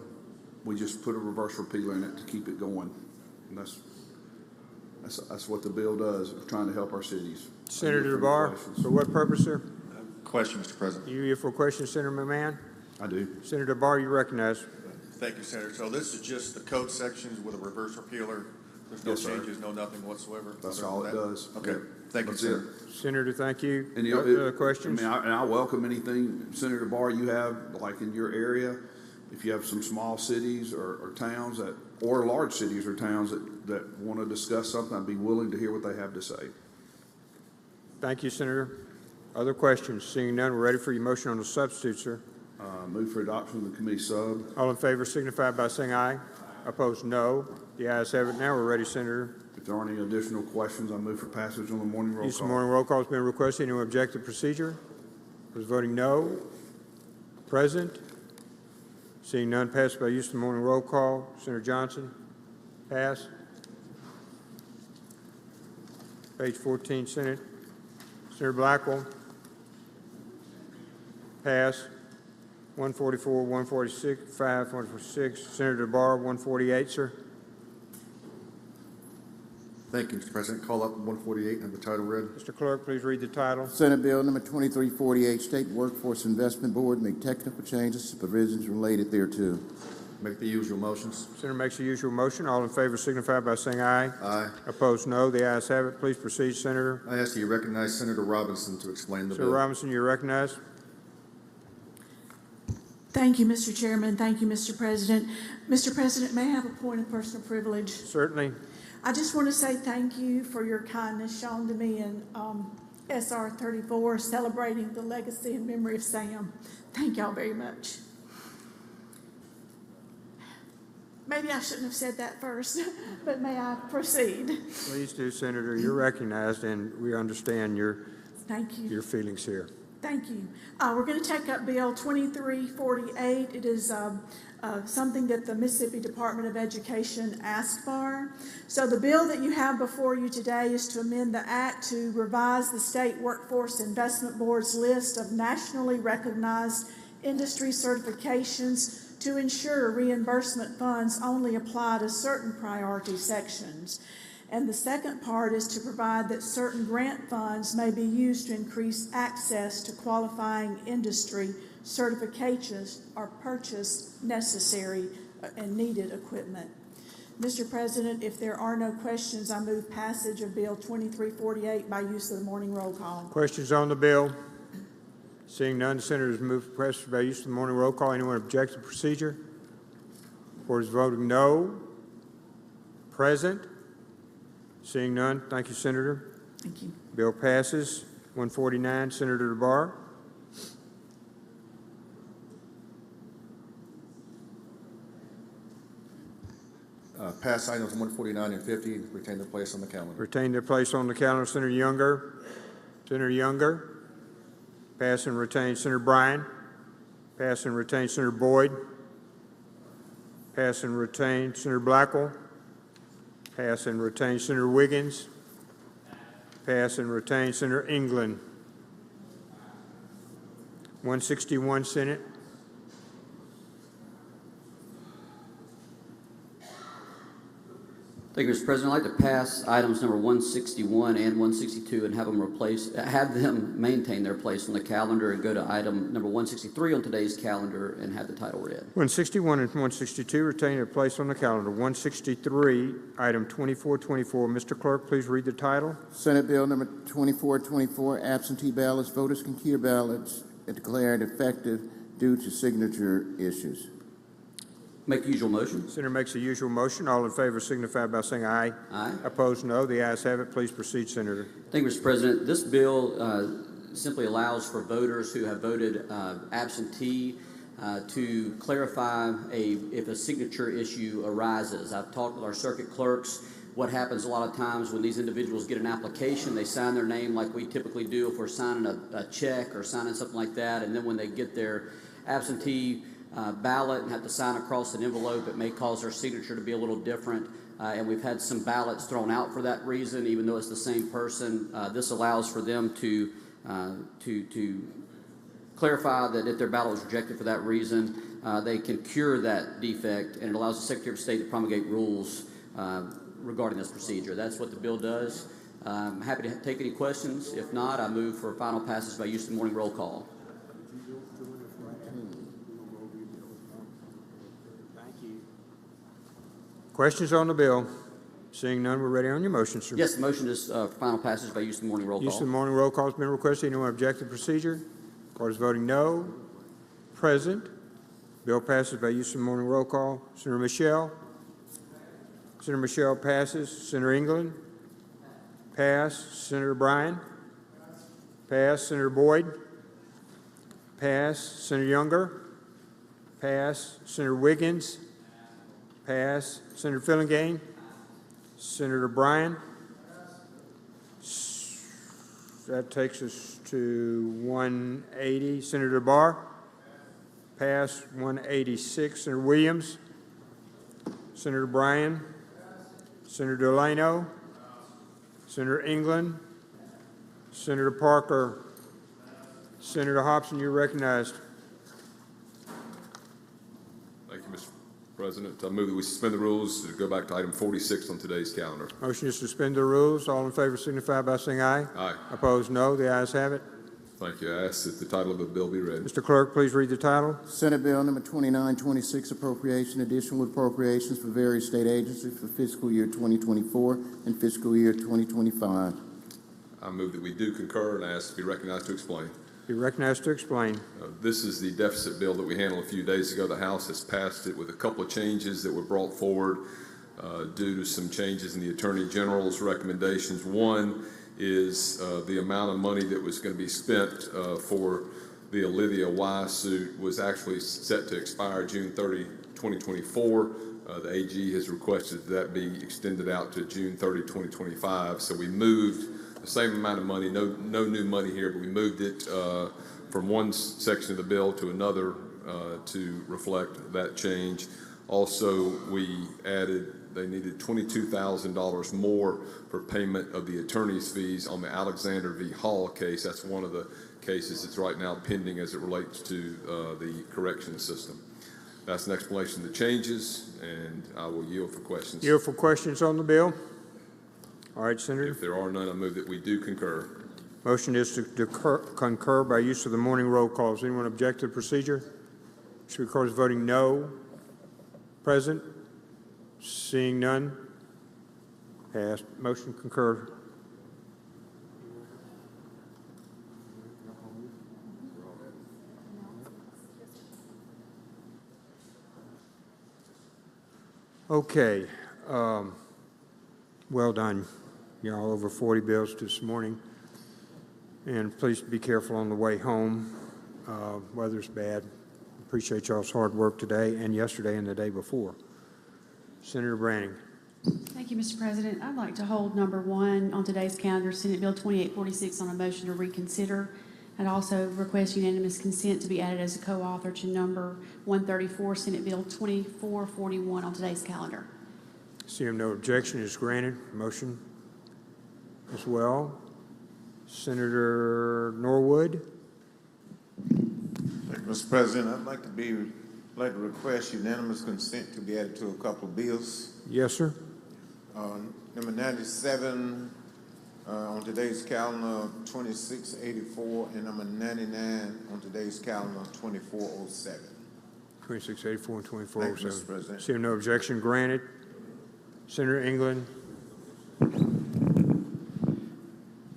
we just put a reverse repealer in it to keep it going. And that's what the bill does, trying to help our cities. Senator DeBar, for what purpose, sir? Question, Mr. President. You here for a question, Senator McMahon? I do. Senator DeBar, you recognize. Thank you, Senator. So this is just the code sections with a reverse repealer. There's no Yes, sir. changes, no nothing whatsoever. That's all it does. Okay. Yep. Thank you, That's Senator. Senator, thank you. And Other questions? I welcome anything, Senator Barr, you have, like in your area, if you have some small cities or towns or large cities or towns that want to discuss something, I'd be willing to hear what they have to say. Thank you, Senator. Other questions? Seeing none, we're ready for your motion on the substitute, sir. Move for adoption of the committee sub. All in favor signify by saying aye. Opposed, no. The ayes have it. Now we're ready, Senator. If there aren't any additional questions, I move for passage on the morning roll Use of call. morning roll call has been requested. Anyone object to procedure? Those voting no. Present. Seeing none, passed by use of the morning roll call. Senator Johnson? Pass. Page 14, Senate. Senator Blackwell? Pass. 144, 146, 146. Senator DeBar, 148, sir. Thank you, Mr. President. Call up 148 and have the title read. Mr. Clerk, please read the title. Senate Bill number 2348, State Workforce Investment Board, make technical changes to provisions related thereto. Make the usual motions. Senator makes the usual motion. All in favor signify by saying aye. Aye. Opposed, no. The ayes have it. Please proceed, Senator. I ask that you recognize Senator Robinson to explain the Senator bill. Robinson, you're recognized. Thank you, Mr. Chairman. Thank you, Mr. President. Mr. President, may I have a point of personal privilege? Certainly. I just want to say thank you for your kindness shown to me in SR 34, celebrating the legacy and memory of Sam. Thank y'all very much. Maybe I shouldn't have said that first, but may I proceed? Please do, Senator. You're recognized, and we understand Thank you. your feelings here. Thank you. We're going to take up Bill 2348. It is something that the Mississippi Department of Education asked for. So the bill that you have before you today is to amend the Act to revise the State Workforce Investment Board's list of nationally recognized industry certifications to ensure reimbursement funds only apply to certain priority sections. And the second part is to provide that certain grant funds may be used to increase access to qualifying industry certifications or purchase necessary and needed equipment. Mr. President, if there are no questions, I move passage of Bill 2348 by use of the morning roll call. Questions on the bill? Seeing none, the Senators move for passage by use of the morning roll call. Anyone object to procedure? Board is voting no. Present. Seeing none, thank you, Senator. Thank you. Bill passes. 149, Senator DeBar. Pass items 149 and 50, retain their place on the calendar. Retain their place on the calendar. Senator Younger. Senator Younger. Pass and retain Senator Bryan. Pass and retain Senator Boyd. Pass and retain Senator Blackwell. Pass and retain Senator Wiggins. Pass and retain Senator England. 161, Senate. Thank you, Mr. President. I'd like to pass items number 161 and 162 and have them maintain their place on the calendar and go to item number 163 on today's calendar and have the title read. 161 and 162 retain their place on the calendar. 163, item 2424. Mr. Clerk, please read the title. Senate Bill number 2424, absentee ballots, voters can cure ballots declared effective due to signature issues. Make the usual motion. Senator makes the usual motion. All in favor signify by saying aye. Aye. Opposed, no. The ayes have it. Please proceed, Senator. Thank you, Mr. President. This bill simply allows for voters who have voted absentee to clarify if a signature issue arises. I've talked with our circuit clerks. What happens a lot of times when these individuals get an application, they sign their name like we typically do if we're signing a check or signing something like that, and then when they get their absentee ballot and have to sign across an envelope, it may cause their signature to be a little different. And we've had some ballots thrown out for that reason, even though it's the same person. This allows for them to clarify that if their ballot was rejected for that reason, they can cure that defect, and it allows the Secretary of State to promulgate rules regarding this procedure. That's what the bill does. I'm happy to take any questions. If not, I move for final passage by use of the morning roll call. Questions on the bill? Seeing none, we're ready on your motion, sir. Yes, the motion is for final passage by use of the morning roll call. Use of the morning roll call has been requested. Anyone object to the procedure? Court is voting no. Present. Bill passes by use of the morning roll call. Senator Michelle. Senator Michelle passes. Senator England. Pass. Senator Bryan. Pass. Senator Boyd. Pass. Senator Younger. Pass. Senator Wiggins. Pass. Senator Fillingane. Senator Bryan. That takes us to 180. Senator Barr. Pass. 186. Senator Williams. Senator Bryan. Senator Delano. Senator England. Senator Parker. Senator Hobson, you're recognized. Thank you, Mr. President. I move that we suspend the rules to go back to item 46 on today's calendar. Motion to suspend the rules. All in favor signify by saying aye. Aye. Opposed, no. The ayes have it. Thank you. I ask that the title of the bill be read. Mr. Clerk, please read the title. Senate Bill number 2926, appropriation, additional appropriations for various state agencies for fiscal year 2024 and fiscal year 2025. I move that we do concur and ask to be recognized to explain. Be recognized to explain. This is the deficit bill that we handled a few days ago. The House has passed it with a couple of changes that were brought forward due to some changes in the Attorney General's recommendations. One is the amount of money that was going to be spent for the Olivia Y suit was actually set to expire June 30, 2024. The AG has requested that be extended out to June 30, 2025. So we moved the same amount of money, no new money here, but we moved it from one section of the bill to another to reflect that change. Also, we added, they needed $22,000 more for payment of the attorney's fees on the Alexander v. Hall case. That's one of the cases that's right now pending as it relates to the corrections system. That's an explanation of the changes, and I will yield for questions. Yield for questions on the bill. All right, Senator. If there are none, I move that we do concur. Motion is to concur by use of the morning roll call. Does anyone object to the procedure? Should record as voting no. Present. Seeing none. Passed. Motion concur. Okay. Well done. Y'all over 40 bills this morning. And please be careful on the way home. Weather's bad. Appreciate y'all's hard work today and yesterday and the day before. Senator Branning. Thank you, Mr. President. I'd like to hold number 1 on today's calendar, Senate Bill 2846, on a motion to reconsider. I'd also request unanimous consent to be added as a co-author to number 134, Senate Bill 2441 on today's calendar. Seeing no objection is granted. Motion as well. Senator Norwood. Thank you, Mr. President. I'd like to request unanimous consent to be added to a couple of bills. Yes, sir. Number 97 on today's calendar, 2684, and number 99 on today's calendar, 2407. 2684 and 2407. Thank you, Mr. President. Seeing no objection, granted. Senator England.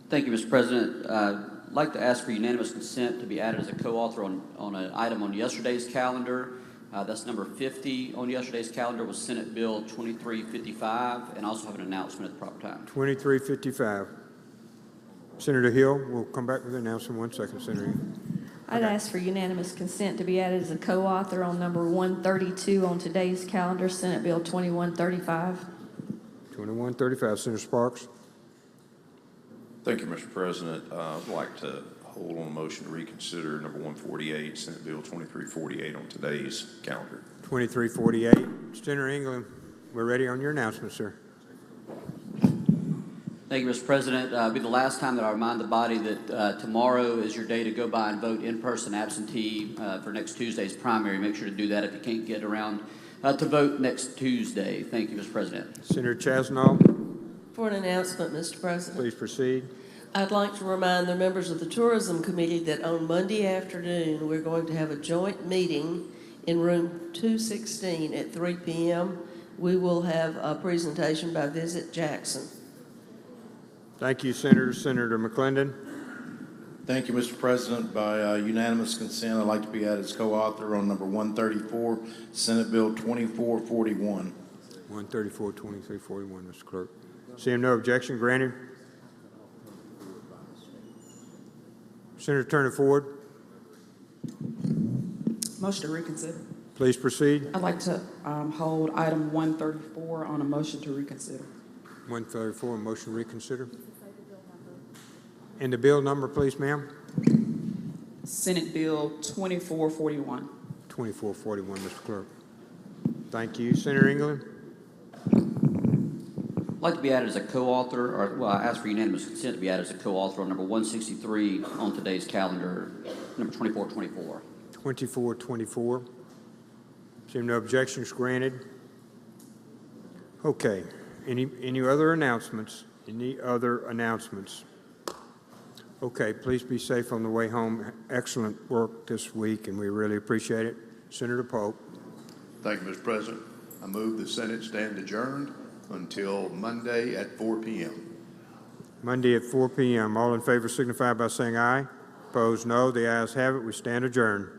Thank you, Mr. President. I'd like to ask for unanimous consent to be added as a co-author on an item on yesterday's calendar. That's number 50 on yesterday's calendar was Senate Bill 2355, and also have an announcement at the proper time. 2355. Senator Hill, we'll come back with the announcement in 1 second, Senator Hill. I'd ask for unanimous consent to be added as a co-author on number 132 on today's calendar, Senate Bill 2135. 2135, Senator Sparks. Thank you, Mr. President. I'd like to hold on a motion to reconsider number 148, Senate Bill 2348 on today's calendar. 2348. Senator England, we're ready on your announcement, sir. Thank you, Mr. President. It'll be the last time that I remind the body that tomorrow is your day to go by and vote in person absentee for next Tuesday's primary. Make sure to do that if you can't get around to vote next Tuesday. Thank you, Mr. President. Senator Chasnow. For an announcement, Mr. President. Please proceed. I'd like to remind the members of the Tourism Committee that on Monday afternoon, we're going to have a joint meeting in room 216 at 3 p.m. We will have a presentation by Visit Jackson. Thank you, Senator. Senator McClendon. Thank you, Mr. President. By unanimous consent, I'd like to be added as co-author on number 134, Senate Bill 2441. 134, 2341, Mr. Clerk. Seeing no objection, granted. Senator Turner Ford. Motion to reconsider. Please proceed. I'd like to hold item 134 on a motion to reconsider. 134, motion to reconsider. And the bill number, please, ma'am. Senate Bill 2441. 2441, Mr. Clerk. Thank you. Senator England. I'd like to be added as a co-author, I ask for unanimous consent to be added as a co-author on number 163 on today's calendar, number 2424. 2424. Seeing no objections, granted. Okay. Any other announcements? Any other announcements? Okay, please be safe on the way home. Excellent work this week, and we really appreciate it. Senator Pope. Thank you, Mr. President. I move the Senate stand adjourned until Monday at 4 p.m. Monday at 4 p.m. All in favor signify by saying aye. Opposed, no. The ayes have it. We stand adjourned.